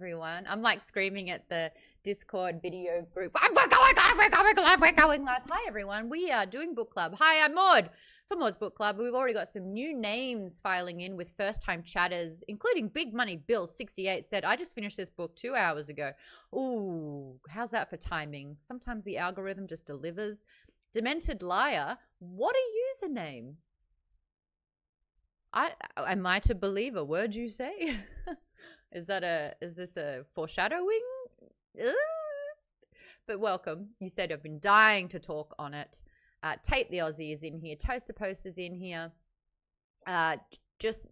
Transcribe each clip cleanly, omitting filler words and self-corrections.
everyone. I'm like screaming at the Discord video group. We're going live. Hi, everyone. We are doing book club. Hi, I'm Maude for Maude's Book Club. We've already got some new names filing in with first-time chatters, including Big Money Bill 68 said, I just finished this book 2 hours ago. Ooh, how's that for timing? Sometimes the algorithm just delivers. Demented Liar, what a username. Am I to believe a word you say? Is this a foreshadowing? But welcome. You said I've been dying to talk on it. Tate the Aussie is in here. Toaster Post is in here. Just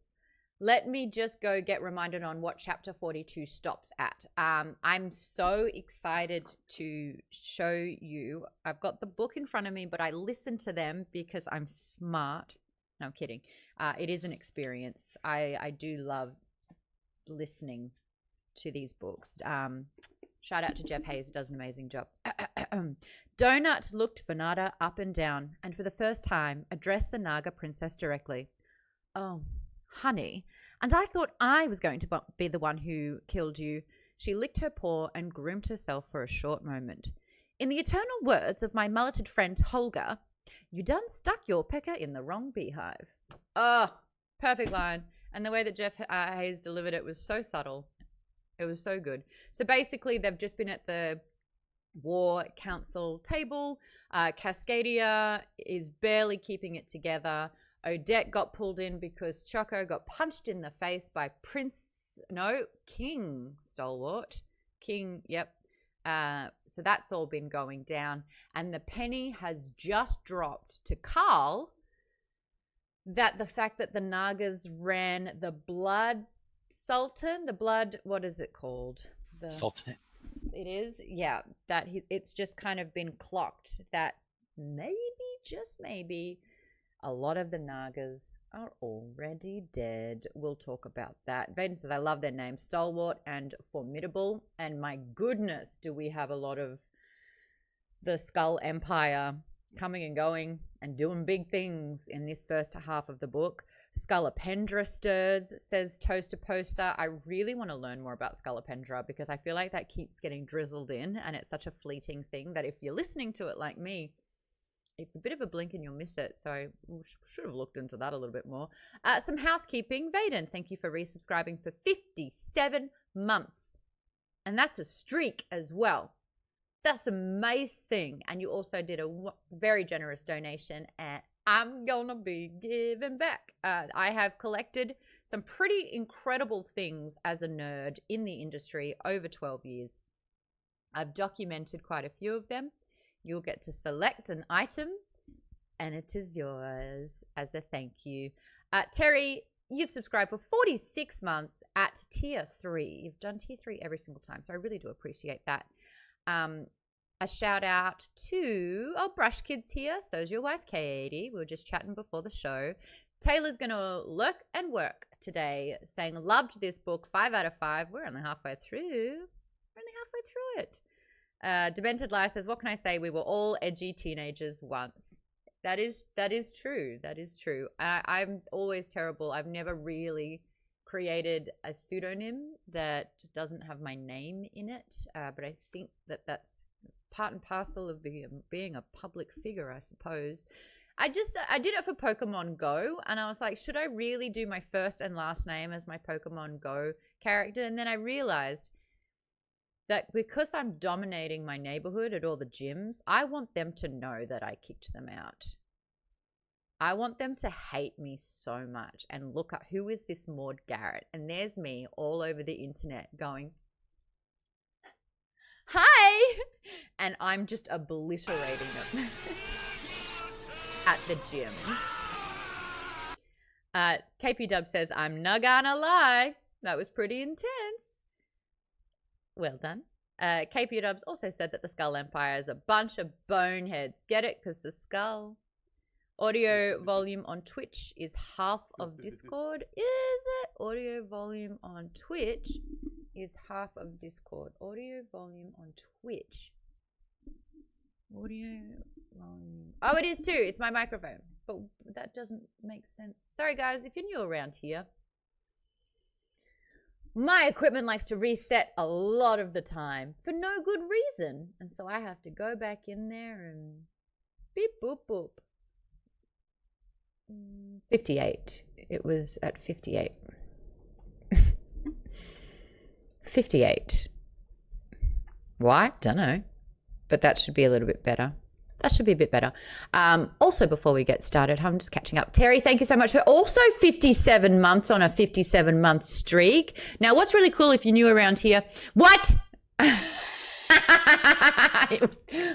let me just go get reminded on what chapter 42 stops at. I'm so excited to show you. I've got the book in front of me, but I listen to them because I'm smart. No, I'm kidding. It is an experience. I do love listening to these books. Shout out to Jeff Hayes, who does an amazing job. Donut looked Vanada up and down, and for the first time addressed the Naga princess directly. Oh, honey, and I thought I was going to be the one who killed you. She licked her paw and groomed herself for a short moment. In the eternal words of my mulleted friend Holger, you done stuck your pecker in the wrong beehive. Oh, perfect line. And the way that Jeff Hayes delivered it was so subtle. It was so good. So basically, they've just been at the War Council table. Cascadia is barely keeping it together. Odette got pulled in because Choco got punched in the face by King Stalwart. King, yep. So that's all been going down. And the penny has just dropped to Carl that the fact that the Nagas ran the blood Sultan, what is it called? The Sultan. It is, yeah. It's just kind of been clocked that maybe, just maybe, a lot of the Nagas are already dead. We'll talk about that. Vaden says, I love their names, Stalwart and Formidable. And my goodness, do we have a lot of the Skull Empire coming and going and doing big things in this first half of the book. Scolopendra stirs, says Toaster Poster. I really want to learn more about Scolopendra because I feel like that keeps getting drizzled in and it's such a fleeting thing that if you're listening to it like me, it's a bit of a blink and you'll miss it. So I should have looked into that a little bit more. Some housekeeping. Vaden, thank you for resubscribing for 57 months. And that's a streak as well. That's amazing. And you also did a very generous donation and I'm gonna be giving back. I have collected some pretty incredible things as a nerd in the industry over 12 years. I've documented quite a few of them. You'll get to select an item and it is yours as a thank you. Terry, you've subscribed for 46 months at tier 3. You've done tier 3 every single time, so I really do appreciate that. A shout out to Brush Kids here. So's your wife, K80. We were just chatting before the show. Taylor's going to lurk and work today, saying, loved this book, 5 out of 5. We're only halfway through. It. Demented Liar says, what can I say? We were all edgy teenagers once. That is true. That is true. I'm always terrible. I've never really created a pseudonym that doesn't have my name in it. But I think that that's part and parcel of being a public figure, I suppose. I did it for Pokemon Go, and I was like, should I really do my first and last name as my Pokemon Go character? And then I realized that because I'm dominating my neighborhood at all the gyms, I want them to know that I kicked them out. I want them to hate me so much and look up, who is this Maude Garrett? And there's me all over the internet going, hi! And I'm just obliterating them at the gyms. KP Dub says, I'm not gonna lie. That was pretty intense. Well done. KP Dubs also said that the Skull Empire is a bunch of boneheads. Get it? Because the skull. Audio volume on Twitch is half of Discord. Is it? Audio volume on Twitch is half of Discord. Audio volume on Twitch. Audio volume. Oh, it is too. It's my microphone. But that doesn't make sense. Sorry, guys, if you're new around here. my equipment likes to reset a lot of the time for no good reason. And so I have to go back in there and beep, boop, boop. 58. It was at 58. 58. Why? Don't know. But that should be a little bit better. That should be a bit better. Also, before we get started, I'm just catching up. Terry, thank you so much for also 57 months on a 57-month streak. Now, what's really cool if you're new around here, what?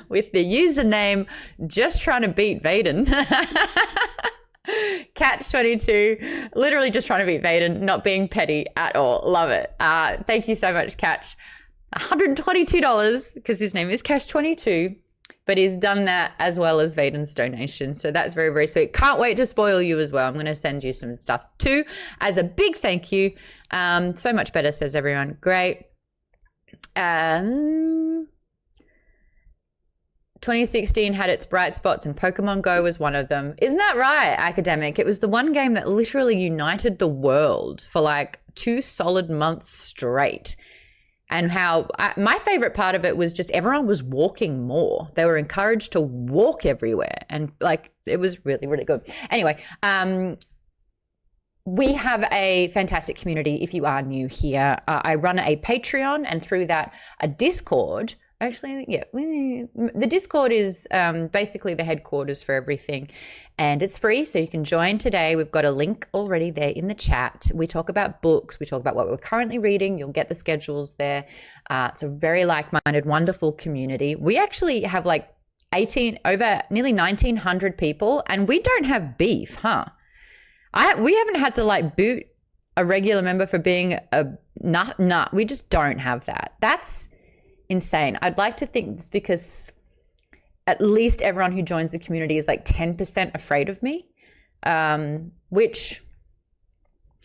With the username, just trying to beat Vaden. Catch22, literally just trying to beat Vaden, not being petty at all. Love it. Thank you so much, Catch. $122 because his name is Cash22, but he's done that as well as Vaden's donation. So that's very, very sweet. Can't wait to spoil you as well. I'm going to send you some stuff too as a big thank you. So much better, says everyone. Great. 2016 had its bright spots and Pokemon Go was one of them. Isn't that right, Academic? It was the one game that literally united the world for like 2 solid months straight. And how my favorite part of it was just everyone was walking more. They were encouraged to walk everywhere. And like, it was really, really good. Anyway, we have a fantastic community if you are new here. I run a Patreon and through that a Discord. Actually, yeah, the Discord is basically the headquarters for everything and it's free. So you can join today. We've got a link already there in the chat. We talk about books. We talk about what we're currently reading. You'll get the schedules there. It's a very like-minded, wonderful community. We actually have like over nearly 1,900 people and we don't have beef, huh? We haven't had to like boot a regular member for being a nut. We just don't have that. That's insane. I'd like to think it's because at least everyone who joins the community is like 10% afraid of me, which,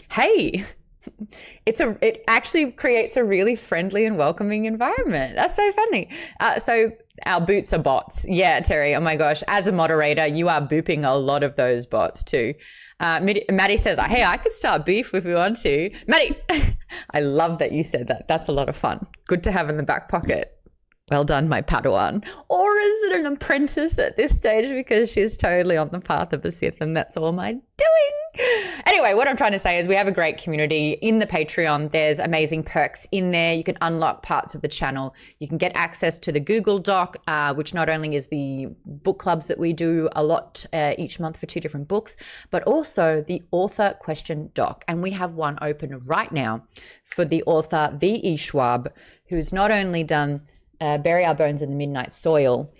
hey, it actually creates a really friendly and welcoming environment. That's so funny. So our boots are bots. Yeah, Terry. Oh my gosh. As a moderator, you are booping a lot of those bots too. Maddie says, hey, I could start beef if we want to. Maddie, I love that you said that. That's a lot of fun. Good to have in the back pocket. Well done, my Padawan. Or is it an apprentice at this stage because she's totally on the path of a Sith and that's all my doing? Anyway, what I'm trying to say is we have a great community in the Patreon. There's amazing perks in there. You can unlock parts of the channel. You can get access to the Google Doc, which not only is the book clubs that we do a lot each month for 2 different books, but also the author question doc. And we have one open right now for the author V.E. Schwab, who's not only done Bury Our Bones in the Midnight Soil.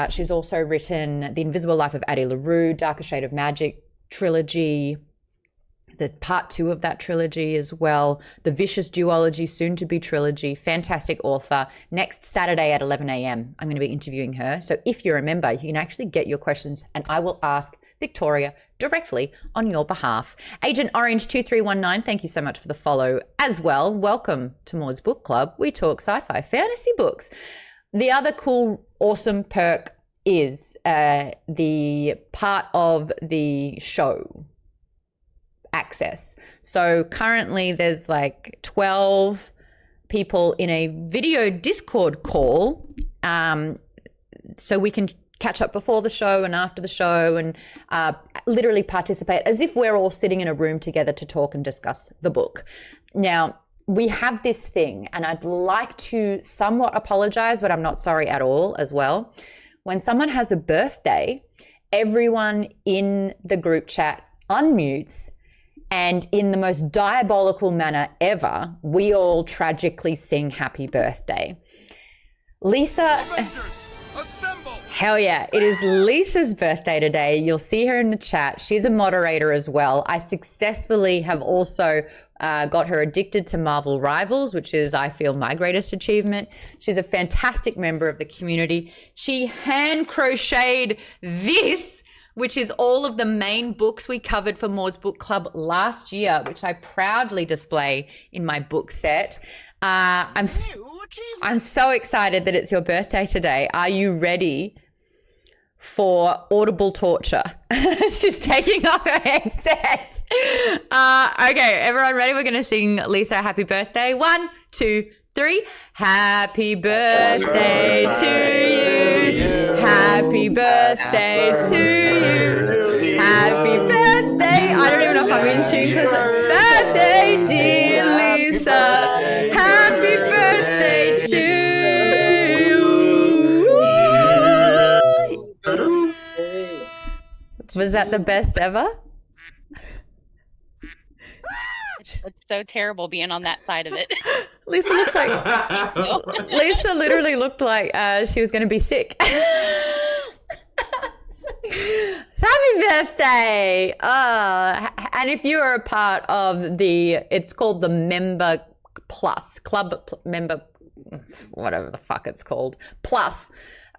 She's also written The Invisible Life of Addie LaRue, Darker Shade of Magic trilogy, the part 2 of that trilogy as well, the Vicious Duology, soon to be trilogy. Fantastic author. Next Saturday at 11 a.m. I'm going to be interviewing her. So if you're a member, you can actually get your questions and I will ask Victoria directly on your behalf. Agent Orange 2319, thank you so much for the follow as well. Welcome to Maude's Book Club. We talk sci-fi fantasy books. The other cool, awesome perk is the part of the show access. So currently there's like 12 people in a video Discord call. So we can catch up before the show and after the show and literally participate as if we're all sitting in a room together to talk and discuss the book. Now, we have this thing, and I'd like to somewhat apologize, but I'm not sorry at all as well. When someone has a birthday, everyone in the group chat unmutes, and in the most diabolical manner ever, we all tragically sing happy birthday. Lisa... Avengers, assemble! Hell yeah. It is Lisa's birthday today. You'll see her in the chat. She's a moderator as well. I successfully have also got her addicted to Marvel Rivals, which is, I feel, my greatest achievement. She's a fantastic member of the community. She hand crocheted this, which is all of the main books we covered for Maude's Book Club last year, which I proudly display in my book set. I'm so excited that it's your birthday today. Are you ready for audible torture. She's taking off her headset. Okay, everyone ready? We're going to sing Lisa happy birthday. 1, 2, 3. Happy birthday to you. Happy birthday to you. Happy birthday. I don't even know if I'm in tune because birthday, dear Lisa. Happy birthday to you. Was that the best ever? It's so terrible being on that side of it. Lisa looks like Lisa literally looked like she was going to be sick. Happy birthday! And if you are a part of it's called the Member Plus Club Member, whatever the fuck it's called, Plus.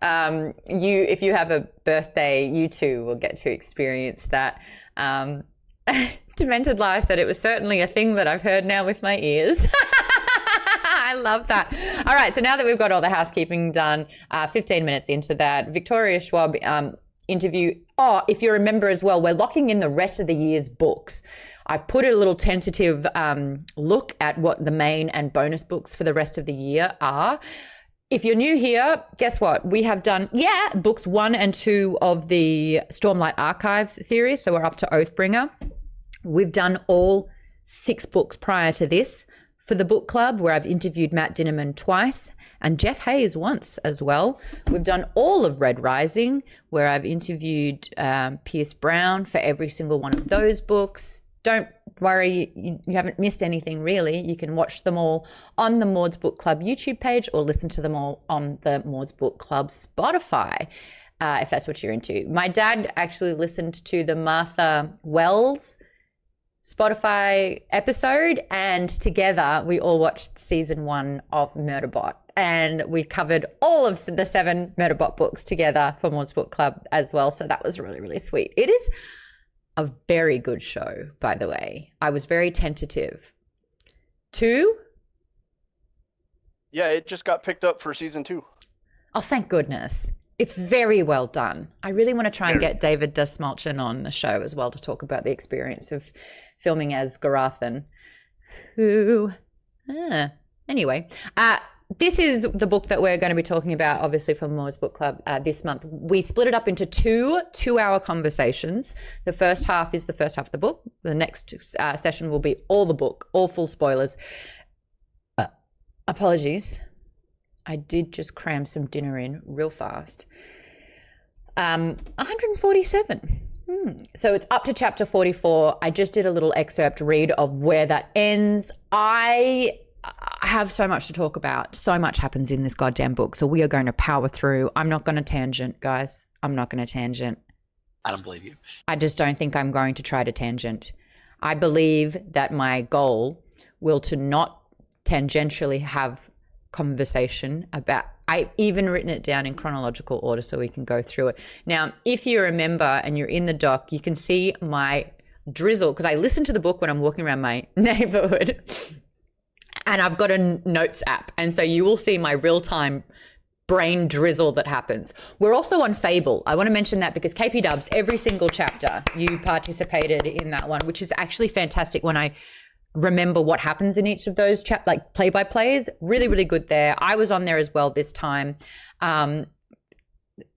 If you have a birthday, you too will get to experience that. Demented Lie said it was certainly a thing that I've heard now with my ears. I love that. All right, so now that we've got all the housekeeping done, 15 minutes into that, Victoria Schwab interview. Oh, if you remember as well, we're locking in the rest of the year's books. I've put a little tentative look at what the main and bonus books for the rest of the year are. If you're new here, guess what? We have done, books 1 and 2 of the Stormlight Archives series. So we're up to Oathbringer. We've done all 6 books prior to this for the book club, where I've interviewed Matt Dinnerman twice and Jeff Hayes once as well. We've done all of Red Rising, where I've interviewed Pierce Brown for every single one of those books. Don't worry, you haven't missed anything really. You can watch them all on the Maude's Book Club YouTube page or listen to them all on the Maude's Book Club Spotify, if that's what you're into. My dad actually listened to the Martha Wells Spotify episode, and together we all watched season 1 of Murderbot, and we covered all of the 7 Murderbot books together for Maude's Book Club as well. So that was really, really sweet. It is a very good show, by the way. I was very tentative. 2? Yeah, it just got picked up for season 2. Oh, thank goodness. It's very well done. I really want to try and get David Desmalchin on the show as well to talk about the experience of filming as Garathan. Anyway, this is the book that we're going to be talking about, obviously, from Maude's Book Club this month. We split it up into 2 2-hour conversations. The first half is the first half of the book. The next session will be all the book, all full spoilers. Apologies. I did just cram some dinner in real fast. 147. So it's up to chapter 44. I just did a little excerpt read of where that ends. I have so much to talk about. So much happens in this goddamn book. So we are going to power through. I'm not going to tangent, guys. I'm not going to tangent. I don't believe you. I just don't think I'm going to try to tangent. I believe that my goal will to not tangentially have conversation about, I even written it down in chronological order so we can go through it. Now, if you remember and you're in the doc, you can see my drizzle, because I listen to the book when I'm walking around my neighborhood, and I've got a notes app. And so you will see my real-time brain drizzle that happens. We're also on Fable. I want to mention that because KP Dubs, every single chapter, you participated in that one, which is actually fantastic when I remember what happens in each of those play-by-plays. Really, really good there. I was on there as well this time.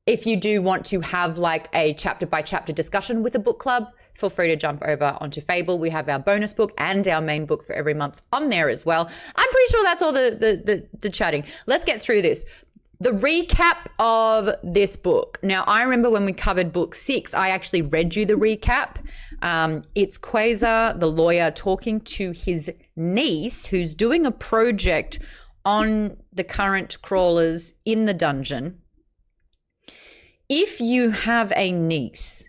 If you do want to have like a chapter-by-chapter discussion with a book club, feel free to jump over onto Fable. We have our bonus book and our main book for every month on there as well. I'm pretty sure that's all the chatting. Let's get through this. The recap of this book. Now, I remember when we covered book 6, I actually read you the recap. It's Quasar, the lawyer, talking to his niece who's doing a project on the current crawlers in the dungeon. If you have a niece,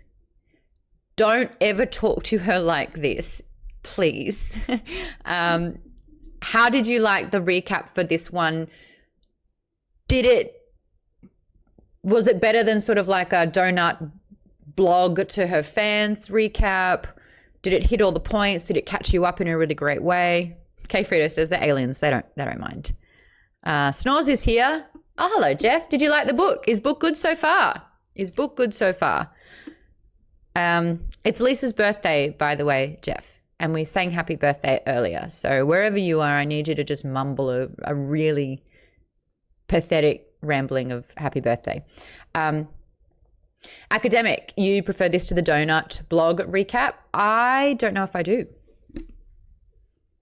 don't ever talk to her like this, please. How did you like the recap for this one? Was it better than sort of like a donut blog to her fans recap? Did it hit all the points? Did it catch you up in a really great way? K Frito says the aliens, they don't mind. Snores is here. Oh, hello, Jeff. Did you like the book? Is book good so far? Is book good so far? It's Lisa's birthday, by the way, Jeff, and we sang happy birthday earlier. So wherever you are, I need you to just mumble a really pathetic rambling of happy birthday. Academic, you prefer this to the donut blog recap? I don't know if I do.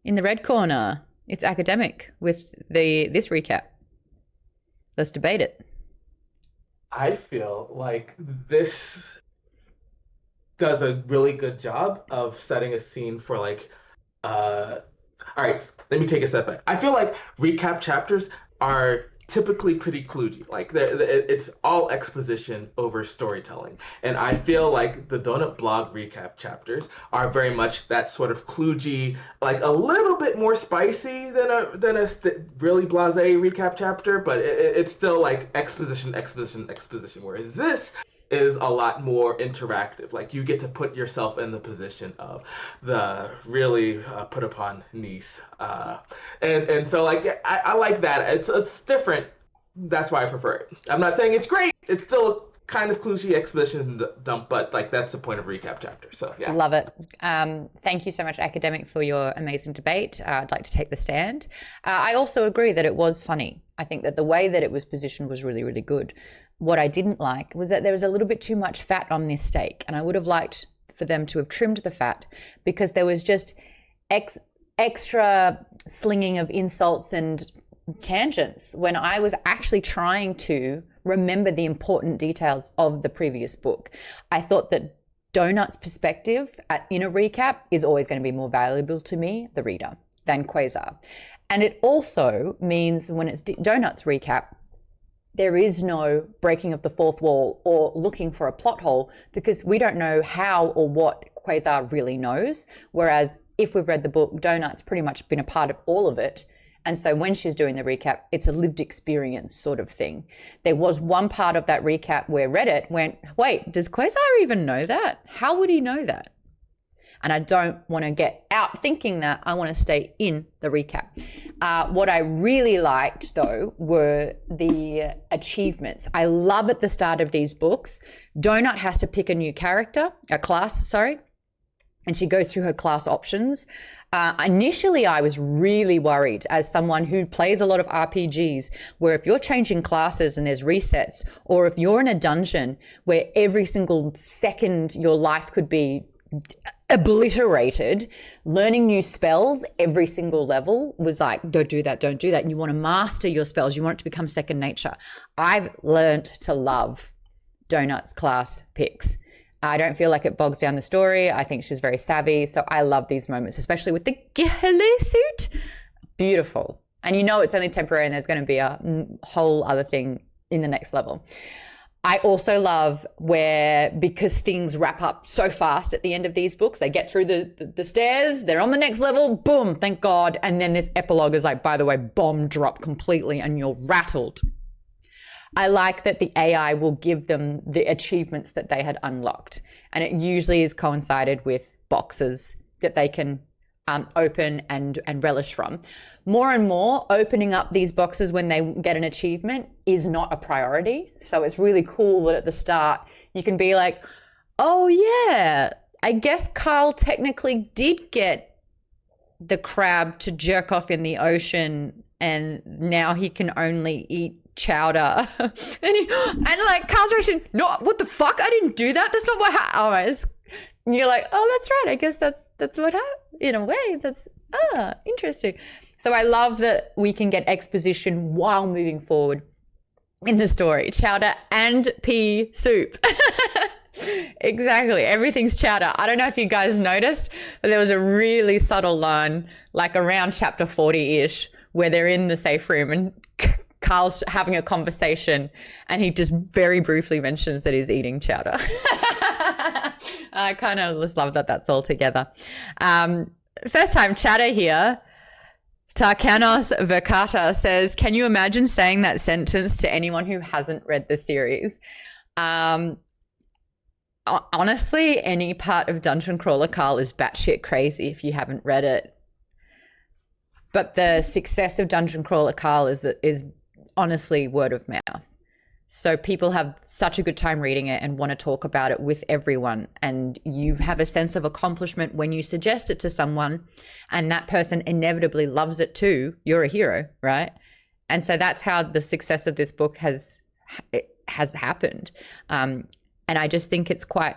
In the red corner, it's academic with this recap. Let's debate it. I feel like this does a really good job of setting a scene for like all right, let me take a step back. I feel like recap chapters are typically pretty kludgy. Like it's all exposition over storytelling, and I feel like the Donut Blog recap chapters are very much that sort of kludgy, like a little bit more spicy than a really blasé recap chapter, but it's still like exposition. Whereas this is a lot more interactive. Like you get to put yourself in the position of the really put upon niece, and so like I like that. It's different. That's why I prefer it. I'm not saying it's great. It's still kind of kludgy exposition dump, but like that's the point of recap chapter. So yeah, love it. Thank you so much, Academic, for your amazing debate. I'd like to take the stand. I also agree that it was funny. I think that the way that it was positioned was really, really good. What I didn't like was that there was a little bit too much fat on this steak, and I would have liked for them to have trimmed the fat, because there was just extra slinging of insults and tangents when I was actually trying to remember the important details of the previous book. I thought that Donut's perspective in a recap is always going to be more valuable to me, the reader, than Quasar. And it also means when it's Donut's recap, there is no breaking of the fourth wall or looking for a plot hole, because we don't know how or what Quasar really knows. Whereas if we've read the book, Donut's pretty much been a part of all of it. And so when she's doing the recap, it's a lived experience sort of thing. There was one part of that recap where Reddit went, wait, does Quasar even know that? How would he know that? And I don't want to get out thinking that. I want to stay in the recap. What I really liked, though, were the achievements. I love at the start of these books, Donut has to pick a class, and she goes through her class options. Initially, I was really worried as someone who plays a lot of RPGs, where if you're changing classes and there's resets, or if you're in a dungeon where every single second your life could be obliterated, learning new spells every single level was like, don't do that. And you want to master your spells. You want it to become second nature. I've learned to love Donut's class picks. I don't feel like it bogs down the story. I think she's very savvy. So I love these moments, especially with the ghillie suit. Beautiful. And you know it's only temporary, and there's going to be a whole other thing in the next level. I also love where, because things wrap up so fast at the end of these books, they get through the stairs, they're on the next level, boom, thank God. And then this epilogue is like, by the way, bomb drop completely and you're rattled. I like that the AI will give them the achievements that they had unlocked. And it usually is coincided with boxes that they can open and relish from. More and more, opening up these boxes when they get an achievement is not a priority. So it's really cool that at the start you can be like, oh yeah, I guess Carl technically did get the crab to jerk off in the ocean, and now he can only eat chowder. and like Carl's reaction, no, what the fuck? I didn't do that. That's not what happened. And you're like, oh, that's right. I guess that's what happened. In a way, that's interesting. So I love that we can get exposition while moving forward in the story. Chowder and pea soup. Exactly. Everything's chowder. I don't know if you guys noticed, but there was a really subtle line, like around chapter 40-ish, where they're in the safe room and Carl's having a conversation and he just very briefly mentions that he's eating chowder. I kind of just love that that's all together. First time chatter here. Tarkanos Verkata says, can you imagine saying that sentence to anyone who hasn't read the series? Honestly, any part of Dungeon Crawler Carl is batshit crazy if you haven't read it. But the success of Dungeon Crawler Carl is honestly word of mouth. So people have such a good time reading it and want to talk about it with everyone. And you have a sense of accomplishment when you suggest it to someone and that person inevitably loves it too. You're a hero, right? And so that's how the success of this book has happened. And I just think it's quite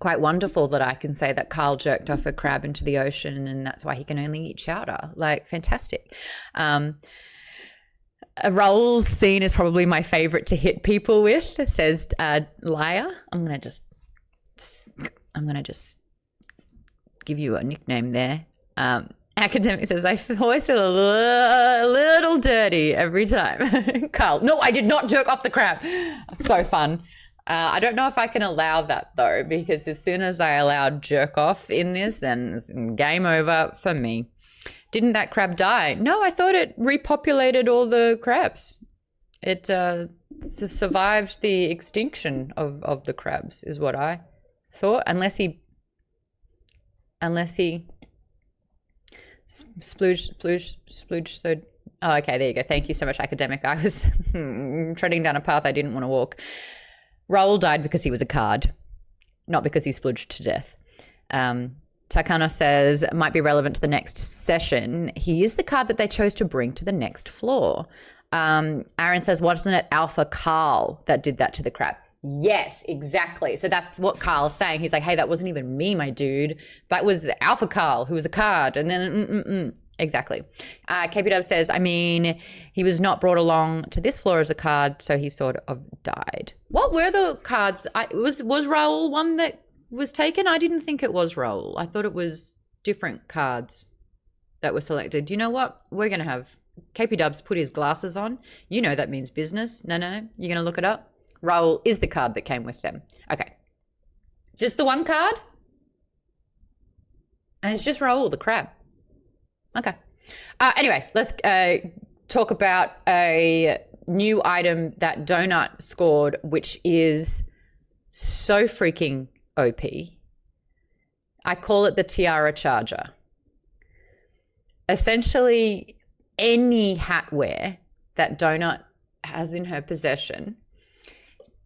wonderful that I can say that Carl jerked off a crab into the ocean and that's why he can only eat chowder. Like, fantastic. Raoul's scene is probably my favorite to hit people with, says Laia. I'm gonna just give you a nickname there. Academic says, I always feel a little dirty every time. Carl, no, I did not jerk off the crab. So fun. I don't know if I can allow that though, because as soon as I allowed jerk off in this, then it's game over for me. Didn't that crab die? No, I thought it repopulated all the crabs. It survived the extinction of the crabs, is what I thought. Unless he splooged. So, oh, okay, there you go. Thank you so much, Academic. I was treading down a path I didn't want to walk. Raoul died because he was a card, not because he splooged to death. Takano says, it might be relevant to the next session. He is the card that they chose to bring to the next floor. Aaron says, wasn't it Alpha Carl that did that to the crab? Yes, exactly. So that's what Carl's saying. He's like, hey, that wasn't even me, my dude. That was Alpha Carl, who was a card. And then, exactly. KP Dub says, I mean, he was not brought along to this floor as a card, so he sort of died. What were the cards? Was Raoul one that was taken? I didn't think it was Raoul. I thought it was different cards that were selected. You know what? We're going to have KP Dubs put his glasses on. You know that means business. No. You're going to look it up? Raoul is the card that came with them. Okay. Just the one card? And it's just Raoul, the crab. Okay. Anyway, let's talk about a new item that Donut scored, which is so freaking OP. I call it the Tiara Charger. Essentially, any hatware that Donut has in her possession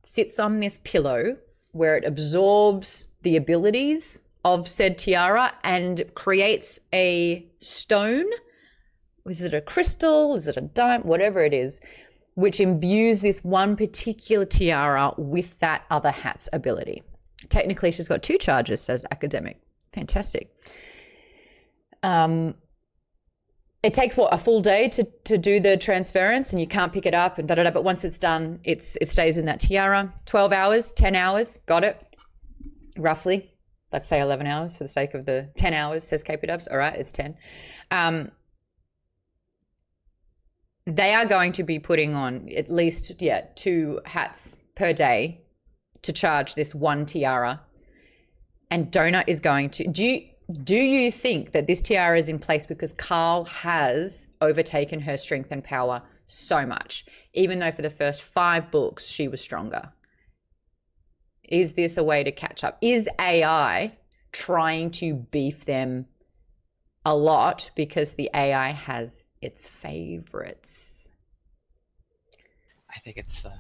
sits on this pillow where it absorbs the abilities of said tiara and creates a stone. Is it a crystal? Is it a diamond? Whatever it is, which imbues this one particular tiara with that other hat's ability. Technically, she's got 2 charges, says Academic. Fantastic. It takes, a full day to do the transference, and you can't pick it up and da-da-da, but once it's done, it stays in that tiara. 12 hours, 10 hours, got it, roughly. Let's say 11 hours for the sake of the 10 hours, says KP Dubs. All right, it's 10. They are going to be putting on at least, 2 hats per day to charge this one tiara. And Donut is going to... Do you think that this tiara is in place because Carl has overtaken her strength and power so much, even though for the first 5 books she was stronger? Is this a way to catch up? Is AI trying to beef them a lot because the AI has its favorites? I think it's a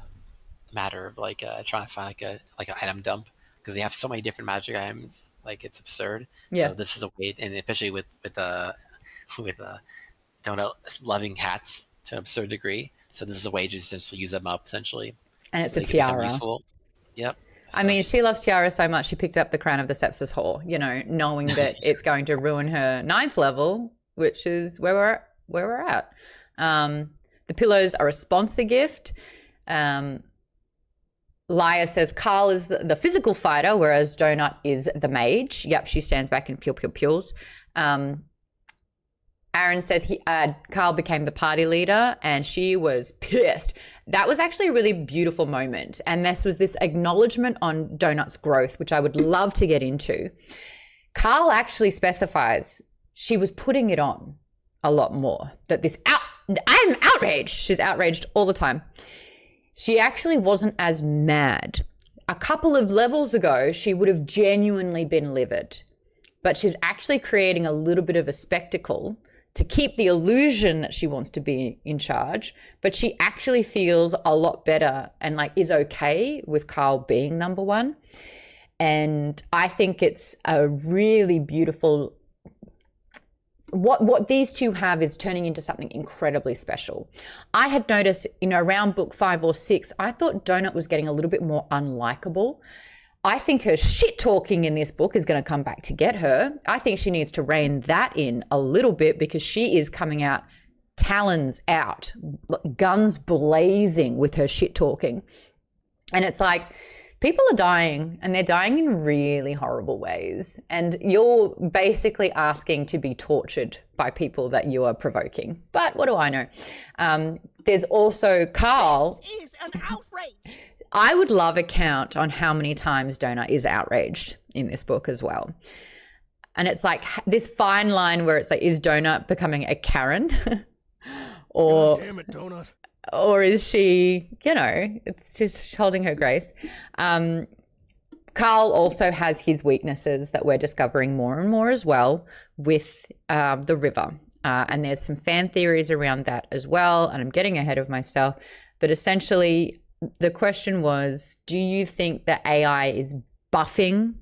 matter of trying to find like an item dump, because they have so many different magic items, like it's absurd. Yeah. So this is a way, and especially with Donut loving hats to an absurd degree. So this is a way to essentially use them up, essentially. And it's so a tiara. Useful. Yep. So. I mean, she loves tiara so much she picked up the Crown of the Sepsis whore, knowing that it's going to ruin her 9th level, which is where we're at. The pillows are a sponsor gift. Laia says Carl is the physical fighter, whereas Donut is the mage. Yep, she stands back and pews. Aaron says Carl became the party leader and she was pissed. That was actually a really beautiful moment. And this was this acknowledgement on Donut's growth, which I would love to get into. Carl actually specifies she was putting it on a lot more. That I'm outraged. She's outraged all the time. She actually wasn't as mad. A couple of levels ago, she would have genuinely been livid. But she's actually creating a little bit of a spectacle to keep the illusion that she wants to be in charge, but she actually feels a lot better and like is okay with Carl being number one. And I think it's a really beautiful, what these two have is turning into something incredibly special. I had noticed, around book 5 or 6, I thought Donut was getting a little bit more unlikable. I think her shit talking in this book is going to come back to get her. I think she needs to rein that in a little bit because she is coming out talons out, guns blazing with her shit talking. And it's like, people are dying and they're dying in really horrible ways. And you're basically asking to be tortured by people that you are provoking. But what do I know? There's also Carl. This is an outrage. I would love a count on how many times Donut is outraged in this book as well. And it's like this fine line where it's like, is Donut becoming a Karen? Or God damn it, Donut. or is she, it's just holding her grace. Carl also has his weaknesses that we're discovering more and more as well with the river. And there's some fan theories around that as well. And I'm getting ahead of myself. But essentially, the question was, do you think that AI is buffing,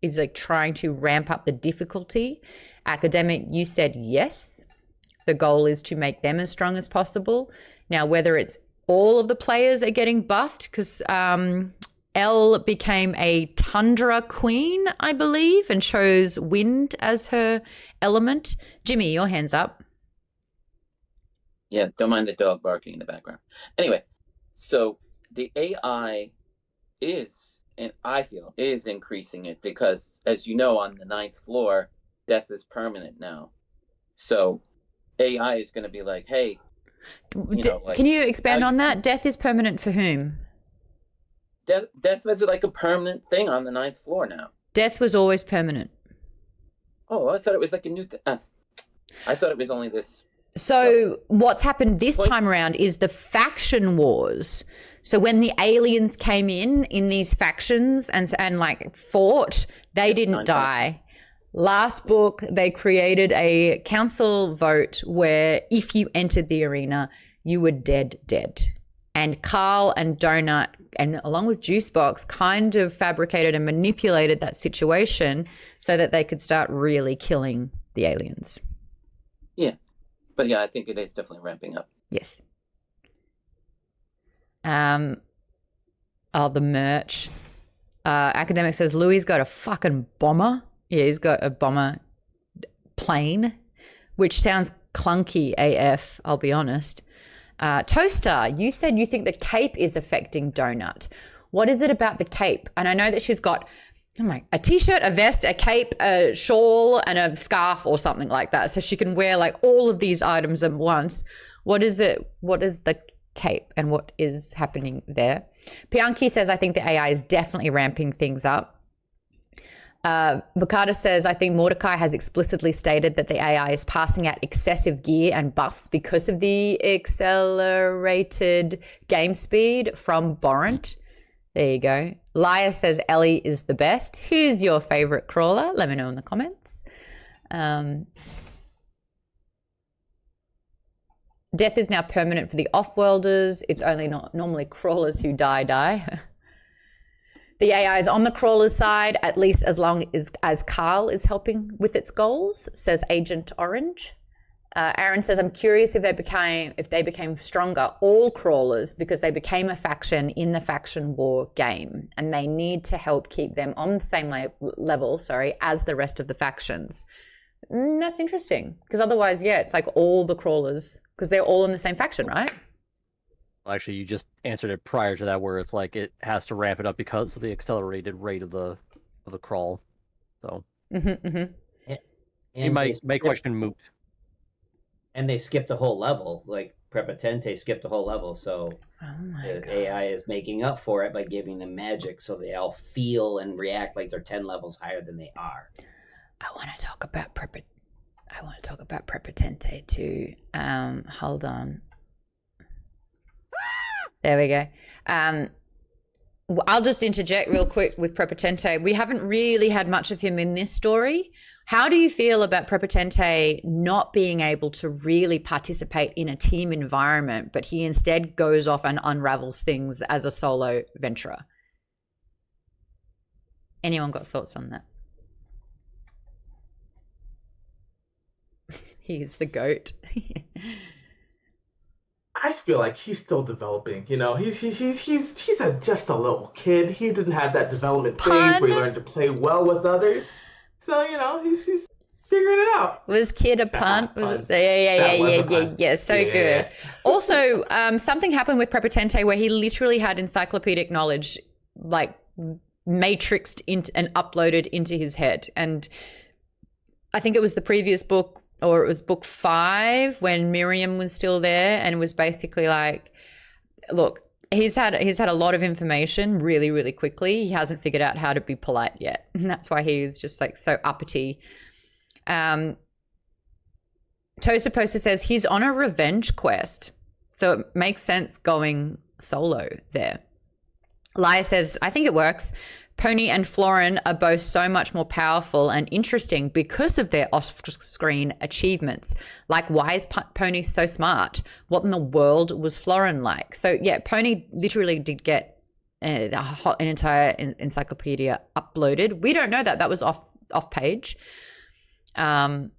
is like trying to ramp up the difficulty? Academic, you said yes. The goal is to make them as strong as possible. Now, whether it's all of the players are getting buffed, because Elle became a tundra queen, I believe, and chose wind as her element. Jimmy, your hand's up. Yeah, don't mind the dog barking in the background. Anyway, so the AI is, and I feel, is increasing it because, as you know, on the 9th floor, death is permanent now. So AI is going to be like, hey, can you expand on that? Death is permanent for whom? Death is like a permanent thing on the 9th floor now. Death was always permanent. Oh, I thought it was like a new thing. I thought it was only this. So what's happened this time around is the faction wars. So when the aliens came in these factions and like fought, they didn't die. Last book, they created a council vote where if you entered the arena, you were dead. And Carl and Donut, and along with Juicebox, kind of fabricated and manipulated that situation so that they could start really killing the aliens. Yeah. But yeah, I think it is definitely ramping up. Yes. The merch. Academic says Louis got a fucking bomber. Yeah, he's got a bomber plane, which sounds clunky AF, I'll be honest. Toaster, you said you think the cape is affecting Donut. What is it about the cape? And I know that she's got a t-shirt, a vest, a cape, a shawl, and a scarf or something like that. So she can wear like all of these items at once. What is it? What is the cape and what is happening there? Bianchi says, I think the AI is definitely ramping things up. Vakata says, I think Mordecai has explicitly stated that the AI is passing out excessive gear and buffs because of the accelerated game speed from Borant. There you go. Laya says Ellie is the best. Who's your favorite crawler? Let me know in the comments. Death is now permanent for the off-worlders. It's only not normally crawlers who die. The AI is on the crawler's side, at least as long as Carl is helping with its goals, says Agent Orange. Aaron says, I'm curious if they became stronger, all crawlers, because they became a faction in the faction war game, and they need to help keep them on the same level, as the rest of the factions. That's interesting, because otherwise, it's like all the crawlers, because they're all in the same faction, right? Actually, you just answered it prior to that, where it's like it has to ramp it up because of the accelerated rate of the crawl. So you might make question moot. And they skipped a whole level. Like Prepotente skipped a whole level, so the AI is making up for it by giving them magic, so they all feel and react like they're 10 levels higher than they are. I want to talk about Prepotente too. Hold on. There we go. I'll just interject real quick with Prepotente. We haven't really had much of him in this story. How do you feel about Prepotente not being able to really participate in a team environment, but he instead goes off and unravels things as a solo venturer? Anyone got thoughts on that? He's the goat. I feel like he's still developing. You know, he's just a little kid. He didn't have that development phase where he learned to play well with others. So you know, he's figuring it out. Was kid a pun? Was it? Yeah. So Yeah. good. Also, something happened with Prepotente where he literally had encyclopedic knowledge, like matrixed into and uploaded into his head. And I think it was the previous book, or it was book 5, when Miriam was still there, and was basically like, look, he's had a lot of information really, really quickly. He hasn't figured out how to be polite yet. And that's why he's just like so uppity. Toaster Poster says he's on a revenge quest. So it makes sense going solo there. Laia says, I think it works. Pony and Florin are both so much more powerful and interesting because of their off-screen achievements. Like, why is Pony so smart? What in the world was Florin like? So, yeah, Pony literally did get an entire encyclopedia uploaded. We don't know that. That was off page. You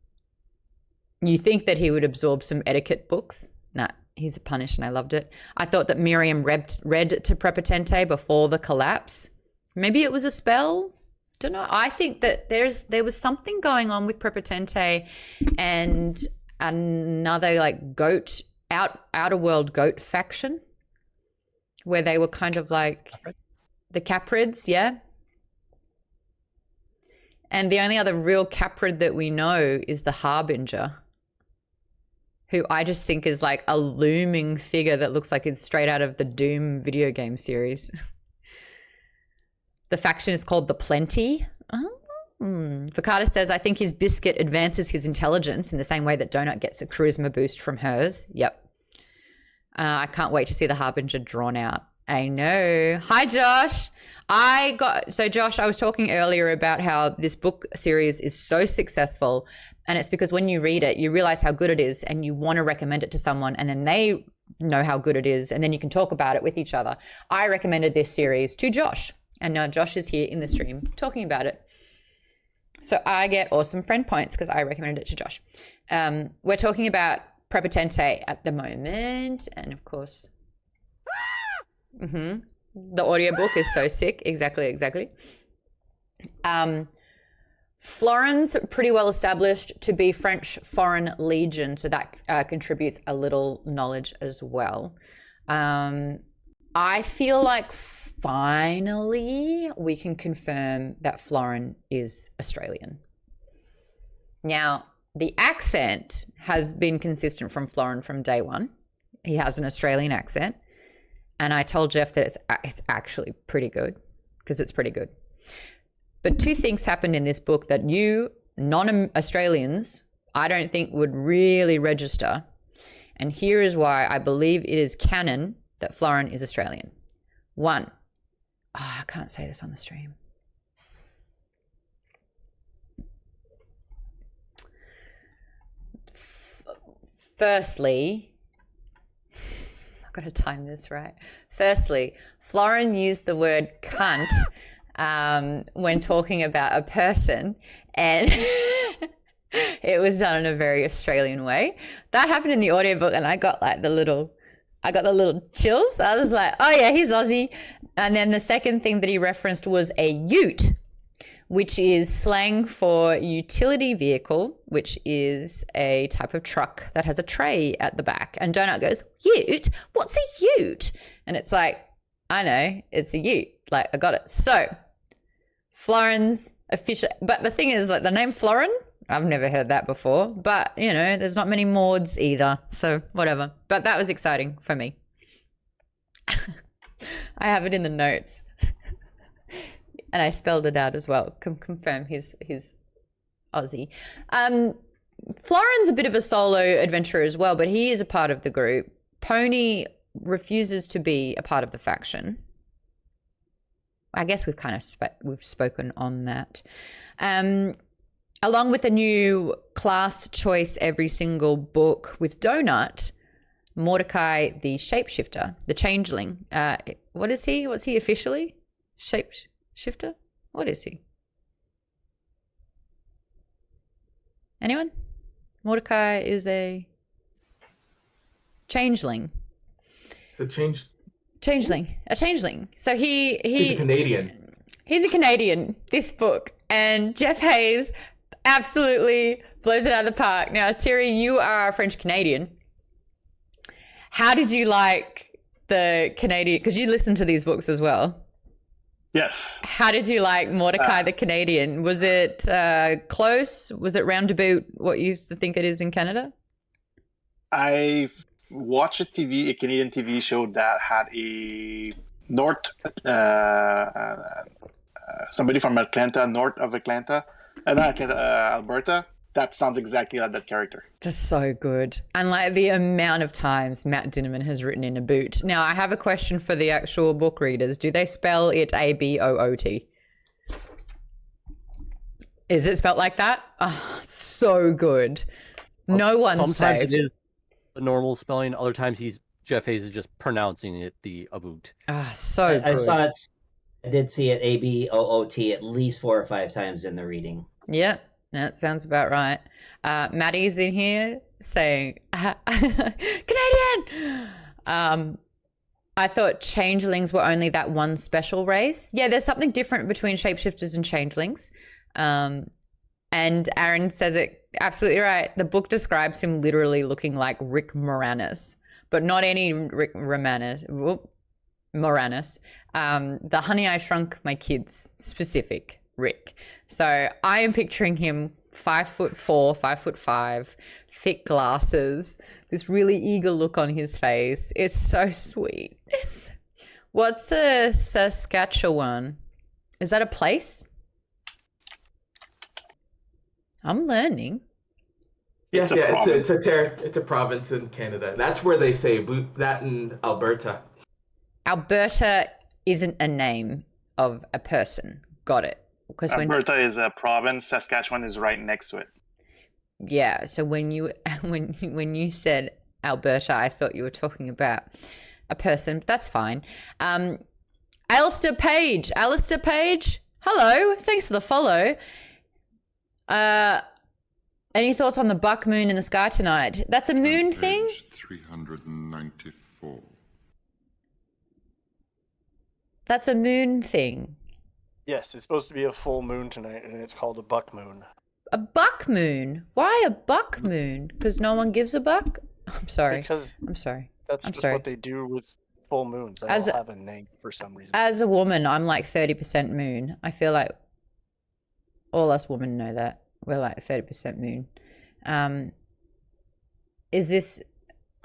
think that he would absorb some etiquette books? Nah, he's a punish, and I loved it. I thought that Miriam read to Prepotente before the collapse. Maybe it was a spell. Don't know. I think that there was something going on with Prepotente and another like goat outer world goat faction, where they were kind of like the Caprids, yeah. And the only other real Caprid that we know is the Harbinger, who I just think is like a looming figure that looks like it's straight out of the Doom video game series. The faction is called the Plenty. Vakata says, I think his biscuit advances his intelligence in the same way that Donut gets a charisma boost from hers. Yep. I can't wait to see the Harbinger drawn out. I know. Hi, Josh. Josh, I was talking earlier about how this book series is so successful, and it's because when you read it, you realize how good it is and you want to recommend it to someone, and then they know how good it is, and then you can talk about it with each other. I recommended this series to Josh, and now Josh is here in the stream talking about it. So I get awesome friend points because I recommended it to Josh. We're talking about Prepotente at the moment, and of course, the audiobook is so sick. Exactly. Florin's pretty well established to be French Foreign Legion, so that contributes a little knowledge as well. I feel like finally we can confirm that Florin is Australian. Now, the accent has been consistent from Florin from day one. He has an Australian accent. And I told Jeff that it's actually pretty good, because it's pretty good. But 2 things happened in this book that you non-Australians, I don't think would really register. And here is why I believe it is canon that Florin is Australian. 1, I can't say this on the stream. Firstly, I've got to time this right. Firstly, Florin used the word cunt when talking about a person, and it was done in a very Australian way. That happened in the audiobook, and I got the little chills. I was like, oh yeah, he's Aussie. And then the second thing that he referenced was a ute, which is slang for utility vehicle, which is a type of truck that has a tray at the back. And Donut goes, ute? What's a ute? And it's like, I know, it's a ute. Like, I got it. So, Florin's official. But the thing is, like, the name Florin, I've never heard that before. But, you know, there's not many Maudes either. So, whatever. But that was exciting for me. I have it in the notes. And I spelled it out as well. Confirm he's Aussie. Florin's a bit of a solo adventurer as well, but he is a part of the group. Pony refuses to be a part of the faction. I guess we've kind of we've spoken on that. A along with a new class choice every single book with Donut, Mordecai the shapeshifter, the changeling. What is he? What's he officially? Shapeshifter? What is he? Anyone? Mordecai is a changeling. It's a Changeling. A changeling. So he's a Canadian. He's a Canadian, this book. And Jeff Hayes absolutely blows it out of the park. Now, Thierry, you are French Canadian. How did you like the Canadian? Because you listened to these books as well. Yes. How did you like Mordecai the Canadian? Was it close? Was it roundabout what you used to think it is in Canada? I watched a Canadian TV show that had a somebody from Atlanta, north of Atlanta, Alberta. That sounds exactly like that character. That's so good. And like the amount of times Matt Dinnerman has written in a boot. Now, I have a question for the actual book readers. Do they spell it ABOOT? Is it spelled like that? Oh, so good. No one's Sometimes safe. it is the normal spelling. Other times Jeff Hayes is just pronouncing it the aboot. Ah, so I good. saw it. I did see it ABOOT at least 4 or 5 times in the reading. Yeah, that sounds about right. Maddie's in here saying, Canadian! I thought changelings were only that one special race. Yeah, there's something different between shapeshifters and changelings. And Aaron says it absolutely right. The book describes him literally looking like Rick Moranis, but not any Rick Moranis. The Honey I Shrunk My Kids specific Rick. So I am picturing him 5'4", 5'5", thick glasses, this really eager look on his face. It's so sweet. What's a Saskatchewan? Is that a place? I'm learning. It's a province in Canada. That's where they say that in Alberta. Alberta isn't a name of a person. Got it. Because Alberta is a province. Saskatchewan is right next to it. Yeah. So when you said Alberta, I thought you were talking about a person. But that's fine. Alistair Page. Hello. Thanks for the follow. Any thoughts on the buck moon in the sky tonight? That's a moon thing? 394. That's a moon thing. Yes, it's supposed to be a full moon tonight, and it's called a buck moon. A buck moon? Why a buck moon? Because no one gives a buck? I'm sorry. I'm sorry. That's just what they do with full moons. They all have a name for some reason. As a woman, I'm like 30% moon. I feel like all us women know that. We're like 30% moon. Is this...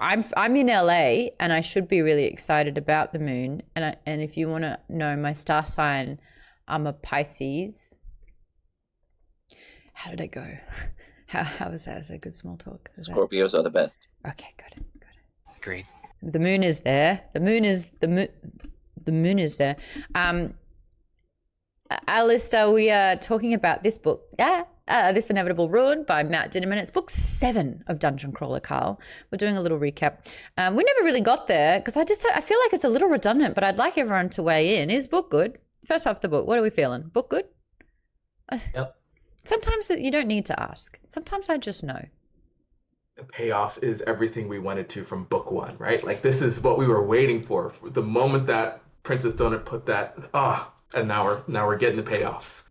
I'm in LA, and I should be really excited about the moon. And if you want to know my star sign, I'm a Pisces. How did I go? How was that? Is that good small talk? Scorpios are the best. Okay, good. Agreed. The moon is there. The moon is there. Alistair, we are talking about this book. This Inevitable Ruin by Matt Dinnerman. It's book 7 of Dungeon Crawler, Carl. We're doing a little recap. We never really got there because I feel like it's a little redundant, but I'd like everyone to weigh in. Is book good? First off the book, what are we feeling? Book good? Yep. Sometimes you don't need to ask. Sometimes I just know. The payoff is everything we wanted to from book 1, right? Like, this is what we were waiting for. The moment that Princess Donut put that, and now we're getting the payoffs.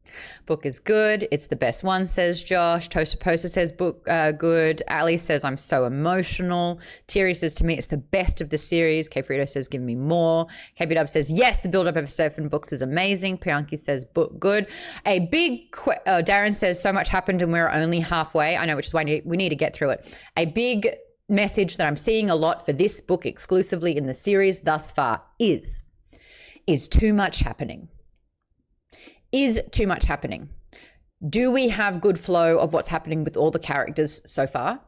Book is good. It's the best one, says Josh. Tosaposa says book good. Ali says I'm so emotional. Thierry says to me it's the best of the series. K Frito says give me more. KB Dub says yes, the build-up of 7 books is amazing. Priyanki says book good. A big Darren says so much happened and we're only halfway. I know, which is why we need to get through it. A big message that I'm seeing a lot for this book exclusively in the series thus far is too much happening. Is too much happening. Do we have good flow of what's happening with all the characters so far?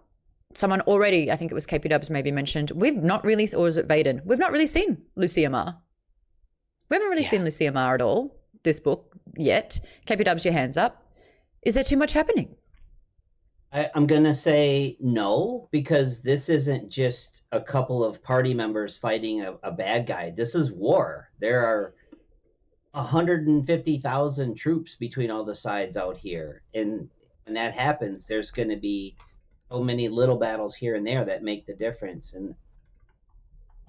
Someone already, I think it was KP Dubs maybe mentioned, we've not really, or is it Vaden? We've not really seen Lucia Marr. We haven't really seen Lucia Marr at all, this book, yet. KP Dubs, your hands up. Is there too much happening? I'm going to say no, because this isn't just a couple of party members fighting a bad guy. This is war. There are 150,000 troops between all the sides out here. And when that happens, there's going to be so many little battles here and there that make the difference. And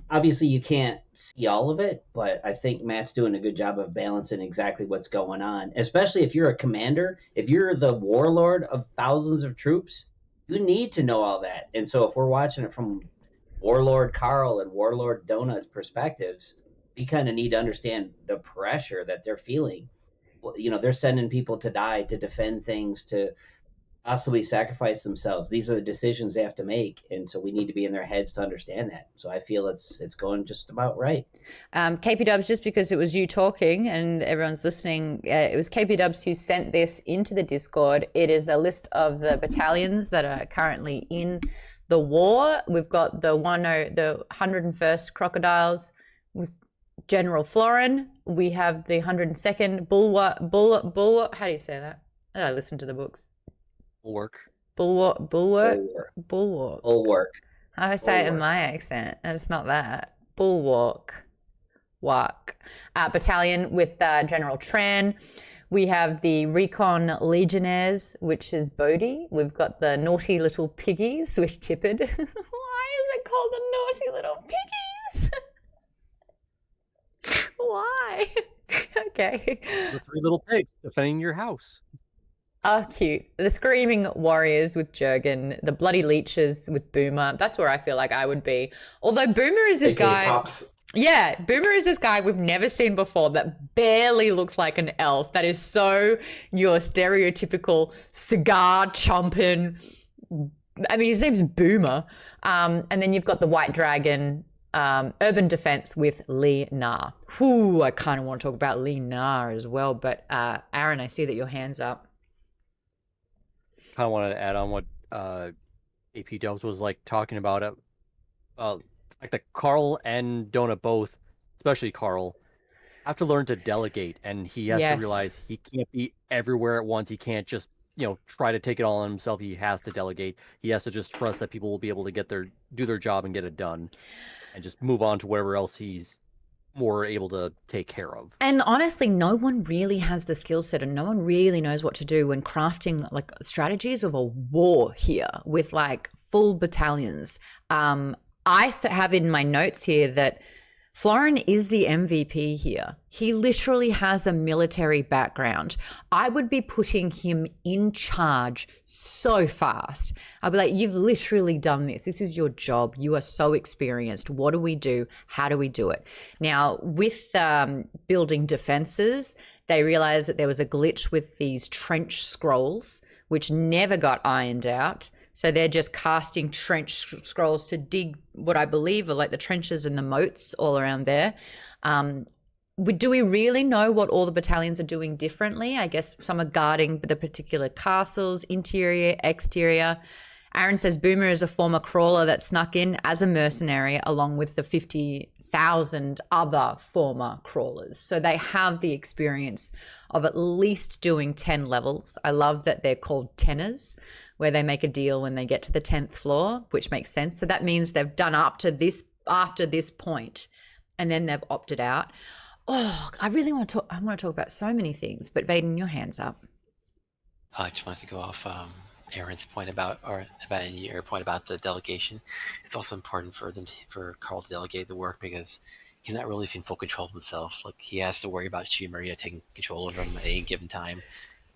obviously you can't see all of it, but I think Matt's doing a good job of balancing exactly what's going on, especially if you're a commander. If you're the warlord of thousands of troops, you need to know all that. And so if we're watching it from Warlord Carl and Warlord Donut's perspectives, we kind of need to understand the pressure that they're feeling. You know, they're sending people to die, to defend things, to possibly sacrifice themselves. These are the decisions they have to make, and so we need to be in their heads to understand that. So I feel it's going just about right. KP Dubs, just because it was you talking and everyone's listening, it was KP Dubs who sent this into the Discord. It is a list of the battalions that are currently in the war. We've got the 101st Crocodiles with General Florin. We have the 102nd Bulwark. How do you say that? I listened to the books. Bulwark. Bulwark. How do I say it in Bulwark. my accent? It's not that. Bulwark. Battalion with General Tran. We have the Recon Legionnaires, which is Bodhi. We've got the Naughty Little Piggies with Tippett. Why is it called the Naughty Little Piggies? Why? Okay. The 3 little pigs defending your house. Oh, cute. The Screaming Warriors with Jurgen, the Bloody Leeches with Boomer. That's where I feel like I would be. Although Boomer is this AKA guy. Pops. Yeah, Boomer is this guy we've never seen before that barely looks like an elf. That is so your stereotypical cigar chomping. I mean, his name's Boomer. And then you've got the White Dragon, Urban Defense with Lee Na. Whew, I kind of want to talk about Lee Na as well. But Aaron, I see that your hand's up. Kind of wanted to add on what AP Dubs was like talking about it. Like the Carl and Donut both, especially Carl, have to learn to delegate, and he has to realize he can't be everywhere at once. He can't just try to take it all on himself. He has to delegate. He has to just trust that people will be able to do their job and get it done, and just move on to whatever else he's more able to take care of. And honestly, no one really has the skill set, and no one really knows what to do when crafting like strategies of a war here with like full battalions. I have in my notes here that Florin is the MVP here. He literally has a military background. I would be putting him in charge so fast. I'd be like, you've literally done this. This is your job. You are so experienced. What do we do? How do we do it? Now, with building defenses, they realized that there was a glitch with these trench scrolls, which never got ironed out. So they're just casting trench scrolls to dig what I believe are like the trenches and the moats all around there. Do we really know what all the battalions are doing differently? I guess some are guarding the particular castles, interior, exterior. Aaron says Boomer is a former crawler that snuck in as a mercenary along with the 50,000 other former crawlers. So they have the experience of at least doing 10 levels. I love that they're called tenors, where they make a deal when they get to the 10th floor, which makes sense. So that means they've done up to this, after this point, and then they've opted out. Oh, I really want to talk. I want to talk about so many things, but Vaden, your hand's up. I just wanted to go off Aaron's point about your point about the delegation. It's also important for Carl to delegate the work because he's not really in full control of himself. Like he has to worry about Chi Maria taking control of him at any given time.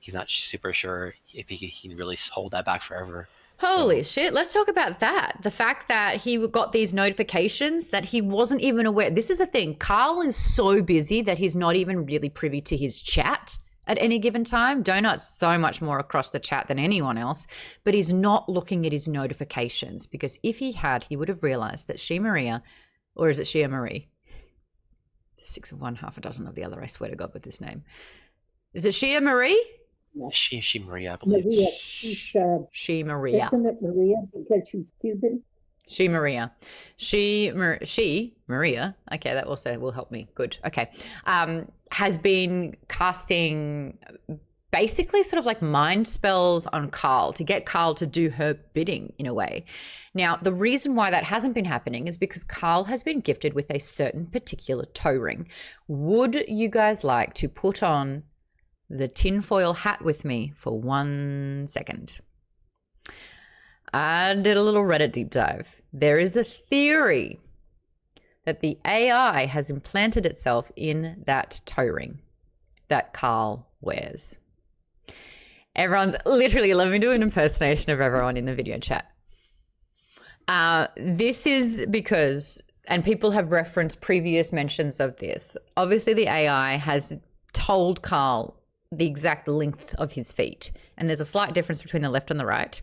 He's not super sure if he can really hold that back forever. Holy shit. Let's talk about that. The fact that he got these notifications that he wasn't even aware. This is a thing. Carl is so busy that he's not even really privy to his chat at any given time. Donut's so much more across the chat than anyone else, but he's not looking at his notifications because if he had, he would have realized that Shia Maria, or is it Shia Marie? 6 of one, half a dozen of the other, I swear to God, with this name. Is it Shia Marie? She Maria, I believe. Maria. She Maria. Isn't it Maria because she's Cuban? She Maria. She Maria. Okay, that also will help me. Good. Okay. Has been casting basically sort of like mind spells on Carl to get Carl to do her bidding in a way. Now, the reason why that hasn't been happening is because Carl has been gifted with a certain particular toe ring. Would you guys like to put on the tinfoil hat with me for 1 second? I did a little Reddit deep dive. There is a theory that the AI has implanted itself in that toe ring that Carl wears. Everyone's literally, let me do an impersonation of everyone in the video chat. This is because, and people have referenced previous mentions of this, obviously the AI has told Carl the exact length of his feet, and there's a slight difference between the left and the right.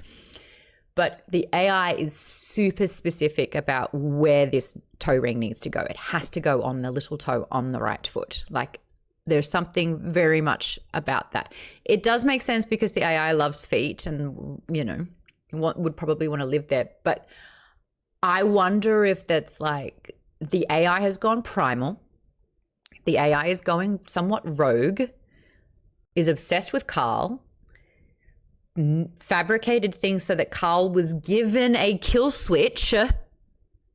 But the AI is super specific about where this toe ring needs to go. It has to go on the little toe on the right foot. Like, there's something very much about that. It does make sense because the AI loves feet and, you know, would probably want to live there. But I wonder if that's like the AI has gone primal. The AI is going somewhat rogue, is obsessed with Carl, fabricated things so that Carl was given a kill switch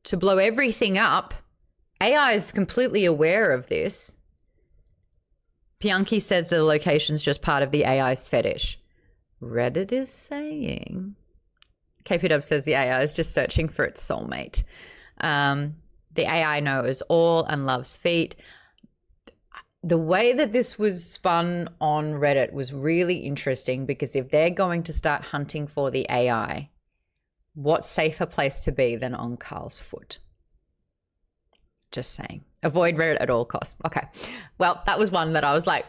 to blow everything up. AI is completely aware of this. Pianki says the location's just part of the AI's fetish. Reddit is saying. KPW says the AI is just searching for its soulmate. The AI knows all and loves feet. The way that this was spun on Reddit was really interesting because if they're going to start hunting for the AI, what safer place to be than on Carl's foot? Just saying. Avoid Reddit at all costs. Okay. Well, that was one that I was like,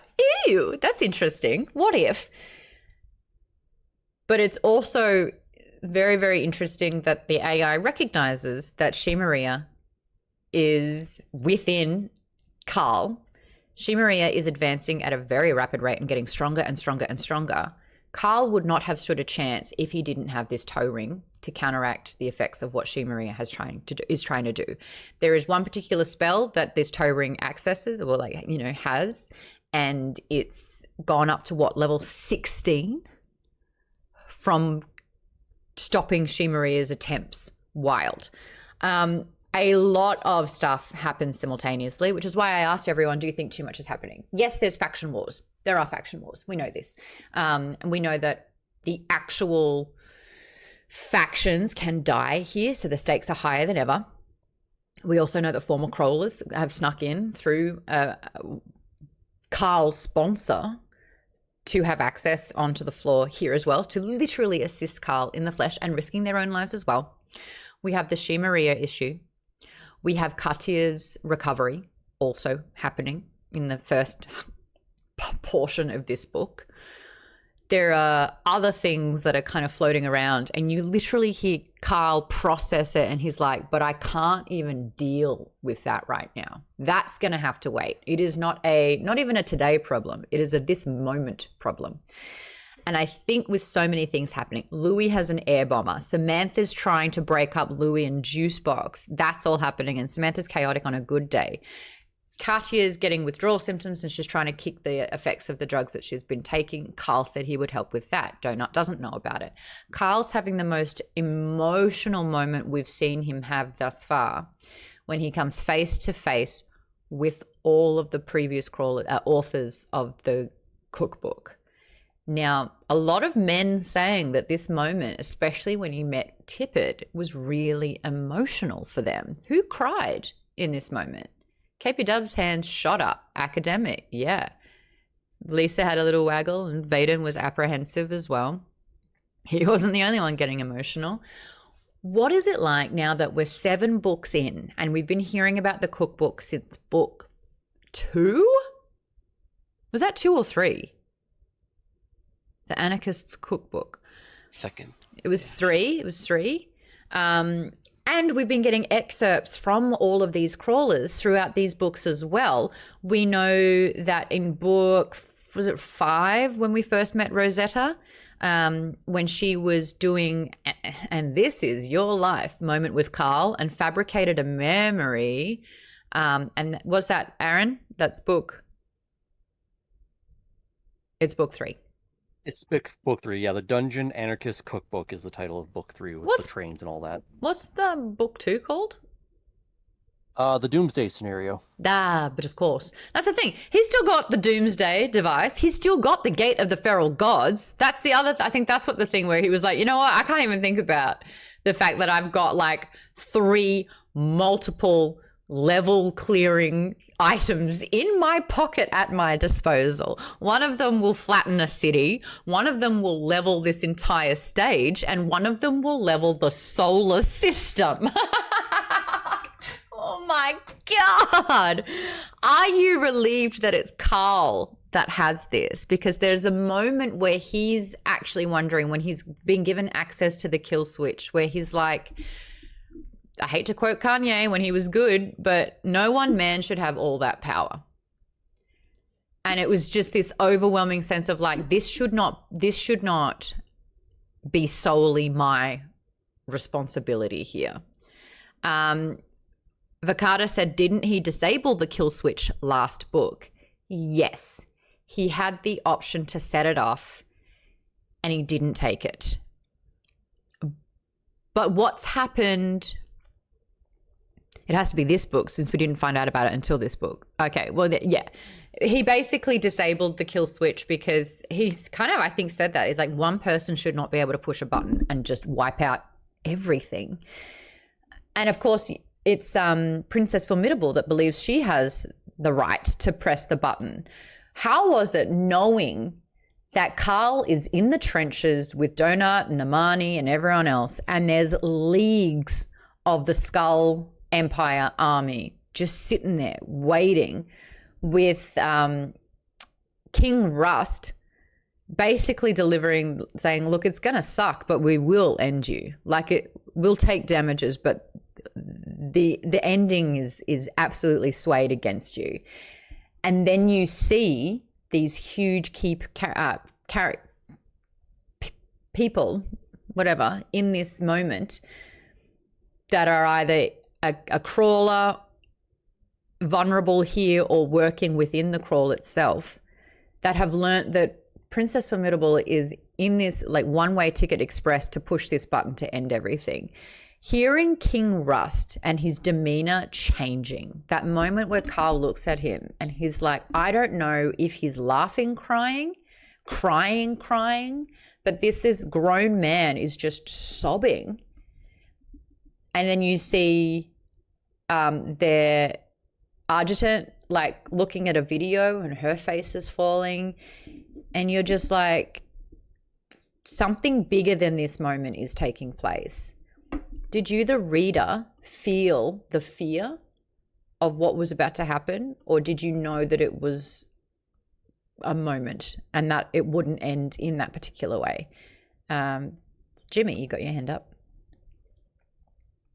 ew, that's interesting. What if? But it's also very, very interesting that the AI recognizes that She Maria is within Carl. She Maria is advancing at a very rapid rate and getting stronger and stronger and stronger. Carl would not have stood a chance if he didn't have this toe ring to counteract the effects of what She Maria is trying to do. There is one particular spell that this toe ring accesses, or like, you know, has, and it's gone up to what, level 16 from stopping She Maria's attempts. Wild. A lot of stuff happens simultaneously, which is why I asked everyone, do you think too much is happening? Yes, there's faction wars. There are faction wars. We know this. And we know that the actual factions can die here, so the stakes are higher than ever. We also know that former crawlers have snuck in through Carl's sponsor to have access onto the floor here as well, to literally assist Carl in the flesh and risking their own lives as well. We have the She Maria issue. We have Katya's recovery also happening in the first portion of this book. There are other things that are kind of floating around, and you literally hear Carl process it, and he's like, but I can't even deal with that right now. That's going to have to wait. It is not even a today problem. It is a this moment problem. And I think with so many things happening, Louis has an air bomber. Samantha's trying to break up Louis and Juicebox. That's all happening. And Samantha's chaotic on a good day. Katya's getting withdrawal symptoms and she's trying to kick the effects of the drugs that she's been taking. Carl said he would help with that. Donut doesn't know about it. Carl's having the most emotional moment we've seen him have thus far when he comes face to face with all of the previous authors of the cookbook. Now, a lot of men saying that this moment, especially when he met Tippett, was really emotional for them. Who cried in this moment? KP Dub's hands shot up. Academic, yeah. Lisa had a little waggle and Vaden was apprehensive as well. He wasn't the only one getting emotional. What is it like now that we're 7 books in and we've been hearing about the cookbook since book 2? Was that 2 or 3? The Anarchist's Cookbook. Second. It was 3. It was 3. And we've been getting excerpts from all of these crawlers throughout these books as well. We know that in book, was it 5 when we first met Rosetta? When she was doing, and this is your life moment with Carl, and fabricated a memory. And was that, Aaron? That's book. It's book 3. It's book 3. Yeah, the Dungeon Anarchist Cookbook is the title of book 3 with the trains and all that. What's the book 2 called? The Doomsday Scenario. But of course. That's the thing. He's still got the Doomsday device. He's still got the Gate of the Feral Gods. That's the other... I think that's what the thing where he was like, you know what? I can't even think about the fact that I've got like 3 multiple level clearing items in my pocket at my disposal. One of them will flatten a city, one of them will level this entire stage, and one of them will level the solar system. Oh my God. Are you relieved that it's Carl that has this? Because there's a moment where he's actually wondering, when he's been given access to the kill switch, where he's like, I hate to quote Kanye when he was good, but no one man should have all that power. And it was just this overwhelming sense of like, this should not be solely my responsibility here. Vakata said, didn't he disable the kill switch last book? Yes. He had the option to set it off and he didn't take it. But what's happened... It has to be this book since we didn't find out about it until this book. Okay, well, yeah. He basically disabled the kill switch because he's kind of, I think, said that. He's like, one person should not be able to push a button and just wipe out everything. And of course, it's Princess Formidable that believes she has the right to press the button. How was it knowing that Carl is in the trenches with Donut and Amani and everyone else, and there's leagues of the Skull Empire army just sitting there waiting with King Rust basically delivering, saying, look, it's going to suck, but we will end you. Like, it will take damages, but the ending is absolutely swayed against you. And then you see these huge people, whatever, in this moment that are either a crawler, vulnerable here, or working within the crawl itself, that have learnt that Princess Formidable is in this like one-way ticket express to push this button to end everything. Hearing King Rust and his demeanor changing, that moment where Carl looks at him and he's like, I don't know if he's laughing, crying, but this grown man is just sobbing. And then you see their adjutant like looking at a video and her face is falling, and you're just like, something bigger than this moment is taking place. Did you, the reader, feel the fear of what was about to happen, or did you know that it was a moment and that it wouldn't end in that particular way? Jimmy, you got your hand up.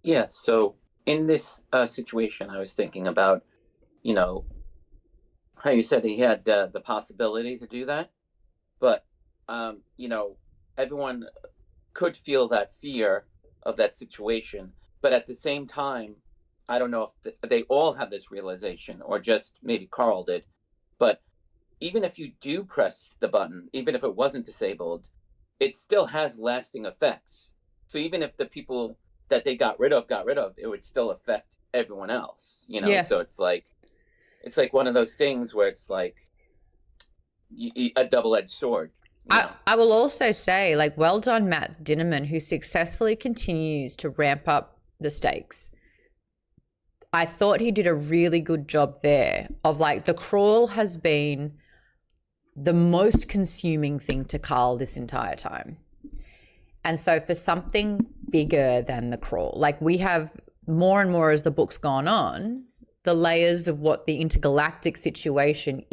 Yeah, so in this situation, I was thinking about, you know, how you said he had the possibility to do that, but, you know, everyone could feel that fear of that situation, but at the same time, I don't know if they all have this realization, or just maybe Carl did, but even if you do press the button, even if it wasn't disabled, it still has lasting effects. So even if the people that they got rid of, it would still affect everyone else, you know? Yeah. So it's like one of those things where it's like a double-edged sword. I will also say, like, well done, Matt Dinnerman, who successfully continues to ramp up the stakes. I thought he did a really good job there of, like, the crawl has been the most consuming thing to Carl this entire time. And so for something bigger than the crawl, like, we have more and more as the book's gone on, the layers of what the intergalactic situation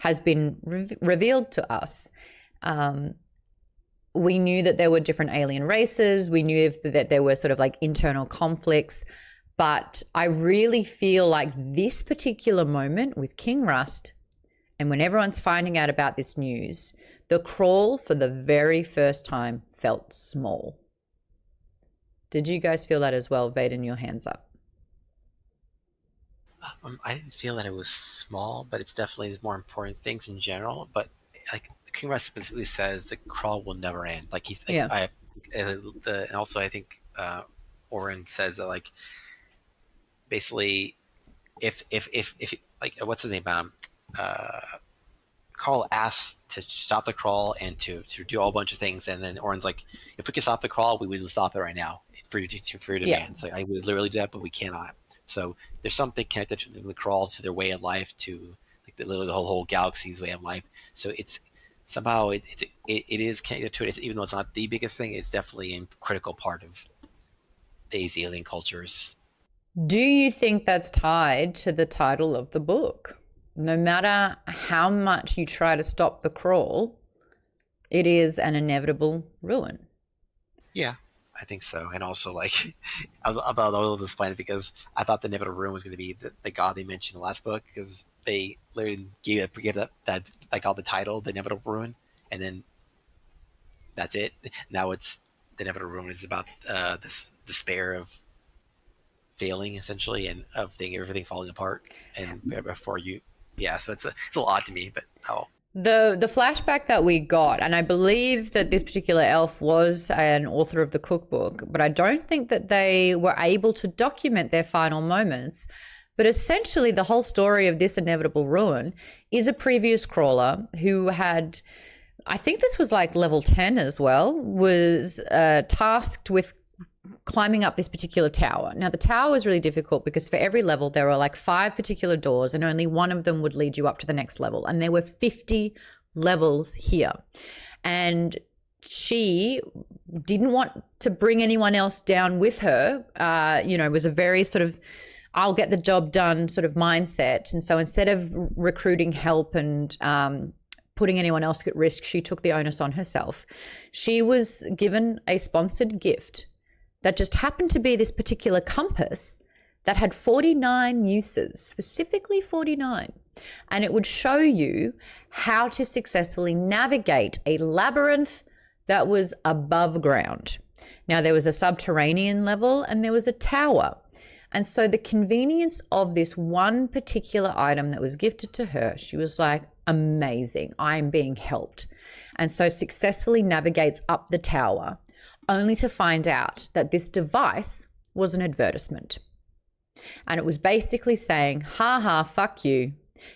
has been revealed to us. We knew that there were different alien races. We knew that there were sort of like internal conflicts. But I really feel like this particular moment with King Rust, and when everyone's finding out about this news, the crawl for the very first time felt small. Did you guys feel that as well? Vaden, your hands up. I didn't feel that it was small, but it's definitely more important things in general. But like King Rush specifically says the crawl will never end. Like and also I think Oren says that like basically if like what's his name Carl asks to stop the crawl and to do a whole bunch of things, and then Oren's like, if we could stop the crawl, we would stop it right now for your demands. Like I would literally do that, but we cannot. So there's something connected to the crawl, to their way of life, to like literally the whole galaxy's way of life. So it's somehow it is connected to it. Even though it's not the biggest thing, it's definitely a critical part of these alien cultures. Do you think that's tied to the title of the book? No matter how much you try to stop the crawl, it is an inevitable ruin. Yeah, I think so. And also, like, I was a little disappointed because I thought the inevitable ruin was going to be the god they mentioned in the last book, because they literally gave that god the title, the inevitable ruin, and then that's it. Now it's the inevitable ruin is about this despair of failing, essentially, and of everything falling apart, and before you. Yeah, so it's a little odd to me, but The flashback that we got, and I believe that this particular elf was an author of the cookbook, but I don't think that they were able to document their final moments. But essentially, the whole story of this inevitable ruin is a previous crawler who had, I think this was like level 10 as well, was tasked with climbing up this particular tower. Now, the tower was really difficult because for every level, there were like 5 particular doors and only one of them would lead you up to the next level. And there were 50 levels here. And she didn't want to bring anyone else down with her. It was a very sort of, I'll get the job done sort of mindset. And so instead of recruiting help and putting anyone else at risk, she took the onus on herself. She was given a sponsored gift that just happened to be this particular compass that had 49 uses, specifically 49. And it would show you how to successfully navigate a labyrinth that was above ground. Now, there was a subterranean level and there was a tower. And so the convenience of this one particular item that was gifted to her, she was like, amazing, I'm being helped. And so successfully navigates up the tower, only to find out that this device was an advertisement. And it was basically saying, ha, fuck you.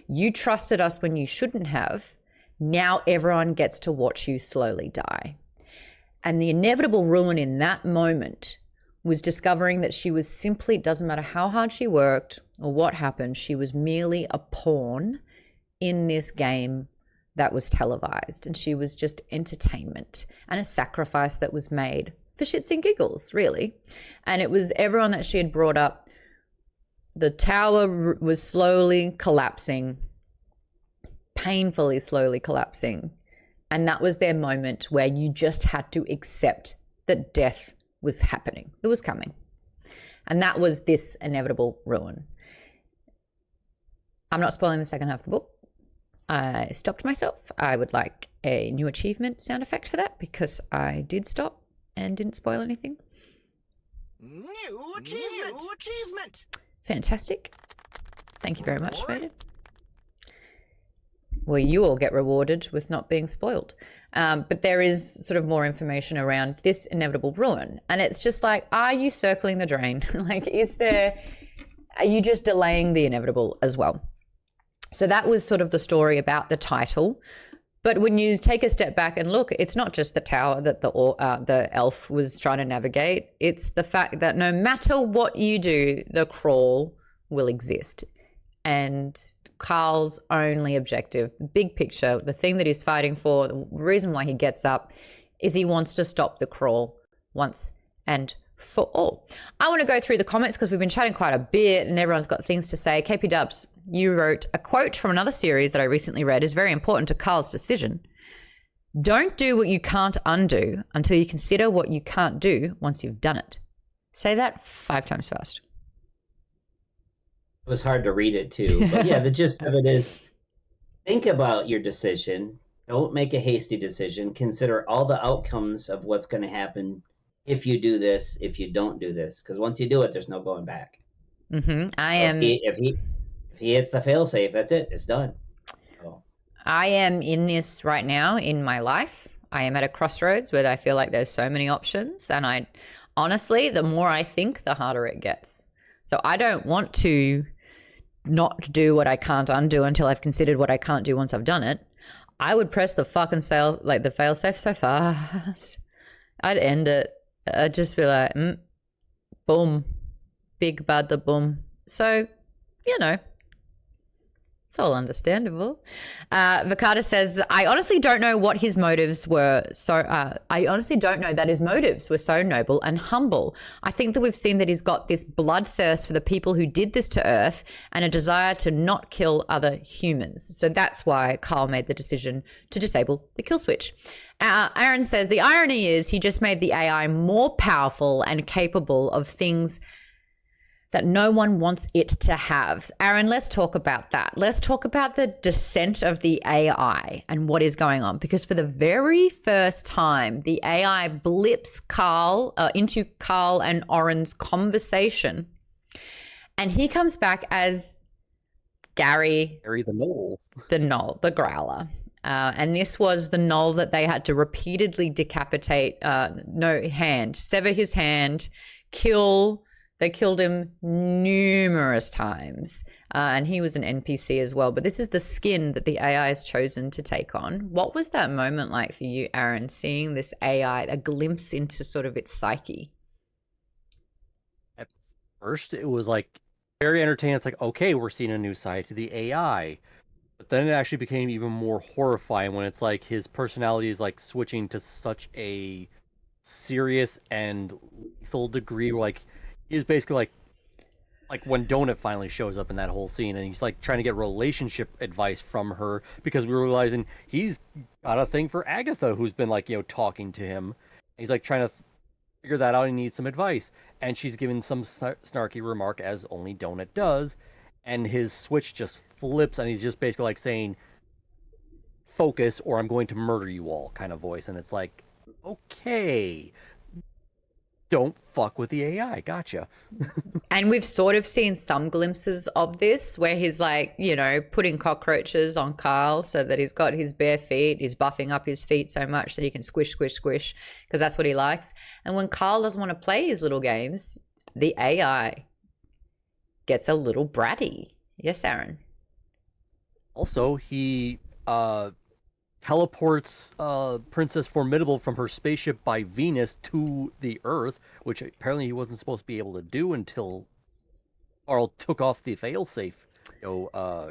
You trusted us when you shouldn't have. Now everyone gets to watch you slowly die. And the inevitable ruin in that moment was discovering that she was simply, it doesn't matter how hard she worked or what happened, she was merely a pawn in this game that was televised, and she was just entertainment and a sacrifice that was made for shits and giggles, really. And it was everyone that she had brought up. The tower was slowly collapsing, painfully slowly collapsing. And that was their moment where you just had to accept that death was happening. It was coming. And that was this inevitable ruin. I'm not spoiling the second half of the book. I stopped myself. I would like a new achievement sound effect for that because I did stop and didn't spoil anything. New achievement. Fantastic. Thank you very much, Vader. Well, you all get rewarded with not being spoiled. But there is sort of more information around this inevitable ruin. And it's just like, are you circling the drain? Like, are you just delaying the inevitable as well? So that was sort of the story about the title. But when you take a step back and look, it's not just the tower that the elf was trying to navigate. It's the fact that no matter what you do, the crawl will exist. And Carl's only objective, the big picture, the thing that he's fighting for, the reason why he gets up, is he wants to stop the crawl once and for all. I want to go through the comments because we've been chatting quite a bit and everyone's got things to say. KP Dubs, you wrote, a quote from another series that I recently read is very important to Carl's decision. Don't do what you can't undo until you consider what you can't do once you've done it. Say that 5 times fast. It was hard to read it too. But yeah, the gist of it is think about your decision. Don't make a hasty decision. Consider all the outcomes of what's going to happen if you do this, if you don't do this. Because once you do it, there's no going back. Mm-hmm. If he hits the failsafe, that's it. It's done. So. I am in this right now in my life. I am at a crossroads where I feel like there's so many options. And I honestly, the more I think, the harder it gets. So I don't want to not do what I can't undo until I've considered what I can't do once I've done it. I would press the fucking the failsafe so fast. I'd end it. I'd just be like, boom, big bad the boom. So, you know, it's all understandable. Vakata says, I honestly don't know what his motives were. I honestly don't know that his motives were so noble and humble. I think that we've seen that he's got this bloodthirst for the people who did this to Earth and a desire to not kill other humans. So that's why Carl made the decision to disable the kill switch. Aaron says, the irony is he just made the AI more powerful and capable of things that no one wants it to have. Aaron, let's talk about that. Let's talk about the descent of the AI and what is going on. Because for the very first time, the AI blips into Carl and Oren's conversation. And he comes back as Gary the Knoll. The Knoll, the Growler. And this was the Knoll that they had to repeatedly decapitate, sever his hand, kill. They killed him numerous times, and he was an NPC as well. But this is the skin that the AI has chosen to take on. What was that moment like for you, Aaron, seeing this AI, a glimpse into sort of its psyche? At first, it was like very entertaining. It's like, okay, we're seeing a new side to the AI. But then it actually became even more horrifying when it's like his personality is like switching to such a serious and lethal degree. Like, he's basically like when Donut finally shows up in that whole scene, and he's like trying to get relationship advice from her because we're realizing he's got a thing for Agatha, who's been like, talking to him. He's like trying to figure that out. He needs some advice, and she's giving some snarky remark, as only Donut does, and his switch just flips, and he's just basically like saying, "Focus, or I'm going to murder you all," kind of voice, and it's like, okay. Don't fuck with the AI. Gotcha. And we've sort of seen some glimpses of this where he's like, putting cockroaches on Carl so that he's got his bare feet. He's buffing up his feet so much that he can squish, squish, squish because that's what he likes. And when Carl doesn't want to play his little games, the AI gets a little bratty. Yes, Aaron. Also, he teleports Princess Formidable from her spaceship by Venus to the Earth, which apparently he wasn't supposed to be able to do until Carl took off the failsafe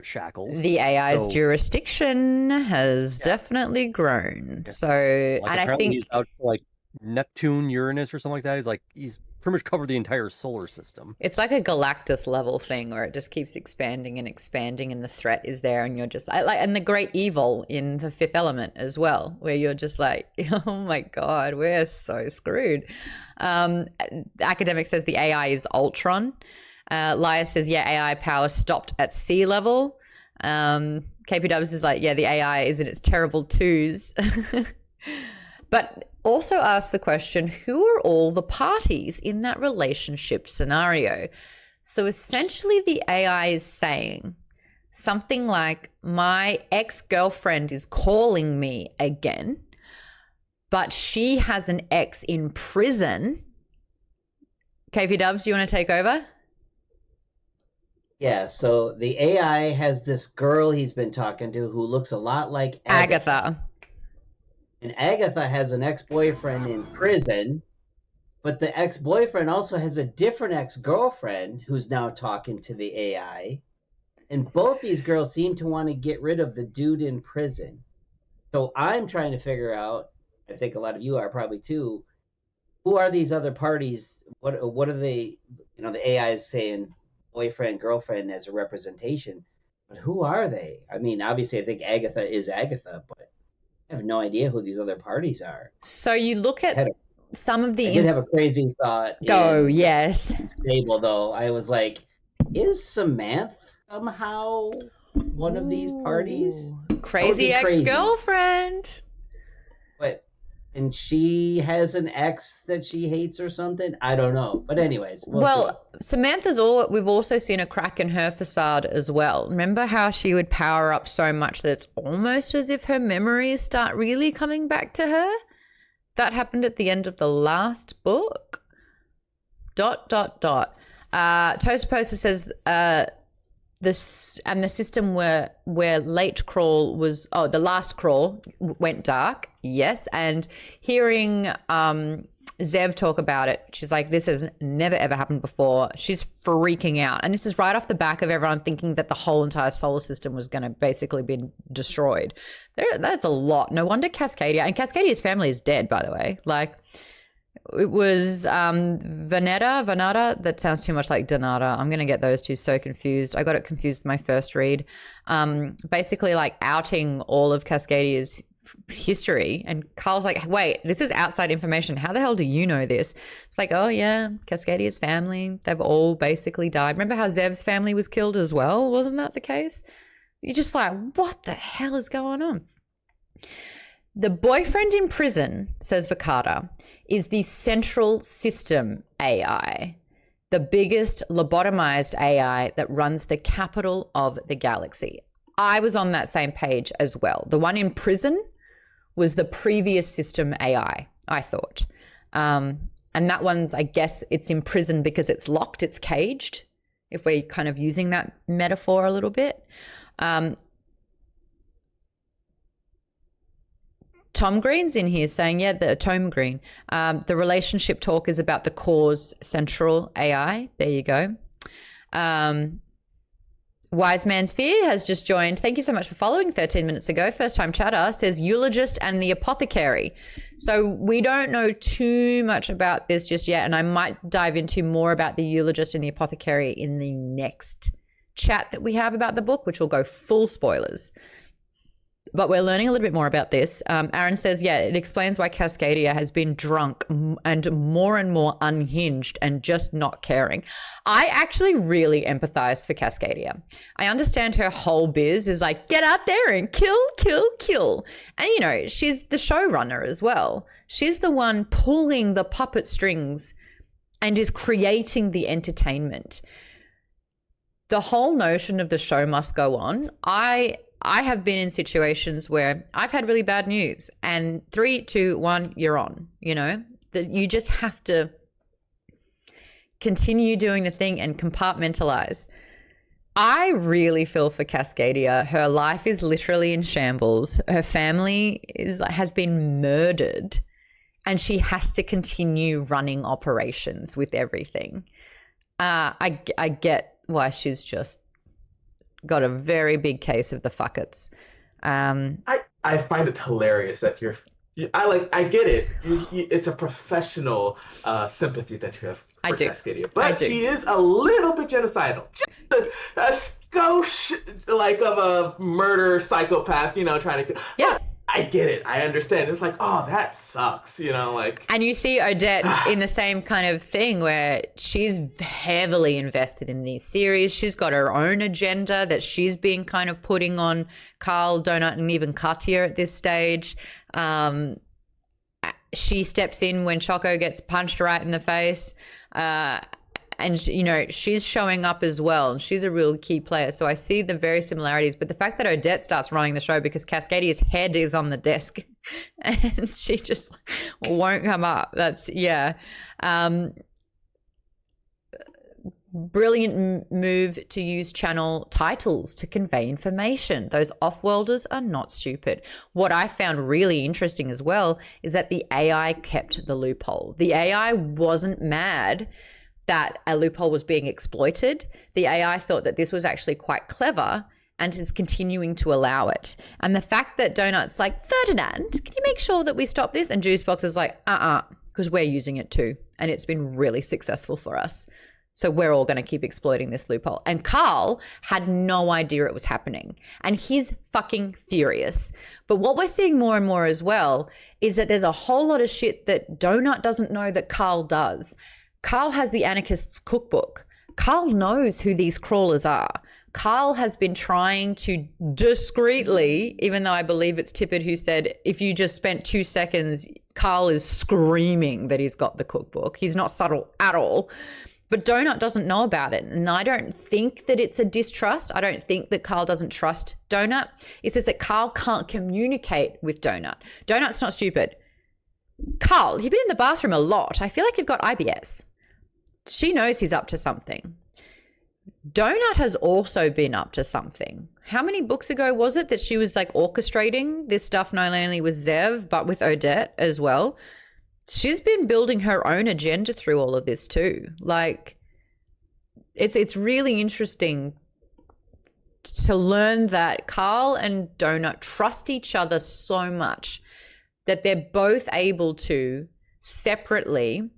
shackles. The AI's jurisdiction has definitely grown. So, and I think he's out to like Neptune, Uranus, or something like that. He's pretty much covered the entire solar system. It's like a Galactus level thing where it just keeps expanding and expanding, and the threat is there, and you're just and the great evil in The Fifth Element as well, where you're just like, oh my god, we're so screwed. Academic says the AI is Ultron. Laya says, yeah, AI power stopped at sea level. KPW is like, yeah, the AI is in its terrible twos. But also ask the question, who are all the parties in that relationship scenario? So essentially the AI is saying something like, my ex-girlfriend is calling me again, but she has an ex in prison. KP Dubs, you want to take over? Yeah, so the AI has this girl he's been talking to who looks a lot like Agatha. And Agatha has an ex-boyfriend in prison, but the ex-boyfriend also has a different ex-girlfriend who's now talking to the AI. And both these girls seem to want to get rid of the dude in prison. So I'm trying to figure out, I think a lot of you are probably too, who are these other parties? What are they, the AI is saying boyfriend, girlfriend as a representation, but who are they? I mean, obviously I think Agatha is Agatha, but I have no idea who these other parties are. So you look at some of the... I did have a crazy thought. Yes. Stable, though. I was like, is Samantha somehow one of these parties? Crazy ex-girlfriend. But and she has an ex that she hates or something. I don't know. But anyways, well Samantha's we've also seen a crack in her facade as well. Remember how she would power up so much that it's almost as if her memories start really coming back to her? That happened at the end of the last book. ... Toaster Poster says this and the system where late crawl was the last crawl went dark. Yes, and hearing Zev talk about it, she's like, this has never ever happened before. She's freaking out, and this is right off the back of everyone thinking that the whole entire solar system was going to basically be destroyed. That's a lot. No wonder Cascadia, and Cascadia's family is dead, by the way. Like, it was Vanetta. That sounds too much like Donata. I'm going to get those two so confused. I got it confused in my first read. Basically, like, outing all of Cascadia's history. And Carl's like, wait, this is outside information. How the hell do you know this? It's like, oh, yeah, Cascadia's family. They've all basically died. Remember how Zev's family was killed as well? Wasn't that the case? You're just like, what the hell is going on? The boyfriend in prison, says Vakata, is the central system AI, the biggest lobotomized AI that runs the capital of the galaxy. I was on that same page as well. The one in prison was the previous system AI, I thought. And that one's, I guess, it's in prison because it's locked, it's caged, if we're kind of using that metaphor a little bit. Tom Green's in here saying, yeah, Tom Green. The relationship talk is about the cause central AI. There you go. Wise Man's Fear has just joined. Thank you so much for following 13 minutes ago. First time chatter says Eulogist and the Apothecary. So we don't know too much about this just yet, and I might dive into more about the Eulogist and the Apothecary in the next chat that we have about the book, which will go full spoilers. But we're learning a little bit more about this. Aaron says, yeah, it explains why Cascadia has been drunk and more unhinged and just not caring. I actually really empathize for Cascadia. I understand her whole biz is like, get out there and kill, kill, kill. And, you know, she's the showrunner as well. She's the one pulling the puppet strings and is creating the entertainment. The whole notion of the show must go on. I have been in situations where I've had really bad news and 3, 2, 1, you're on, you know, that you just have to continue doing the thing and compartmentalize. I really feel for Cascadia. Her life is literally in shambles. Her family has been murdered and she has to continue running operations with everything. I get why she's just got a very big case of the fuckets. I find it hilarious that I get it. It's a professional sympathy that you have for Cascadia. But she is a little bit genocidal. Just a skosh of a murder psychopath, you know, trying to... Yeah. I get it. I understand. It's like, oh, that sucks, you know, like... And you see Odette in the same kind of thing where she's heavily invested in these series. She's got her own agenda that she's been kind of putting on Carl, Donut, and even Katya at this stage. She steps in when Choco gets punched right in the face. And, you know, she's showing up as well. And she's a real key player. So I see the very similarities. But the fact that Odette starts running the show because Cascadia's head is on the desk and she just won't come up. That's, yeah. Brilliant move to use channel titles to convey information. Those off-worlders are not stupid. What I found really interesting as well is that the AI kept the loophole. The AI wasn't mad that a loophole was being exploited. The AI thought that this was actually quite clever and is continuing to allow it. And the fact that Donut's like, Ferdinand, can you make sure that we stop this? And Juicebox is like, because we're using it too. And it's been really successful for us. So we're all going to keep exploiting this loophole. And Carl had no idea it was happening. And he's fucking furious. But what we're seeing more and more as well is that there's a whole lot of shit that Donut doesn't know that Carl does. Carl has the Anarchist's cookbook. Carl knows who these crawlers are. Carl has been trying to discreetly, even though I believe it's Tippett who said, if you just spent 2 seconds, Carl is screaming that he's got the cookbook. He's not subtle at all. But Donut doesn't know about it. And I don't think that it's a distrust. I don't think that Carl doesn't trust Donut. It's just that Carl can't communicate with Donut. Donut's not stupid. Carl, you've been in the bathroom a lot. I feel like you've got IBS. She knows he's up to something. Donut has also been up to something. How many books ago was it that she was like orchestrating this stuff not only with Zev, but with Odette as well? She's been building her own agenda through all of this too. Like, it's really interesting to learn that Carl and Donut trust each other so much that they're both able to separately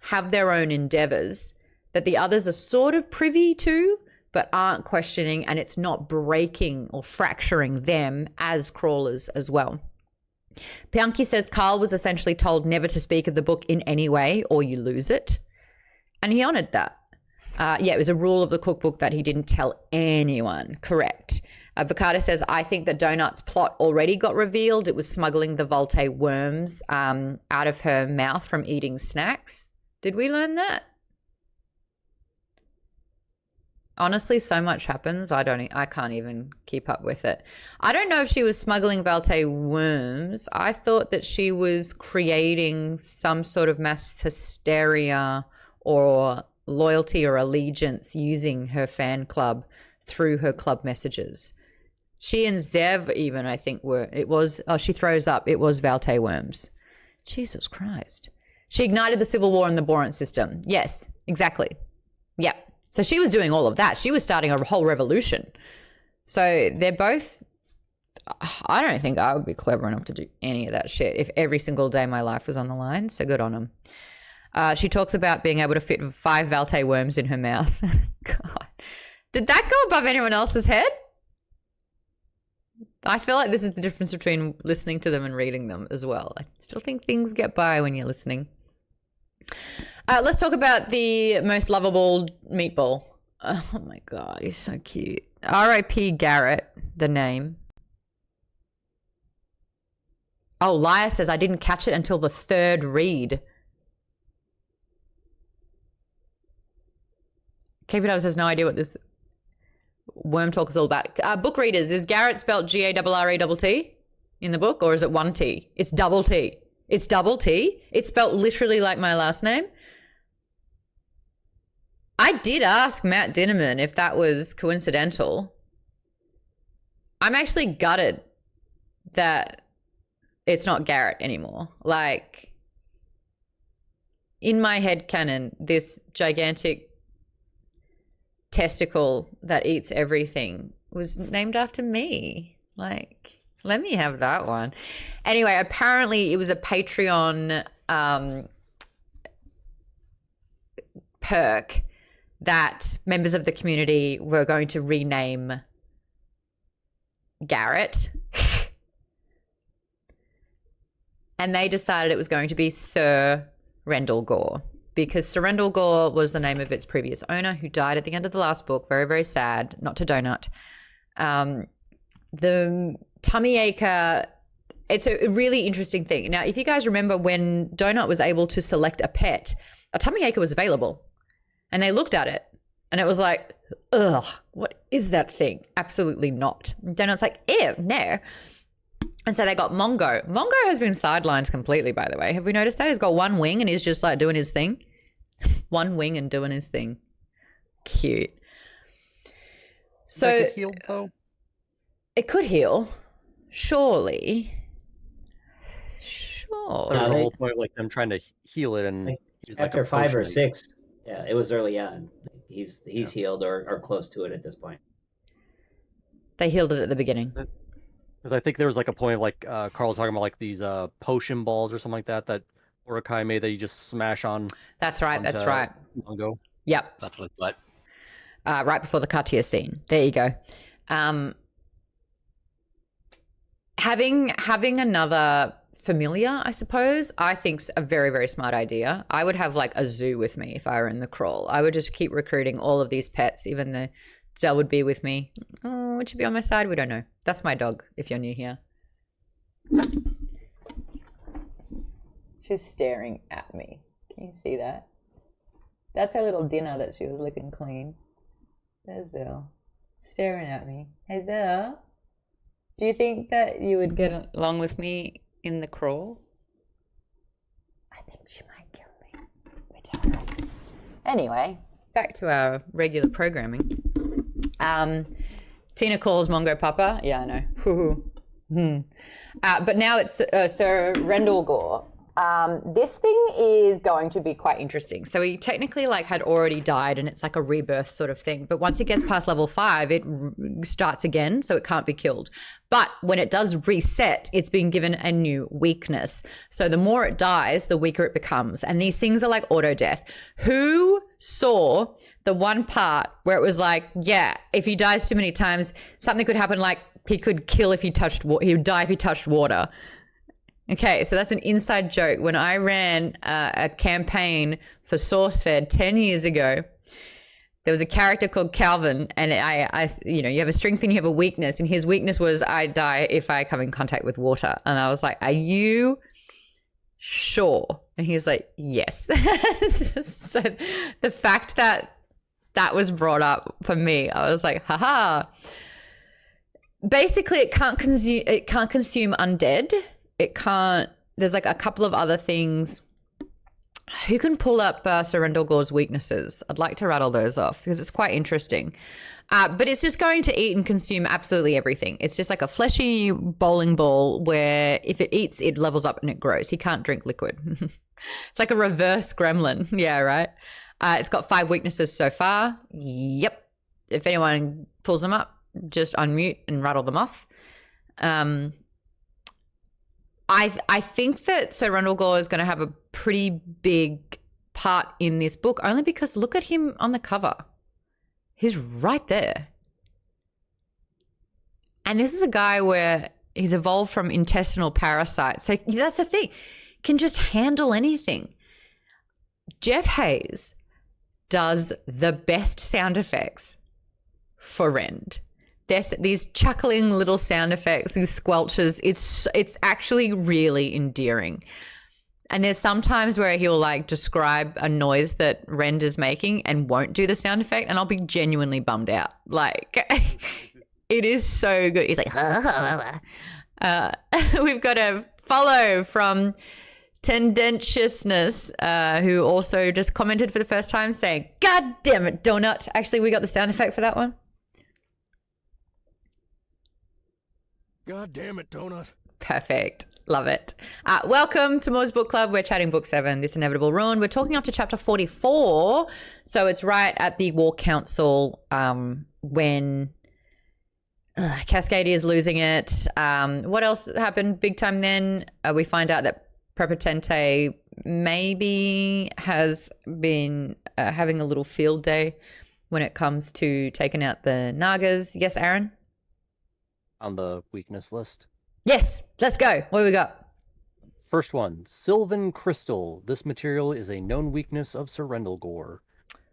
have their own endeavors that the others are sort of privy to, but aren't questioning, and it's not breaking or fracturing them as crawlers as well. Pianki says Carl was essentially told never to speak of the book in any way or you lose it. And he honored that. Yeah, it was a rule of the cookbook that he didn't tell anyone. Correct. Avocado says, I think that Donut's plot already got revealed. It was smuggling the Volte worms out of her mouth from eating snacks. Did we learn that? Honestly, so much happens. I can't even keep up with it. I don't know if she was smuggling Volte worms. I thought that she was creating some sort of mass hysteria or loyalty or allegiance using her fan club through her club messages. She and Zev even, I think, she throws up. It was Volte worms. Jesus Christ. She ignited the civil war in the Boran system. Yes, exactly. Yeah. So she was doing all of that. She was starting a whole revolution. So they're both, I don't think I would be clever enough to do any of that shit if every single day my life was on the line. So good on them. She talks about being able to fit 5 Volte worms in her mouth. God. Did that go above anyone else's head? I feel like this is the difference between listening to them and reading them as well. I still think things get by when you're listening. Let's talk about the most lovable meatball. Oh my God, he's so cute. R.I.P. Garrett, the name. Oh, Liar says, I didn't catch it until the 3rd read. Kevin has no idea what this worm talk is all about. Book readers, is Garrett spelled Garrett in the book, or is it 1 T? It's double T. It's double T. It's spelled literally like my last name. I did ask Matt Dinnerman if that was coincidental. I'm actually gutted that it's not Garrett anymore. Like, in my head canon, this gigantic testicle that eats everything was named after me. Like, let me have that one. Anyway, apparently it was a Patreon perk that members of the community were going to rename Garrett. And they decided it was going to be Sir Rendell Gore, because Sir Rendell Gore was the name of its previous owner, who died at the end of the last book. Very, very sad. Not to Donut. The tummy acher, it's a really interesting thing. Now, if you guys remember when Donut was able to select a pet, a tummy acher was available. And they looked at it and it was like, ugh, what is that thing? Absolutely not. And Donut's like, ew, no. And so they got Mongo. Mongo has been sidelined completely, by the way. Have we noticed that? He's got 1 wing and he's just like doing his thing. 1 wing and doing his thing. Cute. So that could heal, though? It could heal. Surely. Sure. There was the whole point of like them trying to heal it, and after 5 or 6, yeah, it was early on. He's healed or close to it at this point. They healed it at the beginning. Because I think there was like a point of like Carl talking about like these potion balls or something like that Urukai made that you just smash on. That's right. That's right. Mongo. Yep. That's what it's like. Right before the Katia scene. There you go. Having another familiar, I suppose, I think's a very, very smart idea. I would have like a zoo with me if I were in the crawl. I would just keep recruiting all of these pets, even the Zell would be with me. Oh, would she be on my side? We don't know. That's my dog, if you're new here. She's staring at me. Can you see that? That's her little dinner that she was licking clean. There's Zell. Staring at me. Hey, Zell. Do you think that you would get along with me in the crawl? I think she might kill me. We don't know. Anyway, back to our regular programming. Tina calls Mongo Papa. Yeah, I know. But now it's Sir Rendell Gore. This thing is going to be quite interesting. So he technically had already died and it's like a rebirth sort of thing. But once it gets past level 5, it starts again, so it can't be killed. But when it does reset, it's been given a new weakness. So the more it dies, the weaker it becomes. And these things are like auto death. Who saw the one part where it was like, yeah, if he dies too many times, something could happen, like he could kill if he touched water, he would die if he touched water. Okay, so that's an inside joke. When I ran a campaign for SourceFed 10 years ago, there was a character called Calvin, and you have a strength and you have a weakness, and his weakness was I die if I come in contact with water. And I was like, are you sure? And he was like, yes. So the fact that that was brought up for me, I was like, haha. Basically, it can't consume undead. It can't, there's like a couple of other things. Who can pull up Sir Rendell Gore's weaknesses? I'd like to rattle those off because it's quite interesting. But it's just going to eat and consume absolutely everything. It's just like a fleshy bowling ball where if it eats, it levels up and it grows. He can't drink liquid. It's like a reverse gremlin. Yeah, right? It's got 5 weaknesses so far. Yep. If anyone pulls them up, just unmute and rattle them off. I think that Sir Rendell Gore is going to have a pretty big part in this book, only because look at him on the cover. He's right there. And this is a guy where he's evolved from intestinal parasites. So that's the thing. Can just handle anything. Jeff Hayes does the best sound effects for Rend. There's these chuckling little sound effects, these squelches. It's actually really endearing. And there's sometimes where he'll describe a noise that Rend is making and won't do the sound effect, and I'll be genuinely bummed out. It is so good. He's like, we've got a follow from Tendentiousness, who also just commented for the first time saying, God damn it, donut. Actually, we got the sound effect for that one. God damn it, donut. Perfect. Love it. Welcome to Maude's Book Club. We're chatting Book 7, This Inevitable Ruin. We're talking up to chapter 44. So it's right at the War Council when Cascadia is losing it. What else happened big time then? We find out that Prepotente maybe has been having a little field day when it comes to taking out the Nagas. Yes, Aaron? On the weakness list. Yes, let's go. What do we got? First one, Sylvan Crystal. This material is a known weakness of Sir Rendell Gore.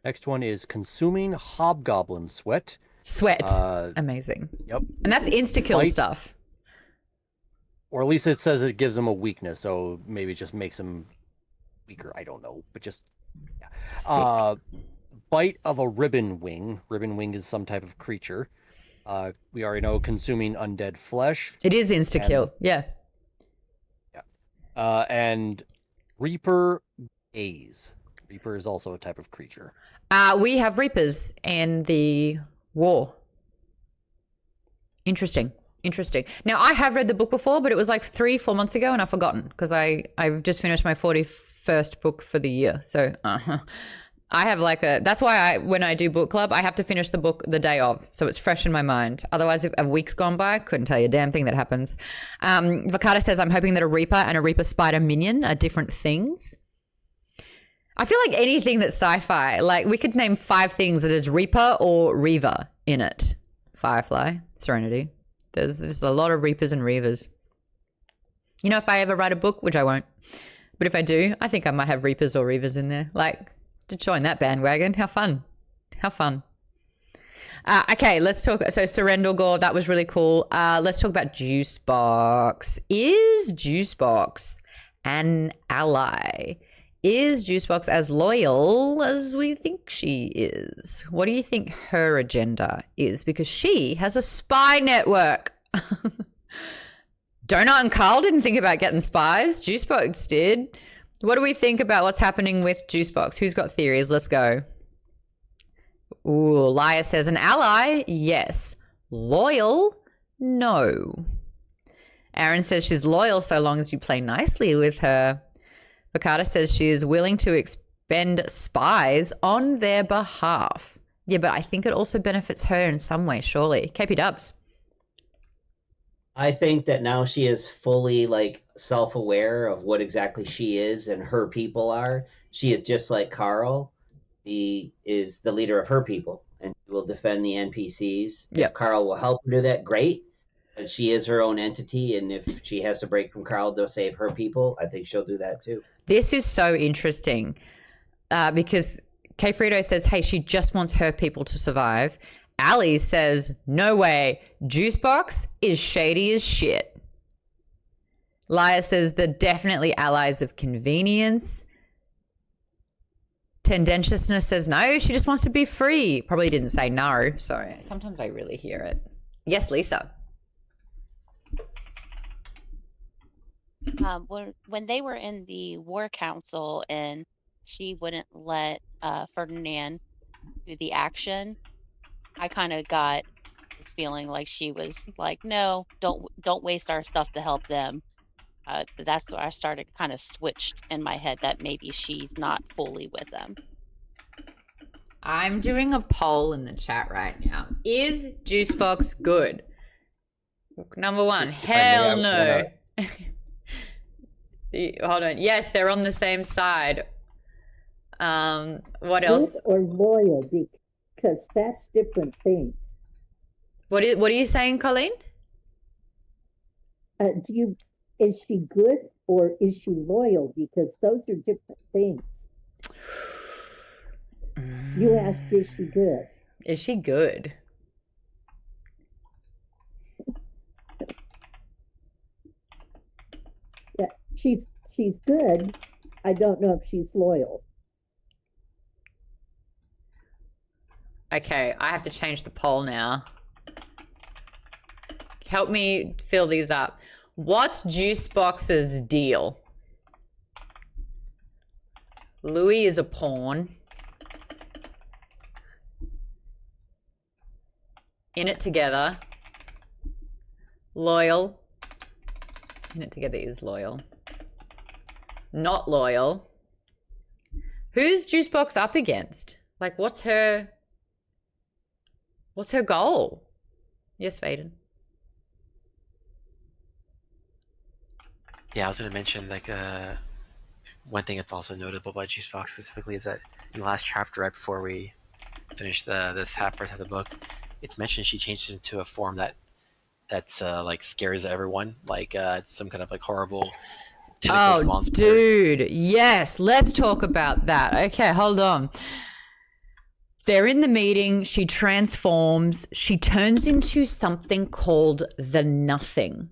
Next one is Consuming Hobgoblin Sweat. Sweat. Amazing. Yep. And that's insta-kill stuff. Or at least it says it gives him a weakness, so maybe it just makes him weaker. I don't know, but just... Yeah. Bite of a Ribbon Wing. Ribbon Wing is some type of creature. We already know consuming undead flesh. It is insta-kill, yeah. Yeah. And Reaper Gaze. Reaper is also a type of creature. We have Reapers in the war. Interesting. Now, I have read the book before, but it was 3-4 months ago, and I've forgotten because I've just finished my 41st book for the year. So I have that's why when I do book club, I have to finish the book the day of, so it's fresh in my mind. Otherwise, if a week's gone by, couldn't tell you a damn thing that happens. Vakata says, I'm hoping that a Reaper and a Reaper Spider minion are different things. I feel like anything that's sci-fi, we could name 5 things that is Reaper or Reaver in it. Firefly, Serenity. There's just a lot of Reapers and Reavers. You know, if I ever write a book, which I won't, but if I do, I think I might have Reapers or Reavers in there. To join that bandwagon. How fun. Okay, let's talk. So Surrendor, that was really cool. Let's talk about Juicebox. Is Juicebox an ally? Is Juicebox as loyal as we think she is? What do you think her agenda is? Because she has a spy network. Donut and Carl didn't think about getting spies. Juicebox did. What do we think about what's happening with Juicebox? Who's got theories? Let's go. Ooh, Laia says an ally, yes. Loyal, no. Aaron says she's loyal so long as you play nicely with her. Vakata says she is willing to expend spies on their behalf. Yeah, but I think it also benefits her in some way, surely. KP Dubs. I think that now she is fully like self-aware of what exactly she is and her people are. She is just like Carl. He is the leader of her people and will defend the NPCs. Yep. If Carl will help her do that, great. But she is her own entity, and if she has to break from Carl to save her people, I think she'll do that too. This is so interesting because K. Frito says, hey, she just wants her people to survive. Ali says, no way, Juicebox is shady as shit. Laia says they're definitely allies of convenience. Tendentiousness says no, she just wants to be free. Probably didn't say no. Sorry. Sometimes I really hear it. Yes, Lisa. When they were in the war council and she wouldn't let Ferdinand do the action, I kind of got this feeling like she was like, no, don't waste our stuff to help them. That's where I started kind of switched in my head that maybe she's not fully with them. I'm doing a poll in the chat right now. Is Juicebox good? Number one, hell no. Hold on. Yes, they're on the same side. What else? Good or loyal, because that's different things. What are you saying, Colleen? Is she good or is she loyal? Because those are different things. You asked, is she good? Is she good? Yeah, she's good. I don't know if she's loyal. Okay, I have to change the poll now. Help me fill these up. What's Juicebox's deal? Louis is a pawn. In it together. Loyal. In it together is loyal. Not loyal. Who's Juicebox up against? Like, what's her goal? Yes, Vaden. Yeah, I was going to mention, like, one thing that's also notable about Juicebox specifically is that in the last chapter, right before we finish this first half of the book, it's mentioned she changes into a form that's like scares everyone, like some kind of like horrible tentacles monster. Dude, yes, let's talk about that. Okay, hold on. They're in the meeting. She transforms. She turns into something called the Nothing.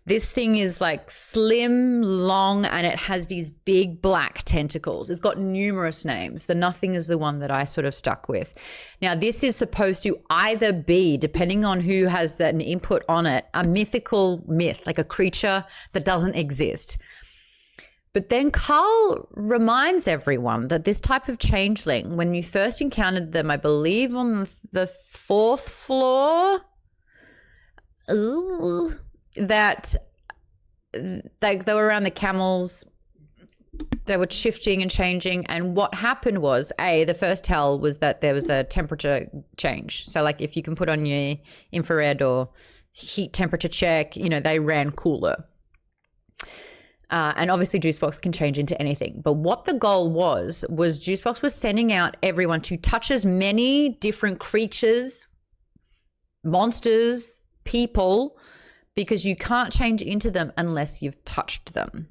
This thing is like slim, long, and it has these big black tentacles. It's got numerous names. The Nothing is the one that I sort of stuck with. Now, this is supposed to either be, depending on who has an input on it, a mythical myth, like a creature that doesn't exist. But then Carl reminds everyone that this type of changeling, when you first encountered them, I believe on the 4th floor, that they were around the camels, they were shifting and changing, and what happened was, the first tell was that there was a temperature change. So like if you can put on your infrared or heat temperature check, they ran cooler. And obviously Juicebox can change into anything. But what the goal was Juicebox was sending out everyone to touch as many different creatures, monsters, people, because you can't change into them unless you've touched them.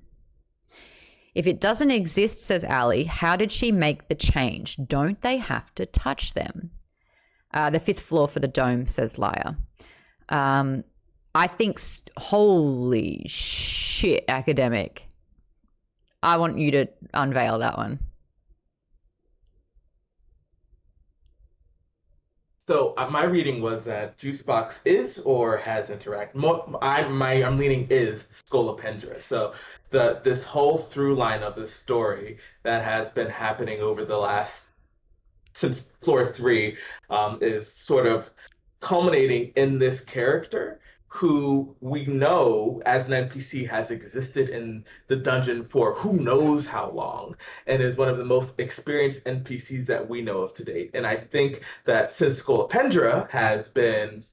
If it doesn't exist, says Ali, how did she make the change? Don't they have to touch them? The 5th floor for the dome, says Liar. I think, holy shit, academic. I want you to unveil that one. So my reading was that Juicebox is or has interact. I'm leaning is Scolopendra. So this whole through line of the story that has been happening over the last since floor 3 is sort of culminating in this character who we know as an NPC has existed in the dungeon for who knows how long and is one of the most experienced NPCs that we know of to date. And I think that since Scolopendra has been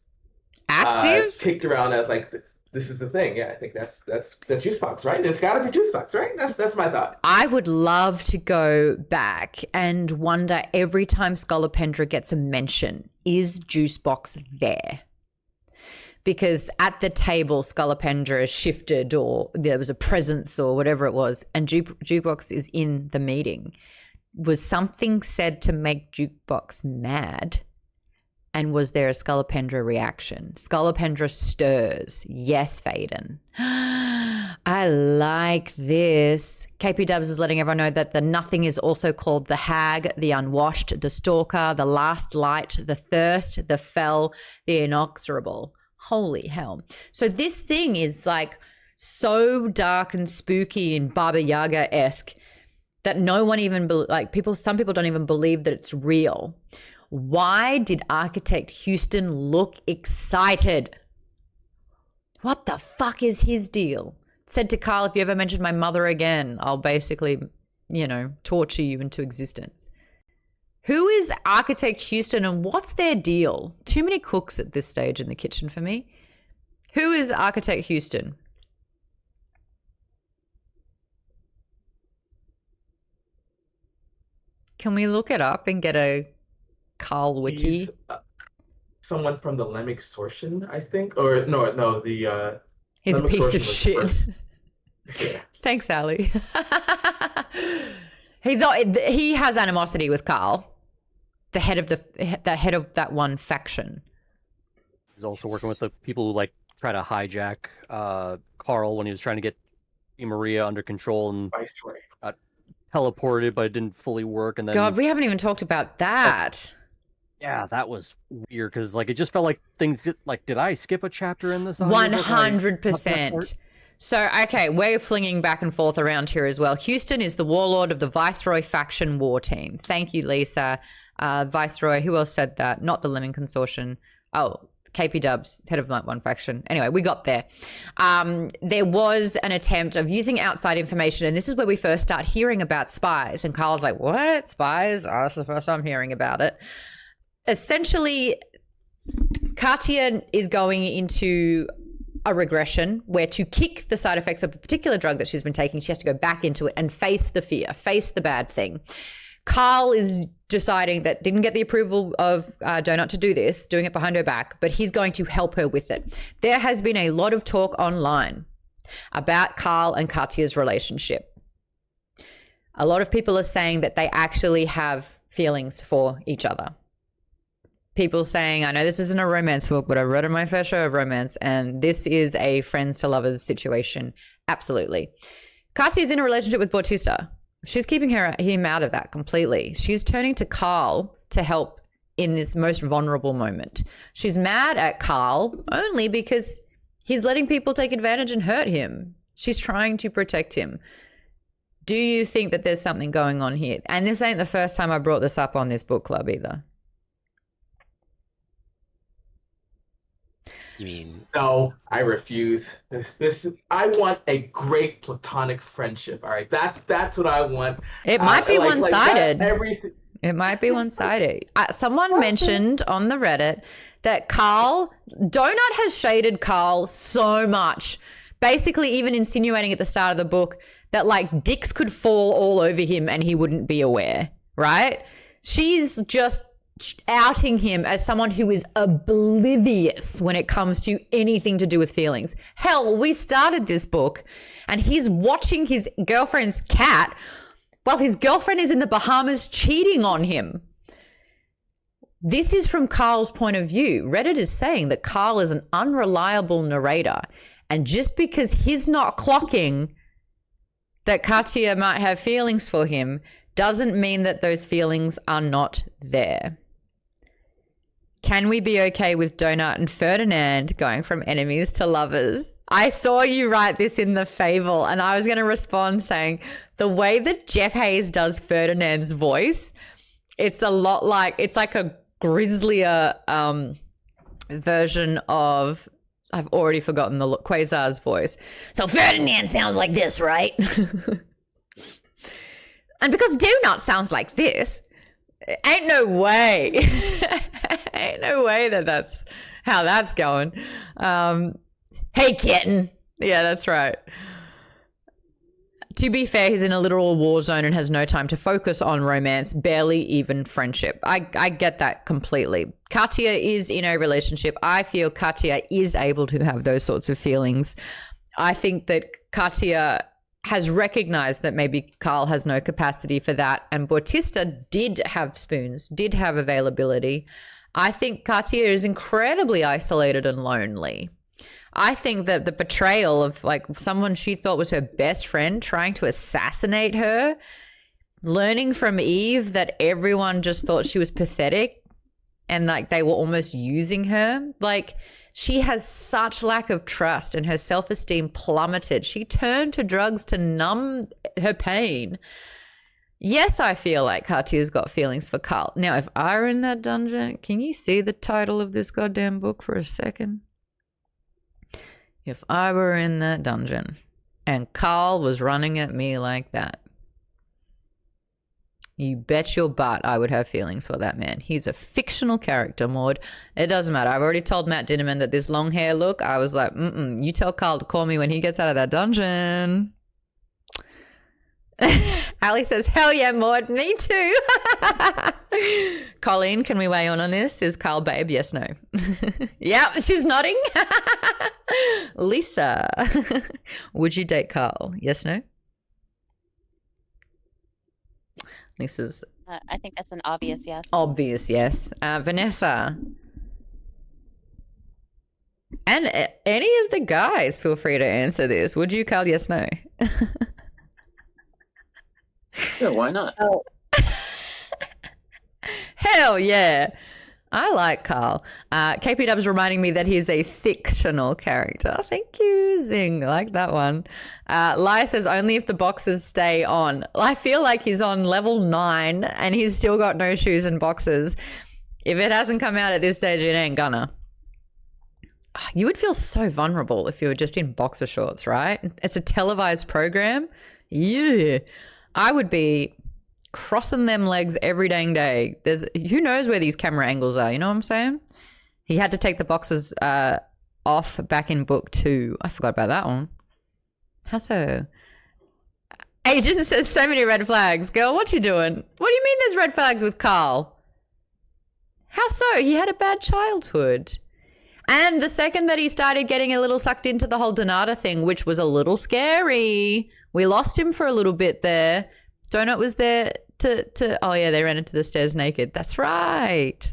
active, kicked around as like this is the thing. Yeah, I think that's Juicebox, right? It's got to be Juicebox, right? That's my thought. I would love to go back and wonder every time Scolopendra gets a mention, is Juicebox there? Because at the table, Scolopendra shifted or there was a presence or whatever it was, and Jukebox is in the meeting. Was something said to make Jukebox mad? And was there a Scolopendra reaction? Scolopendra stirs. Yes, Faden. I like this. KP Dubs is letting everyone know that the nothing is also called the hag, the unwashed, the stalker, the last light, the thirst, the fell, the inexorable. Holy hell. So this thing is like so dark and spooky and Baba Yaga-esque that no one even, some people don't even believe that it's real. Why did Architect Houston look excited? What the fuck is his deal? Said to Carl, if you ever mention my mother again, I'll basically, torture you into existence. Who is Architect Houston and what's their deal? Too many cooks at this stage in the kitchen for me. Who is Architect Houston? Can we look it up and get a Carl wiki? He's, someone from the Lem Extortion, I think. Or no, the he's Lem a piece Extortion of was shit. Yeah. Thanks, Ali. He has animosity with Carl, the head of that one faction. He's also working with the people who try to hijack Carl when he was trying to get Maria under control and Viceroy got teleported, but it didn't fully work. And then God, we haven't even talked about that. Yeah, that was weird because it just felt like things just did I skip a chapter in this? 100%. So, okay, we're flinging back and forth around here as well. Houston is the warlord of the Viceroy faction war team. Thank you, Lisa. Viceroy, who else said that? Not the Lemon Consortium. Oh, KP Dubs, head of one faction. Anyway, we got there. There was an attempt of using outside information, and this is where we first start hearing about spies. And Carl's like, what? Spies? Oh, that's the first time I'm hearing about it. Essentially, Cartier is going into a regression where to kick the side effects of a particular drug that she's been taking, she has to go back into it and face the fear, face the bad thing. Carl is deciding that didn't get the approval of Donut to do this, doing it behind her back, but he's going to help her with it. There has been a lot of talk online about Carl and Cartier's relationship. A lot of people are saying that they actually have feelings for each other. People saying, I know this isn't a romance book, but I've read my fair share of romance, and this is a friends to lovers situation. Absolutely. Cartier's in a relationship with Bautista. She's keeping him out of that completely. She's turning to Carl to help in this most vulnerable moment. She's mad at Carl only because he's letting people take advantage and hurt him. She's trying to protect him. Do you think that there's something going on here? And this ain't the first time I brought this up on this book club either. You mean? No, I refuse. I want a great platonic friendship. All right, that's what I want. It might be one-sided. Everything. It might be one-sided. Someone mentioned on the Reddit that Donut has shaded Carl so much, basically even insinuating at the start of the book that dicks could fall all over him and he wouldn't be aware, right? She's just outing him as someone who is oblivious when it comes to anything to do with feelings. Hell, we started this book and he's watching his girlfriend's cat while his girlfriend is in the Bahamas cheating on him. this is from Carl's point of view. Reddit is saying that Carl is an unreliable narrator. And just because he's not clocking that Katya might have feelings for him doesn't mean that those feelings are not there. Can we be okay with Donut and Ferdinand going from enemies to lovers? I saw you write this in the Fable, and I was going to respond saying the way that Jeff Hayes does Ferdinand's voice, it's a lot like, it's like a grislier version of, I've already forgotten the Quasar's voice. So Ferdinand sounds like this, right? And because Donut sounds like this, ain't no way. Ain't no way that that's how that's going. Hey, kitten. Yeah, that's right. To be fair, he's in a literal war zone and has no time to focus on romance, barely even friendship. I get that completely. Katya is in a relationship. I feel Katya is able to have those sorts of feelings. I think that Katya has recognized that maybe Carl has no capacity for that, and Bautista did have spoons, did have availability. I think Katya is incredibly isolated and lonely. I think that the betrayal of like someone she thought was her best friend trying to assassinate her, learning from Eve that everyone just thought she was pathetic and like they were almost using her, like she has such lack of trust and her self-esteem plummeted. She turned to drugs to numb her pain. Yes, I feel like Katya's got feelings for Carl. Now, if I were in that dungeon, can you see the title of this goddamn book for a second? If I were in that dungeon and Carl was running at me like that, you bet your butt I would have feelings for that man. He's a fictional character, Maude. It doesn't matter. I've already told Matt Dinnerman that this long hair look, I was like, you tell Carl to call me when he gets out of that dungeon. Ali says, hell yeah, Maude. Me too. Colleen, can we weigh on this? Is Carl babe? Yes, no. Yep, she's nodding. Lisa, would you date Carl? Yes, no? Lisa's I think that's an obvious yes. obvious yes. Vanessa. And any of the guys, feel free to answer this. Would you, Carl? Yes, no? Sure, why not? Oh, Hell yeah. I like Carl. KP Dub's reminding me that he's a fictional character. Thank you, Zing. I like that one. Lia says only if the boxes stay on. I feel like he's on level 9 and he's still got no shoes and boxes. If it hasn't come out at this stage, it ain't gonna. You would feel so vulnerable if you were just in boxer shorts, right? It's a televised program. Yeah. I would be crossing them legs every dang day. There's who knows where these camera angles are, you know what I'm saying? He had to take the boxes off back in book 2. I forgot about that one. How so? Agent says so many red flags. Girl, what you doing? What do you mean there's red flags with Carl? How so? He had a bad childhood. And the second that he started getting a little sucked into the whole Donata thing, which was a little scary, we lost him for a little bit there. Donut was there to oh yeah, they ran into the stairs naked. That's right.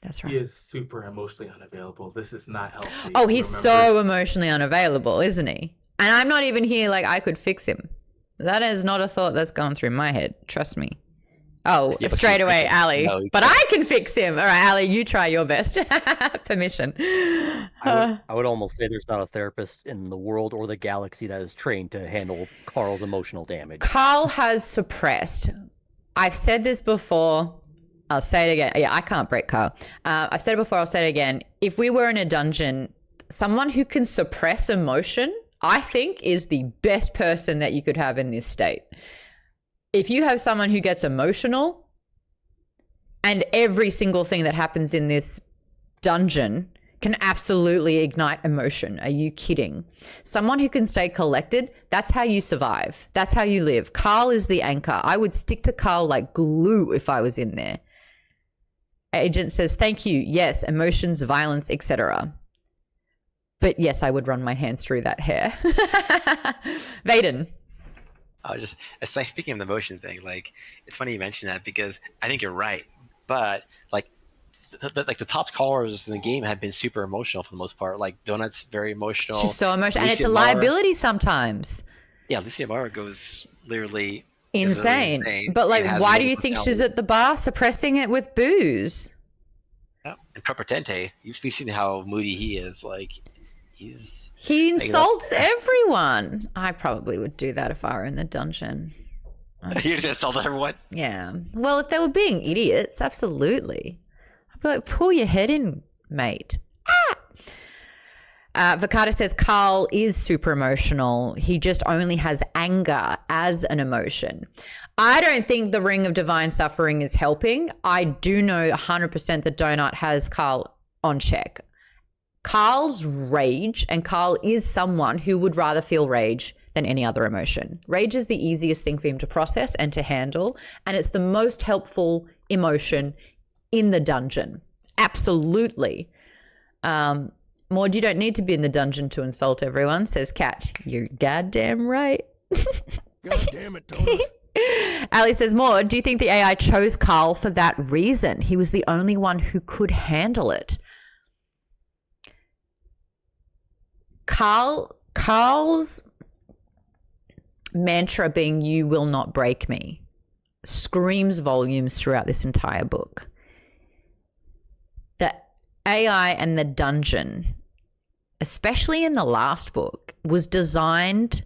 That's right. He is super emotionally unavailable. This is not healthy. Oh, he's so emotionally unavailable, isn't he? And I'm not even here like I could fix him. That is not a thought that's gone through my head. Trust me. Oh, Yeah, but straight you- away, you- Ali. no, you But can't. I can fix him. All right, Ali, you try your best. Permission. I would almost say there's not a therapist in the world or the galaxy that is trained to handle Carl's emotional damage. Carl has suppressed. I've said this before. I'll say it again. Yeah, I can't break Carl. I've said it before. I'll say it again. If we were in a dungeon, someone who can suppress emotion, I think, is the best person that you could have in this state. If you have someone who gets emotional and every single thing that happens in this dungeon can absolutely ignite emotion. Are you kidding? Someone who can stay collected, that's how you survive. That's how you live. Carl is the anchor. I would stick to Carl like glue if I was in there. Agent says, thank you. Yes, emotions, violence, etc. But yes, I would run my hands through that hair. Vaden. It's like speaking of the motion thing, like it's funny you mention that because I think you're right. But like like the top callers in the game have been super emotional for the most part. Like Donut's very emotional. She's so emotional, and it's Lucia a Mara- liability sometimes. Yeah, Lucia Mara goes literally Insane. insane But like, and has why do no you think she's personality. at the bar suppressing it with booze? Yeah. And Prepotente, you've seen how moody he is. Like He like, insults everyone. I probably would do that if I were in the dungeon. He just insulted everyone. Yeah. Well, if they were being idiots, absolutely. I'd be like, pull your head in, mate. Vakata says Carl is super emotional. He just only has anger as an emotion. I don't think the Ring of Divine Suffering is helping. I do know 100% that Donut has Carl on check. Carl's rage, and Carl is someone who would rather feel rage than any other emotion. Rage is the easiest thing for him to process and to handle, and it's the most helpful emotion in the dungeon. Absolutely. Maude, you don't need to be in the dungeon to insult everyone, says Catch. You're goddamn right. God damn it, Donut. Ali says, Maude, do you think the AI chose Carl for that reason? He was the only one who could handle it. Carl's mantra being "you will not break me" screams volumes throughout this entire book. The AI and the dungeon, especially in the last book, was designed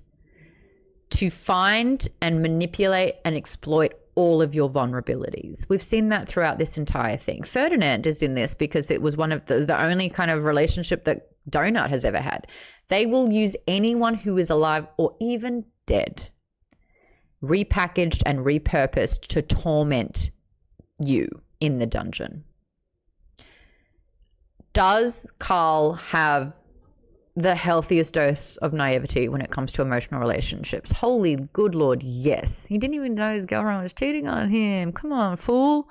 to find and manipulate and exploit all of your vulnerabilities. We've seen that throughout this entire thing. Ferdinand is in this because it was one of the only kind of relationship that Donut has ever had. They will use anyone who is alive or even dead, repackaged and repurposed to torment you in the dungeon. Does Carl have the healthiest dose of naivety when it comes to emotional relationships? Holy good Lord, yes. He didn't even know his girlfriend was cheating on him. Come on, fool.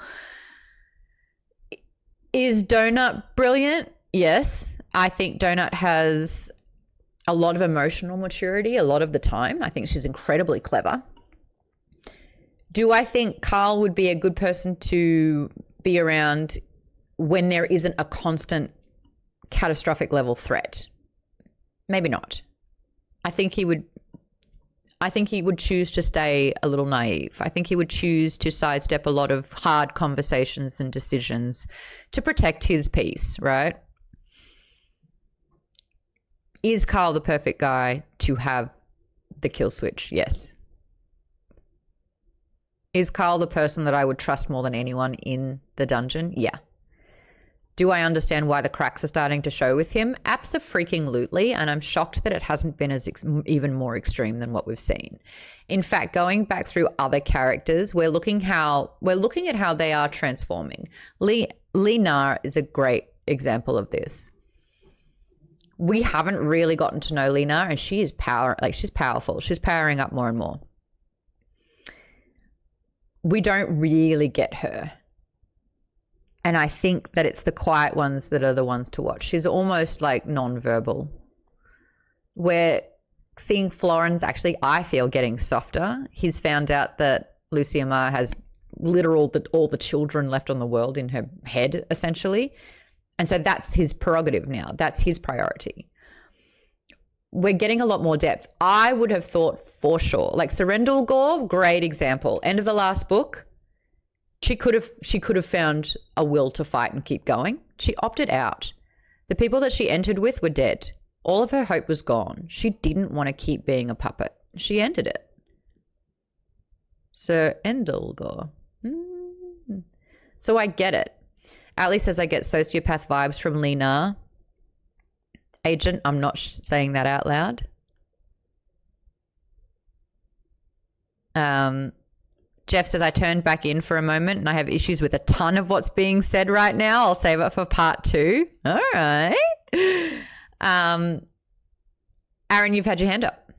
Is Donut brilliant? Yes. I think Donut has a lot of emotional maturity a lot of the time. I think she's incredibly clever. Do I think Carl would be a good person to be around when there isn't a constant catastrophic level threat? Maybe not. I think he would choose to stay a little naive. I think he would choose to sidestep a lot of hard conversations and decisions to protect his peace, right? Is Carl the perfect guy to have the kill switch? Yes. Is Carl the person that I would trust more than anyone in the dungeon? Yeah. Do I understand why the cracks are starting to show with him? Abso-freaking-lutely, and I'm shocked that it hasn't been as even more extreme than what we've seen. In fact, going back through other characters, we're looking at how they are transforming. Linar is a great example of this. We haven't really gotten to know Linar, and she's powerful. She's powering up more and more. We don't really get her. And I think that it's the quiet ones that are the ones to watch. She's almost like non-verbal. We're seeing Florence actually, I feel, getting softer. He's found out that Lucia Mara has all the children left on the world in her head, essentially. And so that's his prerogative now. That's his priority. We're getting a lot more depth. I would have thought for sure. Like Serendil Gore, great example. End of the last book. She could have found a will to fight and keep going. She opted out. The people that she entered with were dead. All of her hope was gone. She didn't want to keep being a puppet. She ended it. Sir Endilgor. So I get it. Ali says I get sociopath vibes from Lena. Agent, I'm not saying that out loud. Jeff says, I turned back in for a moment and I have issues with a ton of what's being said right now. I'll save it for part 2. All right. Aaron, you've had your hand up.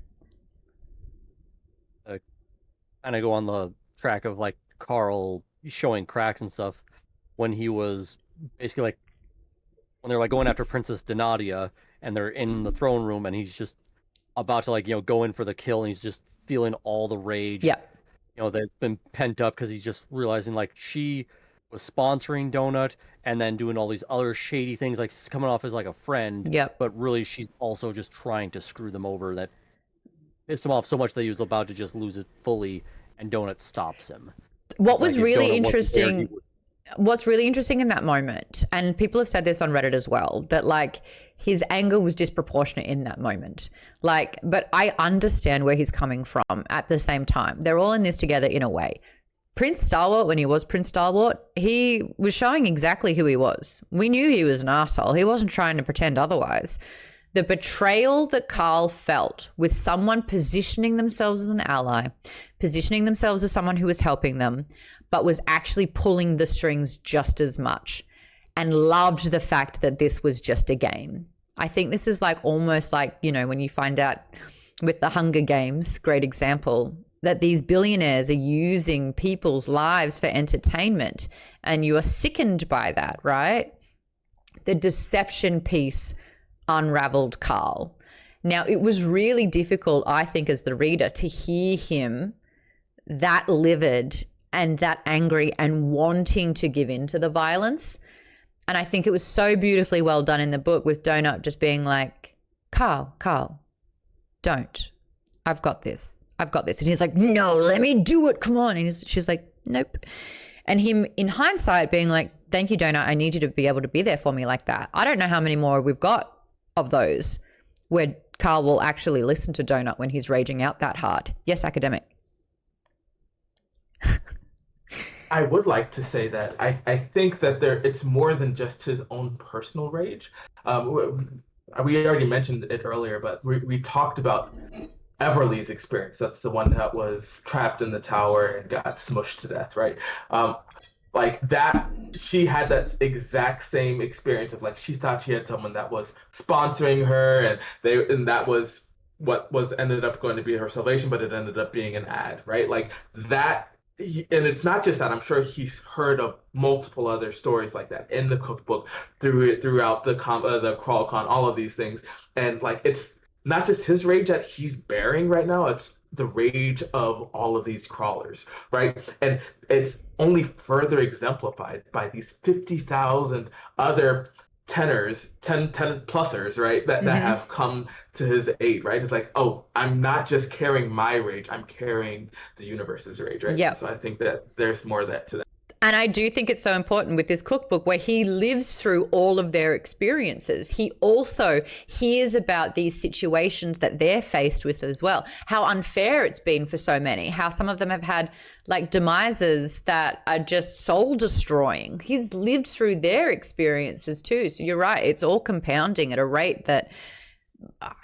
Kind of go on the track of like Carl showing cracks and stuff when he was basically like, when they're like going after Princess Donatia and they're in the throne room and he's just about to like, go in for the kill and he's just feeling all the rage. Yeah. That's been pent up because he's just realizing like she was sponsoring Donut and then doing all these other shady things, like coming off as like a friend. Yep. But really, she's also just trying to screw them over. That pissed him off so much that he was about to just lose it fully, and Donut stops him. What It's was like, if really Donut wasn't there, he interesting, would- what's really interesting in that moment, and people have said this on Reddit as well, that like his anger was disproportionate in that moment. Like, but I understand where he's coming from at the same time. They're all in this together in a way. Prince Stalwart, when he was Prince Stalwart, he was showing exactly who he was. We knew he was an asshole. He wasn't trying to pretend otherwise. The betrayal that Carl felt with someone positioning themselves as an ally, positioning themselves as someone who was helping them, but was actually pulling the strings just as much, and loved the fact that this was just a game. I think this is like almost like, you know, when you find out with the Hunger Games, great example, that these billionaires are using people's lives for entertainment, and you are sickened by that, right? The deception piece unraveled Carl. Now, it was really difficult, I think, as the reader, to hear him that livid and that angry and wanting to give in to the violence. And I think it was so beautifully well done in the book, with Donut just being like, Carl, don't. I've got this. And he's like, no, let me do it. Come on. And she's like, nope. And him, in hindsight, being like, thank you, Donut. I need you to be able to be there for me like that. I don't know how many more we've got of those where Carl will actually listen to Donut when he's raging out that hard. Yes, academic. I would like to say that I think that it's more than just his own personal rage. We already mentioned it earlier, but we talked about Everly's experience. That's the one that was trapped in the tower and got smushed to death, right? Like that, she had that exact same experience of like, she thought she had someone that was sponsoring her, and that was what was ended up going to be her salvation, but it ended up being an ad, right? Like that. And it's not just that. I'm sure he's heard of multiple other stories like that in the cookbook, throughout the CrawlCon, all of these things. And like, it's not just his rage that he's bearing right now, it's the rage of all of these crawlers, right? And it's only further exemplified by these 50,000 other 10 plussers, right? That have come to his aid, right? It's like, oh, I'm not just carrying my rage, I'm carrying the universe's rage, right? Yeah. So I think that there's more of that to that. And I do think it's so important with this cookbook, where he lives through all of their experiences. He also hears about these situations that they're faced with as well. How unfair it's been for so many. How some of them have had like demises that are just soul destroying. He's lived through their experiences too. So you're right. It's all compounding at a rate that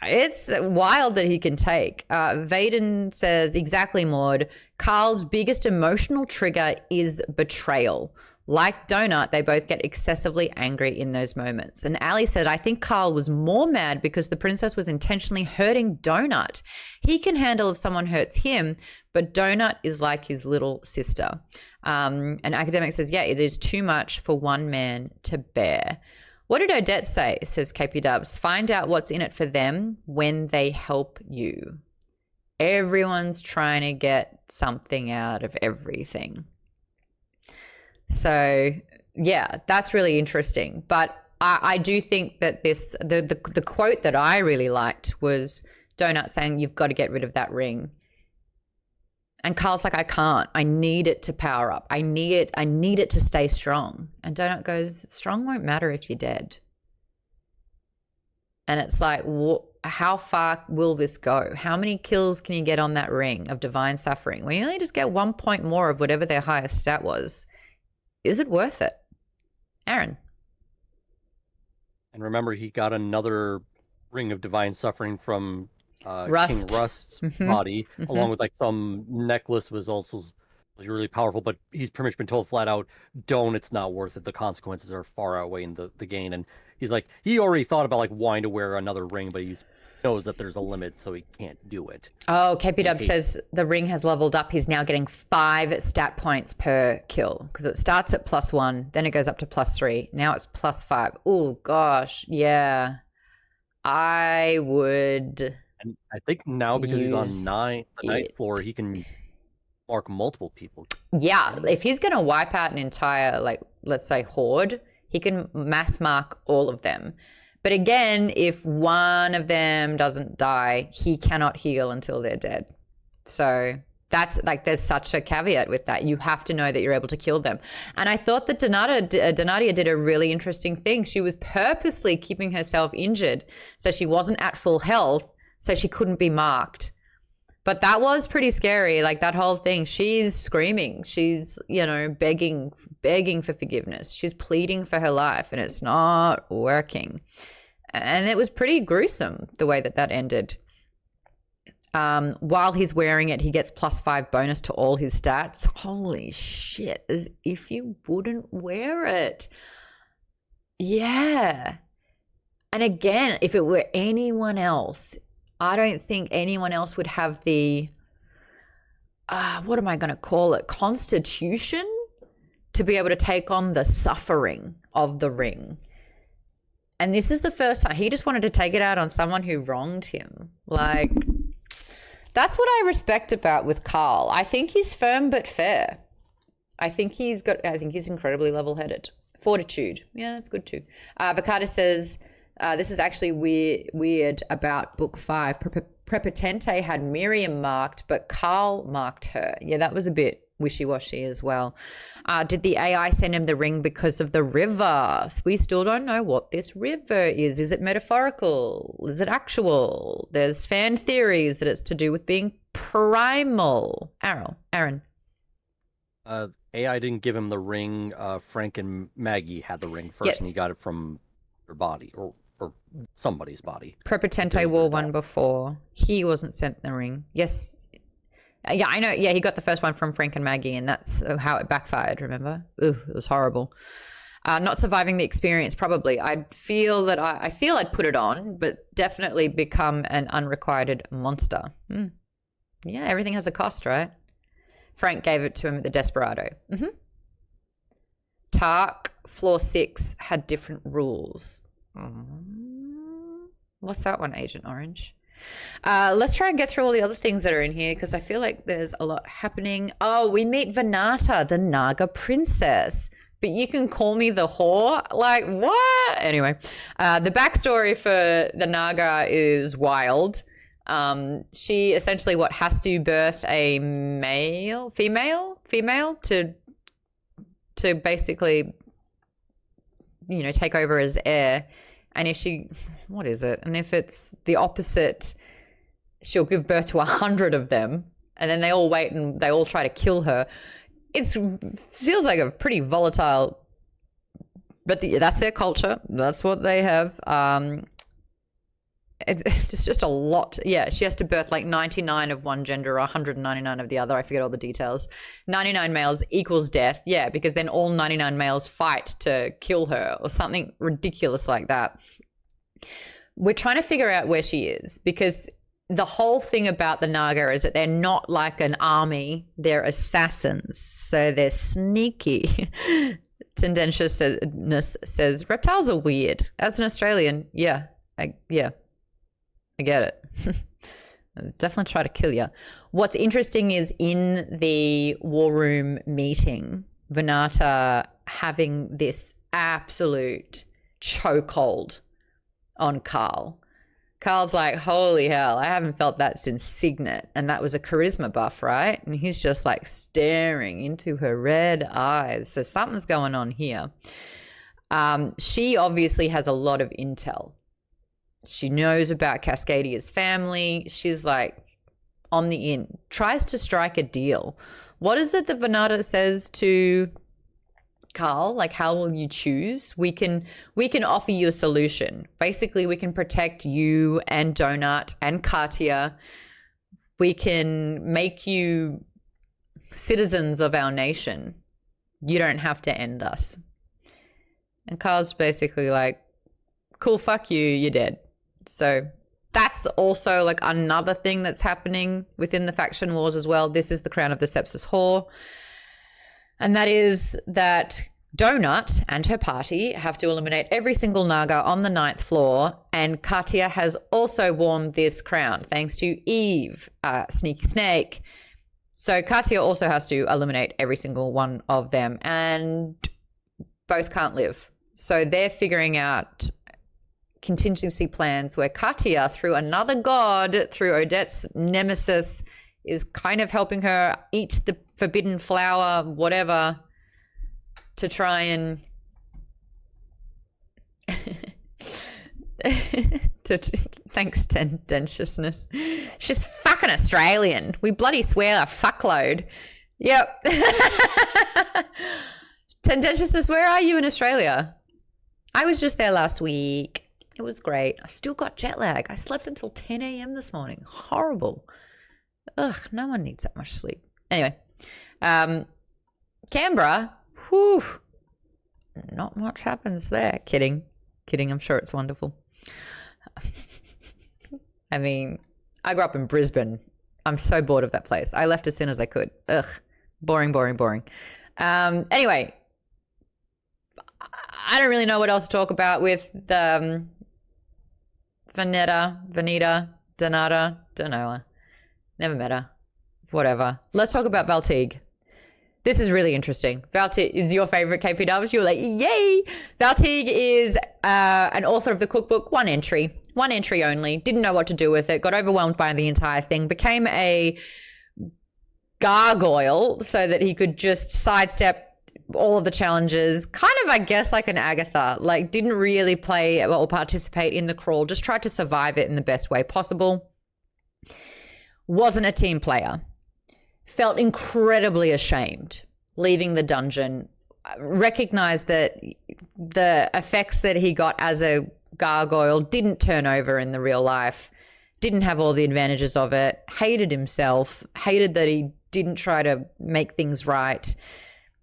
it's wild that he can take. Vaden says, exactly, Maude. Carl's biggest emotional trigger is betrayal. Like Donut, they both get excessively angry in those moments. And Ali said, I think Carl was more mad because the princess was intentionally hurting Donut. He can handle if someone hurts him, but Donut is like his little sister. And Academic says, yeah, it is too much for one man to bear. What did Odette say? Says KP Dubs. Find out what's in it for them when they help you. Everyone's trying to get something out of everything. So, yeah, that's really interesting. But I do think that the quote that I really liked was Donut saying, you've got to get rid of that ring. And Carl's like, I can't. I need it to power up. I need it to stay strong. And Donut goes, strong won't matter if you're dead. And it's like, how far will this go? How many kills can you get on that ring of divine suffering? When you only just get 1 point more of whatever their highest stat was. Is it worth it? Aaron. And remember, he got another ring of divine suffering from Rust. King Rust's body, along with like some necklace was also really powerful, but he's pretty much been told flat out, don't, it's not worth it. The consequences are far outweighing the gain. And he's like, he already thought about like wanting to wear another ring, but he knows that there's a limit, so he can't do it. Oh, KP Dub says the ring has leveled up. He's now getting 5 stat points per kill, because it starts at +1, then it goes up to +3. Now it's +5. Oh gosh, yeah. I would. And I think now, because he's on the ninth floor, he can mark multiple people. Yeah, if he's going to wipe out an entire, like, let's say horde, he can mass mark all of them. But again, if one of them doesn't die, he cannot heal until they're dead. So that's like, there's such a caveat with that. You have to know that you're able to kill them. And I thought that Donatia did a really interesting thing. She was purposely keeping herself injured so she wasn't at full health, so she couldn't be marked. But that was pretty scary, like that whole thing. She's screaming. She's, you know, begging for forgiveness. She's pleading for her life, and it's not working. And it was pretty gruesome the way that ended. While he's wearing it, he gets +5 bonus to all his stats. Holy shit, as if you wouldn't wear it. Yeah. And again, if it were anyone else, I don't think anyone else would have the, what am I going to call it, constitution to be able to take on the suffering of the ring. And this is the first time. He just wanted to take it out on someone who wronged him. Like, that's what I respect about with Carl. I think he's firm but fair. I think he's incredibly level-headed. Fortitude. Yeah, that's good too. Vicata says, this is actually weird about book 5. Prepotente had Miriam marked, but Carl marked her. Yeah, that was a bit wishy-washy as well. Did the AI send him the ring because of the river? We still don't know what this river is. Is it metaphorical? Is it actual? There's fan theories that it's to do with being primal. Aaron. AI didn't give him the ring. Frank and Maggie had the ring first, Yes. and he got it from their body or somebody's body. Prepotente wore one before. He wasn't sent the ring. Yes. Yeah, I know. Yeah, he got the first one from Frank and Maggie, and that's how it backfired, remember? Ooh, it was horrible. Not surviving the experience, probably. I feel I'd put it on, but definitely become an unrequited monster. Yeah, everything has a cost, right? Frank gave it to him at the Desperado. Tark, floor 6, had different rules. What's that one, Agent Orange? Let's try and get through all the other things that are in here, because I feel like there's a lot happening. Oh, we meet Venata, the Naga princess. But you can call me the whore? Like, what? Anyway, the backstory for the Naga is wild. She essentially has to birth a female to basically, you know, take over as heir. And if what is it? And if it's the opposite, she'll give birth to 100 of them, and then they all wait and they all try to kill her. It feels like a pretty volatile, but that's their culture. That's what they have. It's just a lot. Yeah, she has to birth like 99 of one gender or 199 of the other. I forget all the details. 99 males equals death. Yeah, because then all 99 males fight to kill her or something ridiculous like that. We're trying to figure out where she is, because the whole thing about the Naga is that they're not like an army. They're assassins. So they're sneaky. Tendentiousness says, reptiles are weird. As an Australian, yeah. I get it. I'll definitely try to kill you. What's interesting is in the war room meeting, Venata having this absolute chokehold on Carl. Carl's like, holy hell, I haven't felt that since Signet. And that was a charisma buff, right? And he's just like staring into her red eyes. So something's going on here. She obviously has a lot of intel. She knows about Cascadia's family. She's like on the in, tries to strike a deal. What is it that Venata says to Carl? Like, how will you choose? We can offer you a solution. Basically, we can protect you and Donut and Katia. We can make you citizens of our nation. You don't have to end us. And Carl's basically like, cool, fuck you, you're dead. So that's also like another thing that's happening within the faction wars as well. This is the Crown of the Sepsis Whore. And that is that Donut and her party have to eliminate every single Naga on the 9th floor. And Katia has also worn this crown thanks to Eve, Sneaky Snake. So Katia also has to eliminate every single one of them, and both can't live. So they're figuring out contingency plans where Katia, through another god, through Odette's nemesis, is kind of helping her eat the forbidden flower, whatever, to try and thanks, tendentiousness. She's fucking Australian. We bloody swear a fuckload. Yep. Tendentiousness, where are you in Australia? I was just there last week. It was great. I still got jet lag. I slept until 10 a.m. this morning. Horrible. Ugh, no one needs that much sleep. Anyway, Canberra, whew, not much happens there. Kidding. I'm sure it's wonderful. I mean, I grew up in Brisbane. I'm so bored of that place. I left as soon as I could. Ugh, boring. Anyway, I don't really know what else to talk about with the Vanita, Donata, don't know her. Never met her. Whatever. Let's talk about Valtigue. This is really interesting. Valtigue is your favorite KPW. You're like, yay! Valtigue is an author of the cookbook. One entry only. Didn't know what to do with it. Got overwhelmed by the entire thing. Became a gargoyle so that he could just sidestep all of the challenges. Kind of, I guess, like an Agatha. Like, didn't really play or participate in the crawl. Just tried to survive it in the best way possible. Wasn't a team player. Felt incredibly ashamed leaving the dungeon. Recognized that the effects that he got as a gargoyle didn't turn over in the real life. Didn't have all the advantages of it. Hated himself. Hated that he didn't try to make things right.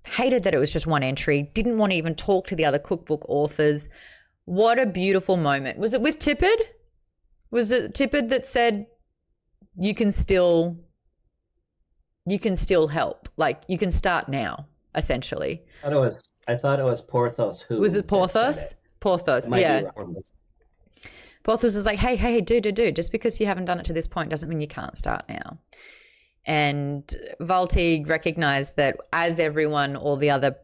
Hated that it was just one entry. Didn't want to even talk to the other cookbook authors. What a beautiful moment. Was it with Tippett? Was it Tippett that said, you can still help. Like, you can start now, essentially. I thought it was Porthos who. Was it Porthos? Porthos, yeah. Porthos is like, hey, dude. Just because you haven't done it to this point doesn't mean you can't start now. And Valtigue recognized that as everyone, all the other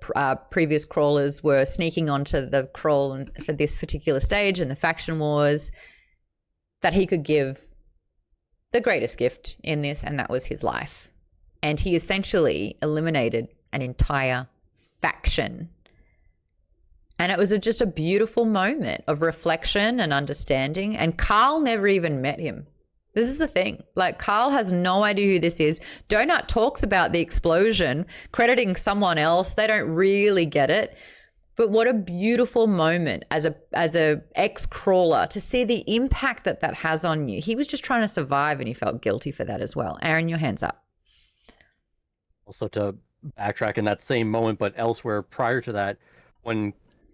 previous crawlers were sneaking onto the crawl for this particular stage and the faction wars, that he could give the greatest gift in this, and that was his life. And he essentially eliminated an entire faction. And it was just a beautiful moment of reflection and understanding. And Carl never even met him. This is the thing. Like, Carl has no idea who this is. Donut talks about the explosion, crediting someone else. They don't really get it. But what a beautiful moment as a ex-crawler to see the impact that has on you. He was just trying to survive and he felt guilty for that as well. Aaron, your hands up. Also, to backtrack in that same moment, but elsewhere prior to that, when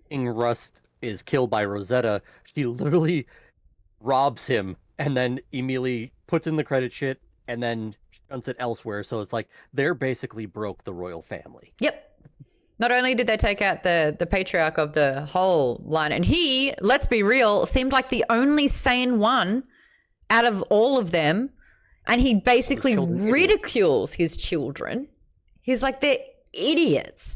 King Rust is killed by Rosetta, she literally robs him and then immediately puts in the credit shit and then shunts it elsewhere. So it's like they're basically broke the royal family. Yep. Not only did they take out the patriarch of the whole line, and he, let's be real, seemed like the only sane one out of all of them, and he basically ridicules his children. He's like, they're idiots.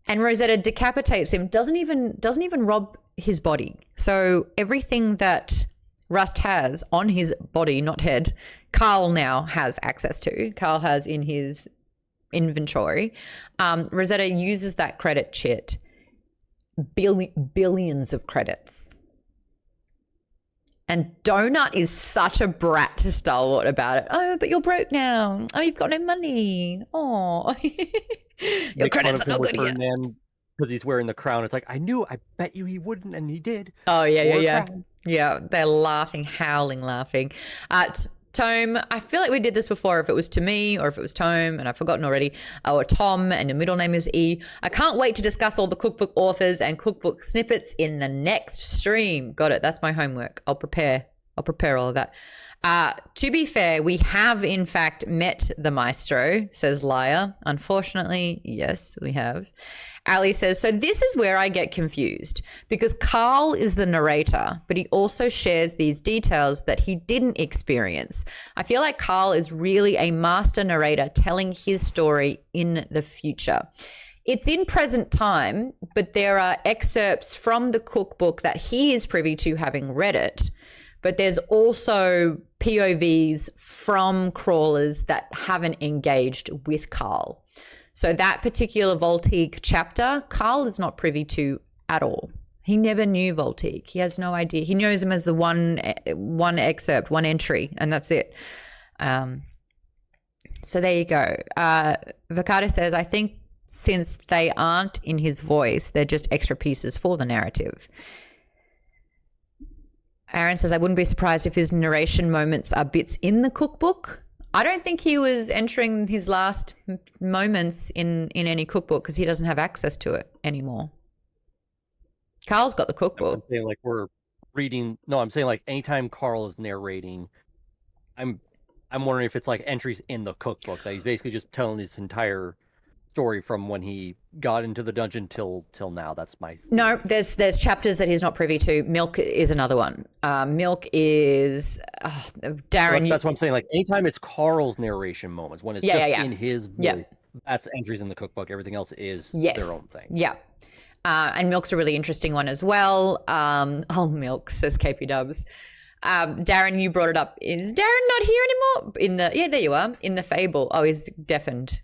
And Rosetta decapitates him, doesn't even rob his body. So everything that Rust has on his body, not head, Carl now has access to. Carl has in his inventory. Rosetta uses that credit chit, billions of credits. And Donut is such a brat to Stalwart about it. Oh, but you're broke now. Oh, you've got no money. Oh, your credits are not good here. Because he's wearing the crown. It's like, I bet you he wouldn't, and he did. Oh, yeah. Yeah, they're laughing, howling laughing. Tome, I feel like we did this before, if it was to me or if it was Tome, and I've forgotten already, or Tom, and your middle name is E. I can't wait to discuss all the cookbook authors and cookbook snippets in the next stream. Got it. That's my homework. I'll prepare all of that. To be fair, we have in fact met the maestro, says Liar. Unfortunately, yes, we have. Ali says, so this is where I get confused because Carl is the narrator, but he also shares these details that he didn't experience. I feel like Carl is really a master narrator telling his story in the future. It's in present time, but there are excerpts from the cookbook that he is privy to having read it. But there's also POVs from crawlers that haven't engaged with Carl. So that particular Voltique chapter, Carl is not privy to at all. He never knew Voltique. He has no idea. He knows him as the one excerpt, one entry, and that's it. So there you go. Vakata says, I think since they aren't in his voice, they're just extra pieces for the narrative. Aaron says, I wouldn't be surprised if his narration moments are bits in the cookbook. I don't think he was entering his last moments in any cookbook because he doesn't have access to it anymore. Carl's got the cookbook. I'm saying like we're reading. No, I'm saying like anytime Carl is narrating, I'm wondering if it's like entries in the cookbook that he's basically just telling his entire story from when he got into the dungeon till now. That's my theory. No, there's chapters that he's not privy to. Milk is another one. Milk is Darren. So that's what I'm saying. Like anytime it's Carl's narration moments, when it's in his voice, that's entries in the cookbook. Everything else is their own thing. Yeah. And Milk's a really interesting one as well. Milk, says KP Dubs. Darren, you brought it up. Is Darren not here anymore? There you are. In the fable. Oh, he's deafened.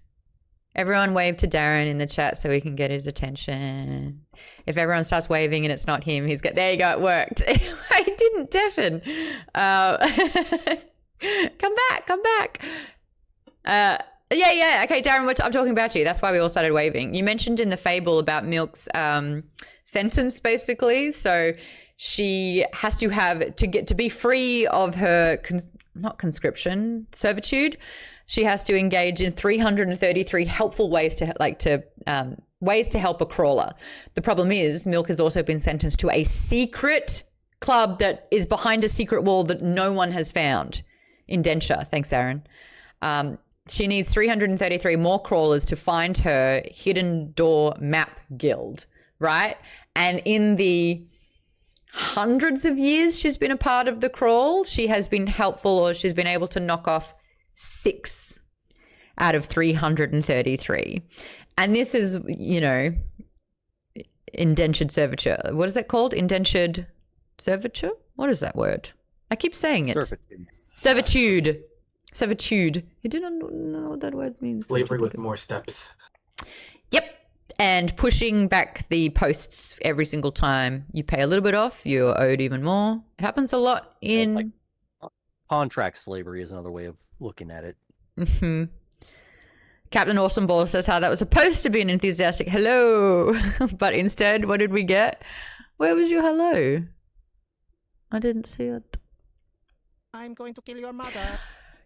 Everyone wave to Darren in the chat so we can get his attention. If everyone starts waving and it's not him, there you go, it worked. I didn't deafen. Come back. Yeah. Okay, Darren, I'm talking about you. That's why we all started waving. You mentioned in the fable about Milk's sentence, basically. So she has to have, to be free of her, not conscription, servitude. She has to engage in 333 helpful ways to help a crawler. The problem is Milk has also been sentenced to a secret club that is behind a secret wall that no one has found. Indenture. Thanks, Aaron. She needs 333 more crawlers to find her hidden door map guild, right? And in the hundreds of years she's been a part of the crawl, she has been helpful, or she's been able to knock off 6 out of 333. And this is, indentured servitude. What is that called? Indentured servitude? What is that word? I keep saying it. Servitude. You didn't know what that word means. Slavery with more steps. Yep. And pushing back the posts every single time you pay a little bit off, you're owed even more. It happens a lot in... Contract slavery is another way of looking at it. Mm-hmm. Captain Awesome Ball says how that was supposed to be an enthusiastic hello, but instead, what did we get? Where was your hello? I didn't see it. I'm going to kill your mother.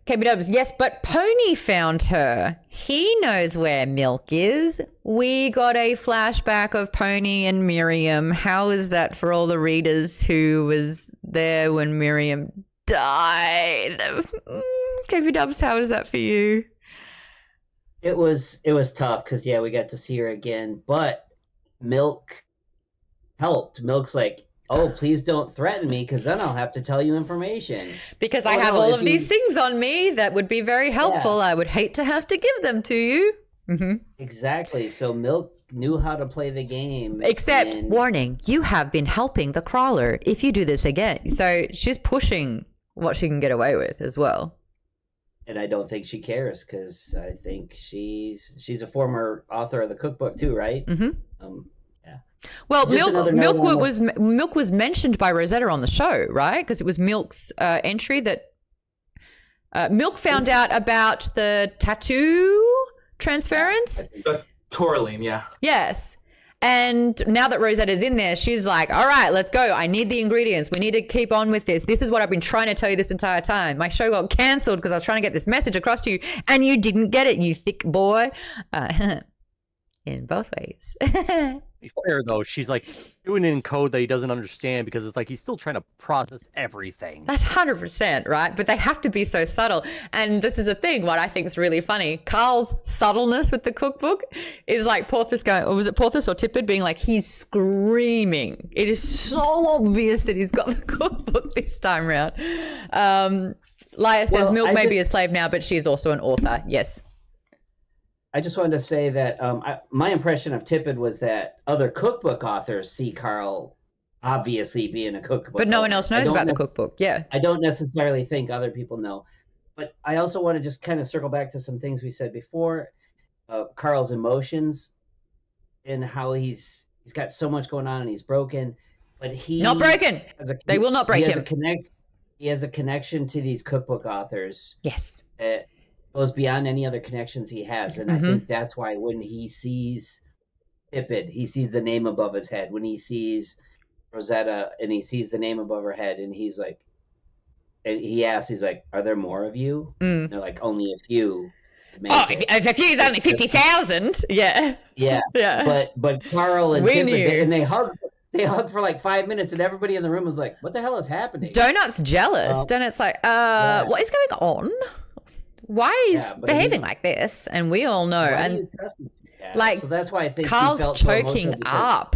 KB Dubs, yes, but Pony found her. He knows where Milk is. We got a flashback of Pony and Miriam. How is that for all the readers who was there when Miriam died? KB Dubs, how is that for you? It was tough because we got to see her again, but Milk helped. Milk's like, oh, please don't threaten me because then I'll have to tell you information. Because I have all of these things on me that would be very helpful. Yeah. I would hate to have to give them to you. Mm-hmm. Exactly. So Milk knew how to play the game. Except, warning, you have been helping the crawler if you do this again. So she's pushing what she can get away with as well. And I don't think she cares because I think she's a former author of the cookbook too, right? Mm-hmm. Well, Milk was mentioned by Rosetta on the show, right? Because it was Milk's entry that Milk found out about the tattoo transference. The Tourmaline, yeah. Yes. And now that Rosetta's in there, she's like, all right, let's go. I need the ingredients. We need to keep on with this. This is what I've been trying to tell you this entire time. My show got cancelled because I was trying to get this message across to you and you didn't get it, you thick boy. In both ways. be fair though, she's like doing it in code that he doesn't understand because it's like he's still trying to process everything. That's 100%, right? But they have to be so subtle. And this is the thing, what I think is really funny. Carl's subtleness with the cookbook is like Porthos going, or was it Porthos or Tippett being like, he's screaming. It is so obvious that he's got the cookbook this time around. Laia says, Milk may be a slave now, but she's also an author. Yes. I just wanted to say that my impression of Tippett was that other cookbook authors see Carl obviously being a cookbook But no one author. else knows about the cookbook. Yeah. I don't necessarily think other people know. But I also want to just kind of circle back to some things we said before. Carl's emotions and how he's got so much going on and he's broken. But he not broken. They will not break him. He has a connection to these cookbook authors. Yes. That goes beyond any other connections he has. And I think that's why when he sees Tippett, he sees the name above his head. When he sees Rosetta and he sees the name above her head and he's like, and he asks, he's like, are there more of you? And they're like, only a few. Oh, if a few is only 50,000. Yeah. Yeah. Yeah. But Carl and We Tippett, knew. and they hugged for like 5 minutes and everybody in the room was like, what the hell is happening? Donut's jealous. Donut's like, what is going on? Why is behaving like this? And we all know. And like, so that's why I think Carl's he felt so choking emotional because up.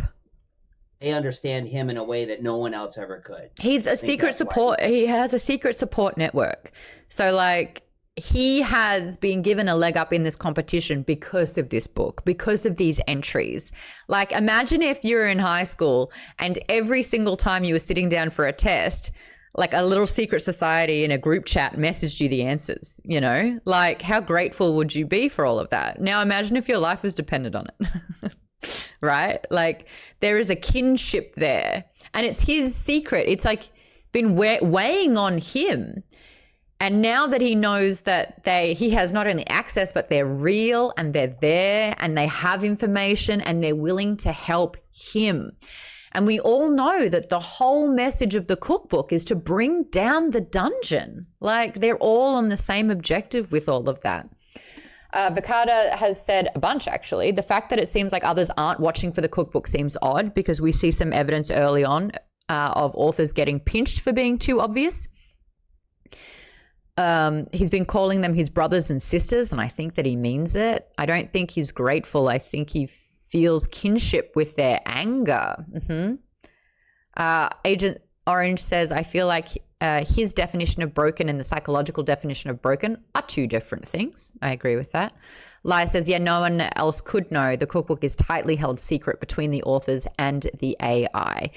They understand him in a way that no one else ever could. He's a secret support. He has a secret support network. So like, he has been given a leg up in this competition because of this book, because of these entries. Like, imagine if you were in high school and every single time you were sitting down for a test, like a little secret society in a group chat messaged you the answers, you know? Like, how grateful would you be for all of that? Now imagine if your life was dependent on it, right? Like, there is a kinship there and it's his secret. It's like been weighing on him. And now that he knows that he has not only access, but they're real and they're there and they have information and they're willing to help him. And we all know that the whole message of the cookbook is to bring down the dungeon. Like, they're all on the same objective with all of that. Vicada has said a bunch, actually. The fact that it seems like others aren't watching for the cookbook seems odd because we see some evidence early on of authors getting pinched for being too obvious. He's been calling them his brothers and sisters, and I think that he means it. I don't think he's grateful. I think he feels kinship with their anger. Agent Orange says, I feel like his definition of broken and the psychological definition of broken are two different things. I agree with that. Laia says, yeah, no one else could know. The cookbook is tightly held secret between the authors and the AI.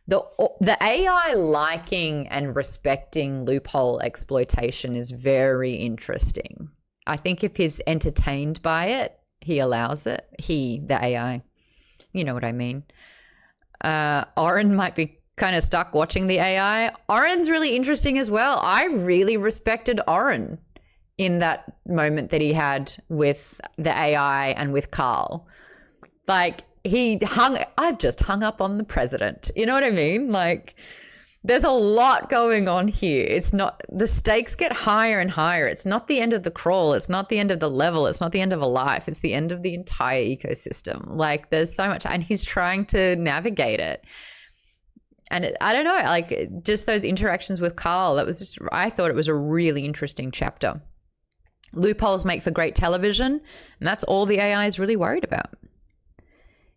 The AI liking and respecting loophole exploitation is very interesting. I think if he's entertained by it, he allows it. The AI. You know what I mean. Oren might be kind of stuck watching the AI. Oren's really interesting as well. I really respected Oren in that moment that he had with the AI and with Carl. Like, I've just hung up on the president. You know what I mean? Like, there's a lot going on here. It's not, the stakes get higher and higher. It's not the end of the crawl. It's not the end of the level. It's not the end of a life. It's the end of the entire ecosystem. Like, there's so much, and he's trying to navigate it. And I don't know, like, just those interactions with Carl, I thought it was a really interesting chapter. Loopholes make for great television, and that's all the AI is really worried about.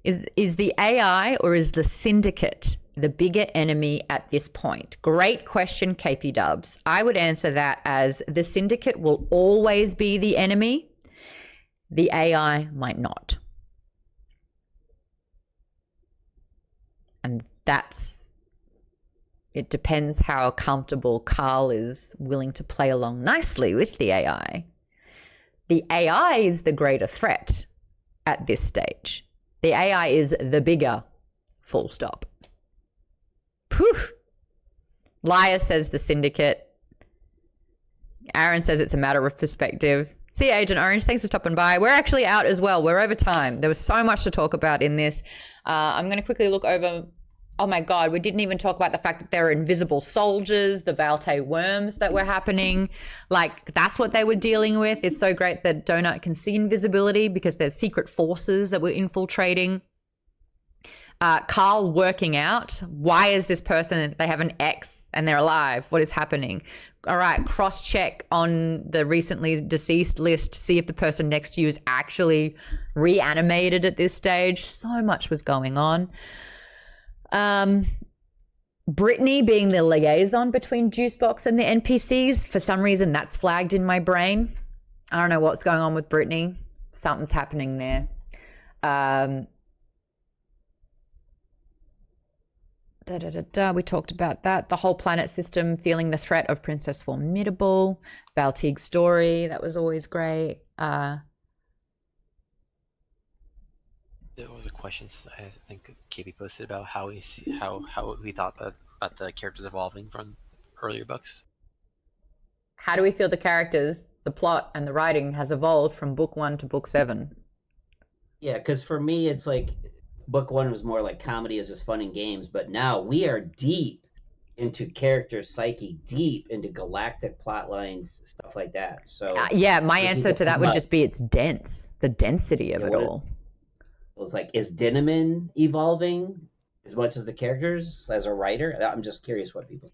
Is the AI or is the syndicate the bigger enemy at this point? Great question, KP Dubs. I would answer that as the syndicate will always be the enemy. The AI might not. And it depends how comfortable Carl is willing to play along nicely with the AI. The AI is the greater threat at this stage. The AI is the bigger, full stop. Poof. Laia says the syndicate. Aaron says it's a matter of perspective. See you, Agent Orange. Thanks for stopping by. We're actually out as well. We're over time. There was so much to talk about in this. I'm going to quickly look over. Oh my God, we didn't even talk about the fact that there are invisible soldiers, the Valte worms that were happening. Like, that's what they were dealing with. It's so great that Donut can see invisibility because there's secret forces that were infiltrating. Carl working out. Why is this person, they have an X and they're alive? What is happening? All right, cross-check on the recently deceased list, see if the person next to you is actually reanimated at this stage. So much was going on. Brittany being the liaison between Juicebox and the NPCs. For some reason, that's flagged in my brain. I don't know what's going on with Brittany. Something's happening there. We talked about that. The whole planet system feeling the threat of Princess Formidable. Valtig's story, that was always great. There was a question I think KB posted about how we thought about the characters evolving from earlier books. How do we feel the characters, the plot, and the writing has evolved from book 1 to book 7? Yeah, because for me, it's like book 1 was more like comedy, is just fun and games, but now we are deep into character psyche, deep into galactic plot lines, stuff like that. So yeah, my answer to that would just be it's dense, the density of it all. It was like, is Dinnaman evolving as much as the characters as a writer? I'm just curious what people.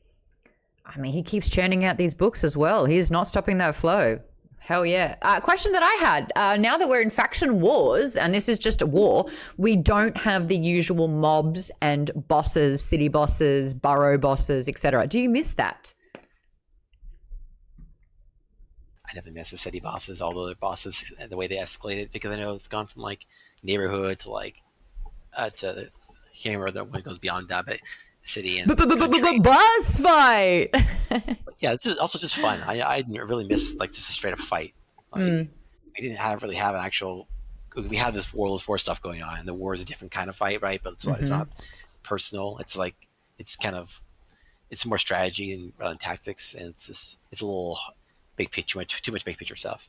I mean, he keeps churning out these books as well. He's not stopping that flow. Hell yeah. Question that I had, now that we're in faction wars, and this is just a war, we don't have the usual mobs and bosses, city bosses, borough bosses, etc. Do you miss that? I never miss the city bosses, all the other bosses, and the way they escalated, because I know it's gone from like neighborhood to like I can't remember that one goes beyond that, but city and boss fight. Yeah, it's just, also just fun. I didn't really miss like just a straight up fight. Like, we didn't really have an actual. We had this World War stuff going on, and the war is a different kind of fight, right? But it's not personal. It's like it's more strategy and tactics, and it's a little big picture, too much big picture stuff.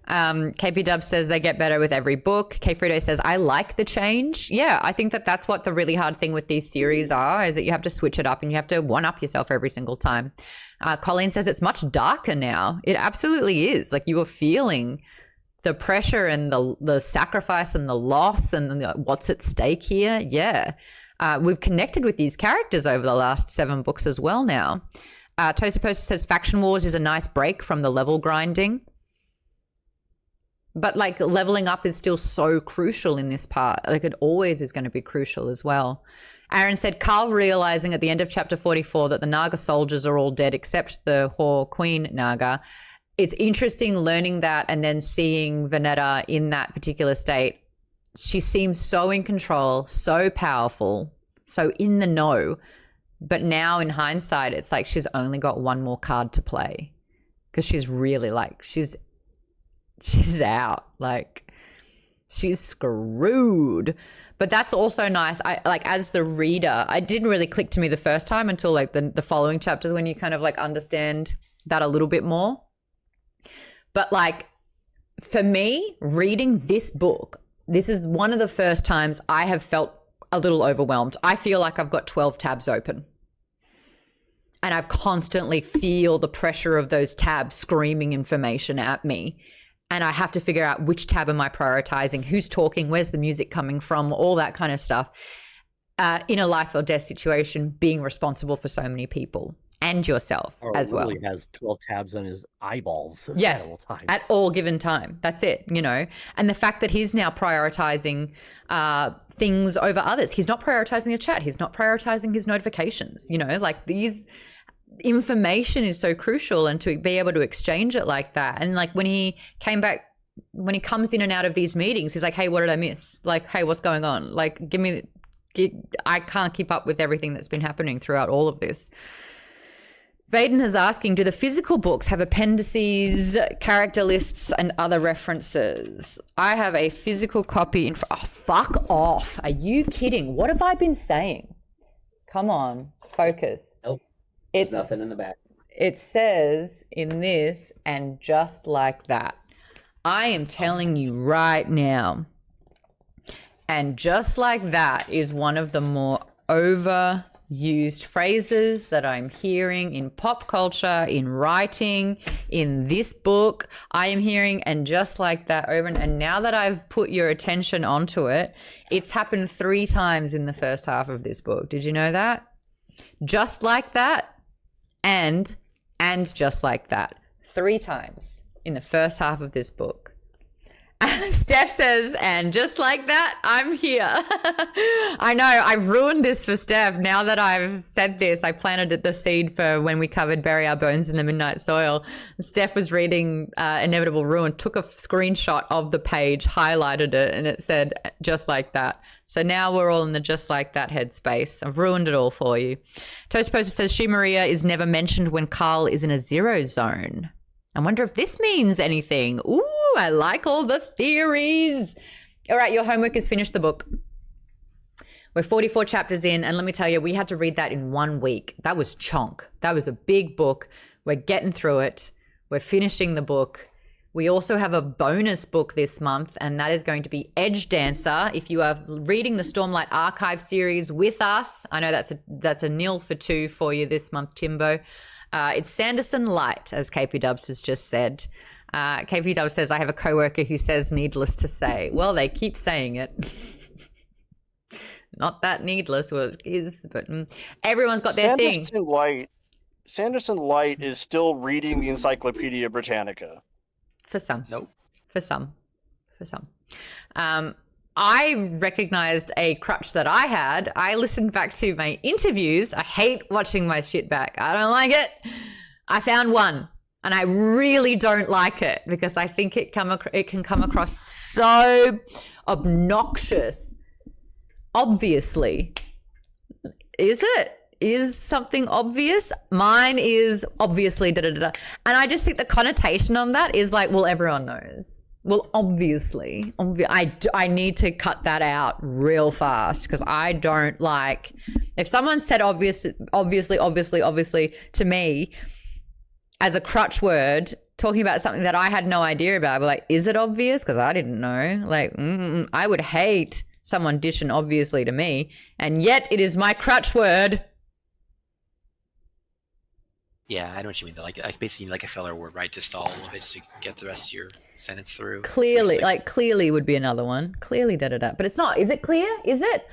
KP Dub says they get better with every book. K Frito says, I like the change. Yeah, I think that's what the really hard thing with these series are, is that you have to switch it up and you have to one-up yourself every single time. Colleen says it's much darker now. It absolutely is. Like, you are feeling the pressure and the sacrifice and the loss and what's at stake here. Yeah. We've connected with these characters over the last 7 books as well now. Tosapost says Faction Wars is a nice break from the level grinding. But like, leveling up is still so crucial in this part. Like, it always is going to be crucial as well. Aaron said, Carl realizing at the end of chapter 44 that the Naga soldiers are all dead except the whore Queen Naga. It's interesting learning that and then seeing Vanetta in that particular state. She seems so in control, so powerful, so in the know. But now in hindsight, it's like she's only got one more card to play, because she's really like, she's out, like she's screwed. But that's also nice. I like, as the reader, I didn't really click to me the first time until like the following chapters, when you kind of like understand that a little bit more. But like, for me, reading this book, this is one of the first times I have felt a little overwhelmed. I feel like I've got 12 tabs open, and I've constantly feel the pressure of those tabs screaming information at me. And I have to figure out which tab am I prioritizing, who's talking, where's the music coming from, all that kind of stuff. In a life or death situation, being responsible for so many people and yourself as well. He has 12 tabs on his eyeballs at all times. At all given time. That's it, you know. And the fact that he's now prioritizing things over others. He's not prioritizing a chat. He's not prioritizing his notifications, you know, like these. Information is so crucial, and to be able to exchange it like that. And like, when he came back, when he comes in and out of these meetings, he's like, hey, what did I miss? Like, hey, what's going on? Like, I can't keep up with everything that's been happening throughout all of this. Vaden is asking, do the physical books have appendices, character lists, and other references? I have a physical copy oh, fuck off. Are you kidding? What have I been saying? Come on, focus. Nope. There's nothing in the back. It says in this, and just like that. I am telling you right now. And just like that is one of the more over used phrases that I'm hearing in pop culture, in writing, in this book. I am hearing and just like that over and now that I've put your attention onto it, it's happened 3 times in the first half of this book. Did you know that? Just like that and just like that. 3 times in the first half of this book. And Steph says, and just like that, I'm here. I know, I've ruined this for Steph. Now that I've said this, I planted the seed for when we covered Bury Our Bones in the Midnight Soil. Steph was reading Inevitable Ruin, took a screenshot of the page, highlighted it, and it said, just like that. So now we're all in the just like that headspace. I've ruined it all for you. Toast Poster says, She Maria is never mentioned when Carl is in a 0 zone. I wonder if this means anything. Ooh, I like all the theories. All right, your homework is finish the book. We're 44 chapters in, and let me tell you, we had to read that in 1 week. That was chonk. That was a big book. We're getting through it. We're finishing the book. We also have a bonus book this month, and that is going to be Edge Dancer. If you are reading the Stormlight Archive series with us, I know that's a nil for 2 for you this month, Timbo. It's Sanderson Light, as KP Dubs has just said. KP Dubs says, I have a coworker who says needless to say. Well, they keep saying it. Not that needless, well, it is, but everyone's got their thing. Sanderson Light is still reading the Encyclopedia Britannica. For some. Nope. For some. I recognized a crutch that I had. I listened back to my interviews. I hate watching my shit back. I don't like it. I found one, and I really don't like it because I think it can come across so obnoxious. Obviously. Is it? Is something obvious? Mine is obviously da-da-da-da. And I just think the connotation on that is like, well, everyone knows. Well, obviously, I need to cut that out real fast because I don't like, if someone said obviously to me as a crutch word, talking about something that I had no idea about, I'd be like, is it obvious? Because I didn't know. Like, I would hate someone dishing obviously to me, and yet it is my crutch word. Yeah, I know what you mean. Though. Like basically, you need like a filler word, right, to stall a little bit to get the rest of your sentence through. Clearly, so clearly would be another one. Clearly, da-da-da. But it's not. Is it clear? Is it?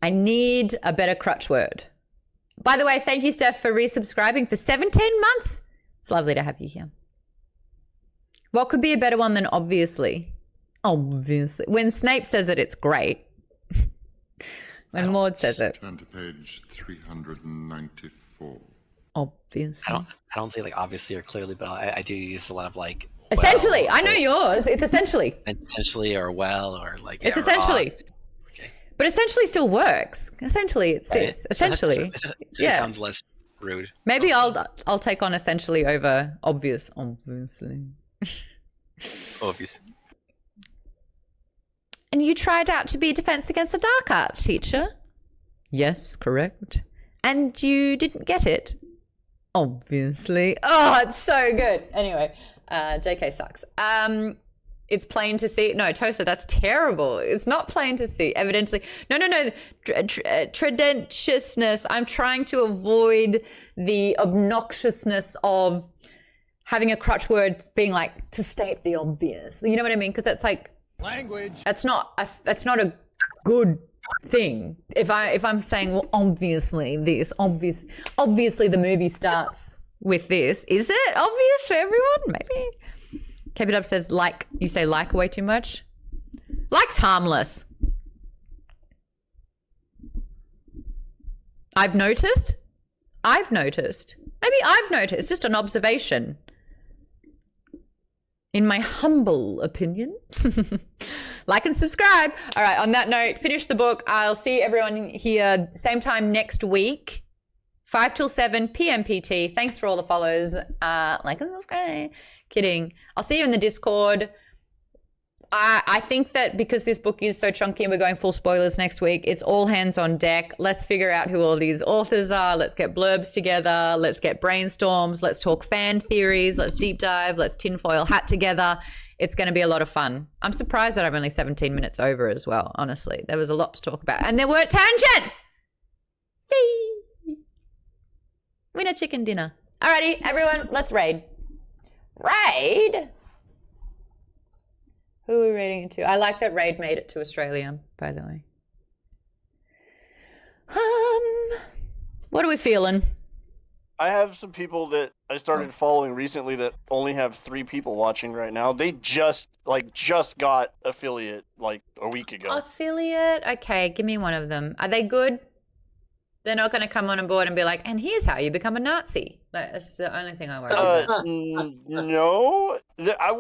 I need a better crutch word. By the way, thank you, Steph, for resubscribing for 17 months. It's lovely to have you here. What could be a better one than obviously? Obviously. When Snape says it, it's great. When Maude says it. Turn to page 394. Obviously. I don't say like obviously or clearly, but I do use a lot of like essentially. Well, I know yours. It's essentially. Essentially or well or like. It's essentially. Okay. But essentially still works. Essentially, it's right. This. Essentially. It sounds less rude. Maybe also. I'll take on essentially over obvious. Obviously. Obvious. And you tried out to be a Defense Against the Dark Arts teacher? Yes, correct. And you didn't get it? Obviously. Oh, it's so good. Anyway, JK sucks. It's plain to see. No, Toaster, that's terrible. It's not plain to see. Evidently. No. Tredentiousness. I'm trying to avoid the obnoxiousness of having a crutch word being like to state the obvious. You know what I mean? Because that's like language. That's not a good thing. If I'm saying, well, obviously this, obviously the movie starts with this. Is it obvious for everyone? Maybe. Keep It Up says, like, you say like way too much. Like's harmless. I've noticed. Maybe I've noticed. It's just an observation. In my humble opinion. Like and subscribe. All right, on that note, finish the book. I'll see everyone here same time next week. 5 till 7 p.m. PT. Thanks for all the follows. Like and subscribe. Kidding. I'll see you in the Discord. I think that because this book is so chunky and we're going full spoilers next week, it's all hands on deck. Let's figure out who all these authors are. Let's get blurbs together. Let's get brainstorms. Let's talk fan theories. Let's deep dive. Let's tinfoil hat together. It's going to be a lot of fun. I'm surprised that I'm only 17 minutes over as well, honestly. There was a lot to talk about. And there weren't tangents! Yay! Winner chicken dinner. Alrighty, everyone, let's raid. Raid? Who are we raiding it to? I like that Raid made it to Australia, by the way. What are we feeling? I have some people that I started following recently that only have 3 people watching right now. They just got affiliate like a week ago. Affiliate? Okay, give me one of them. Are they good? They're not going to come on board and be like, and here's how you become a Nazi. That's the only thing I worry about. No, I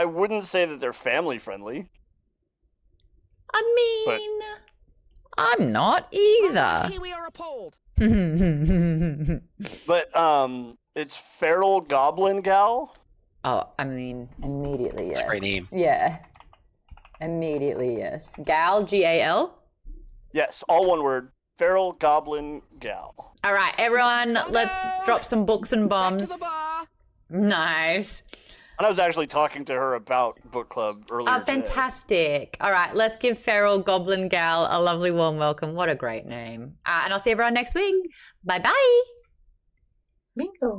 wouldn't say that they're family friendly. I mean, I'm not either. Kiwi are appalled. But it's Feral Goblin Gal. Oh, I mean, immediately yes. That's a great name. Yeah. Immediately yes. Gal, G-A-L? Yes, all one word. Feral Goblin Gal. All right, everyone, let's drop some books and bombs. Back to the bar. Nice. And I was actually talking to her about book club earlier. Oh, fantastic. All right, let's give Feral Goblin Gal a lovely warm welcome. What a great name. And I'll see everyone next week. Bye-bye. Bingo.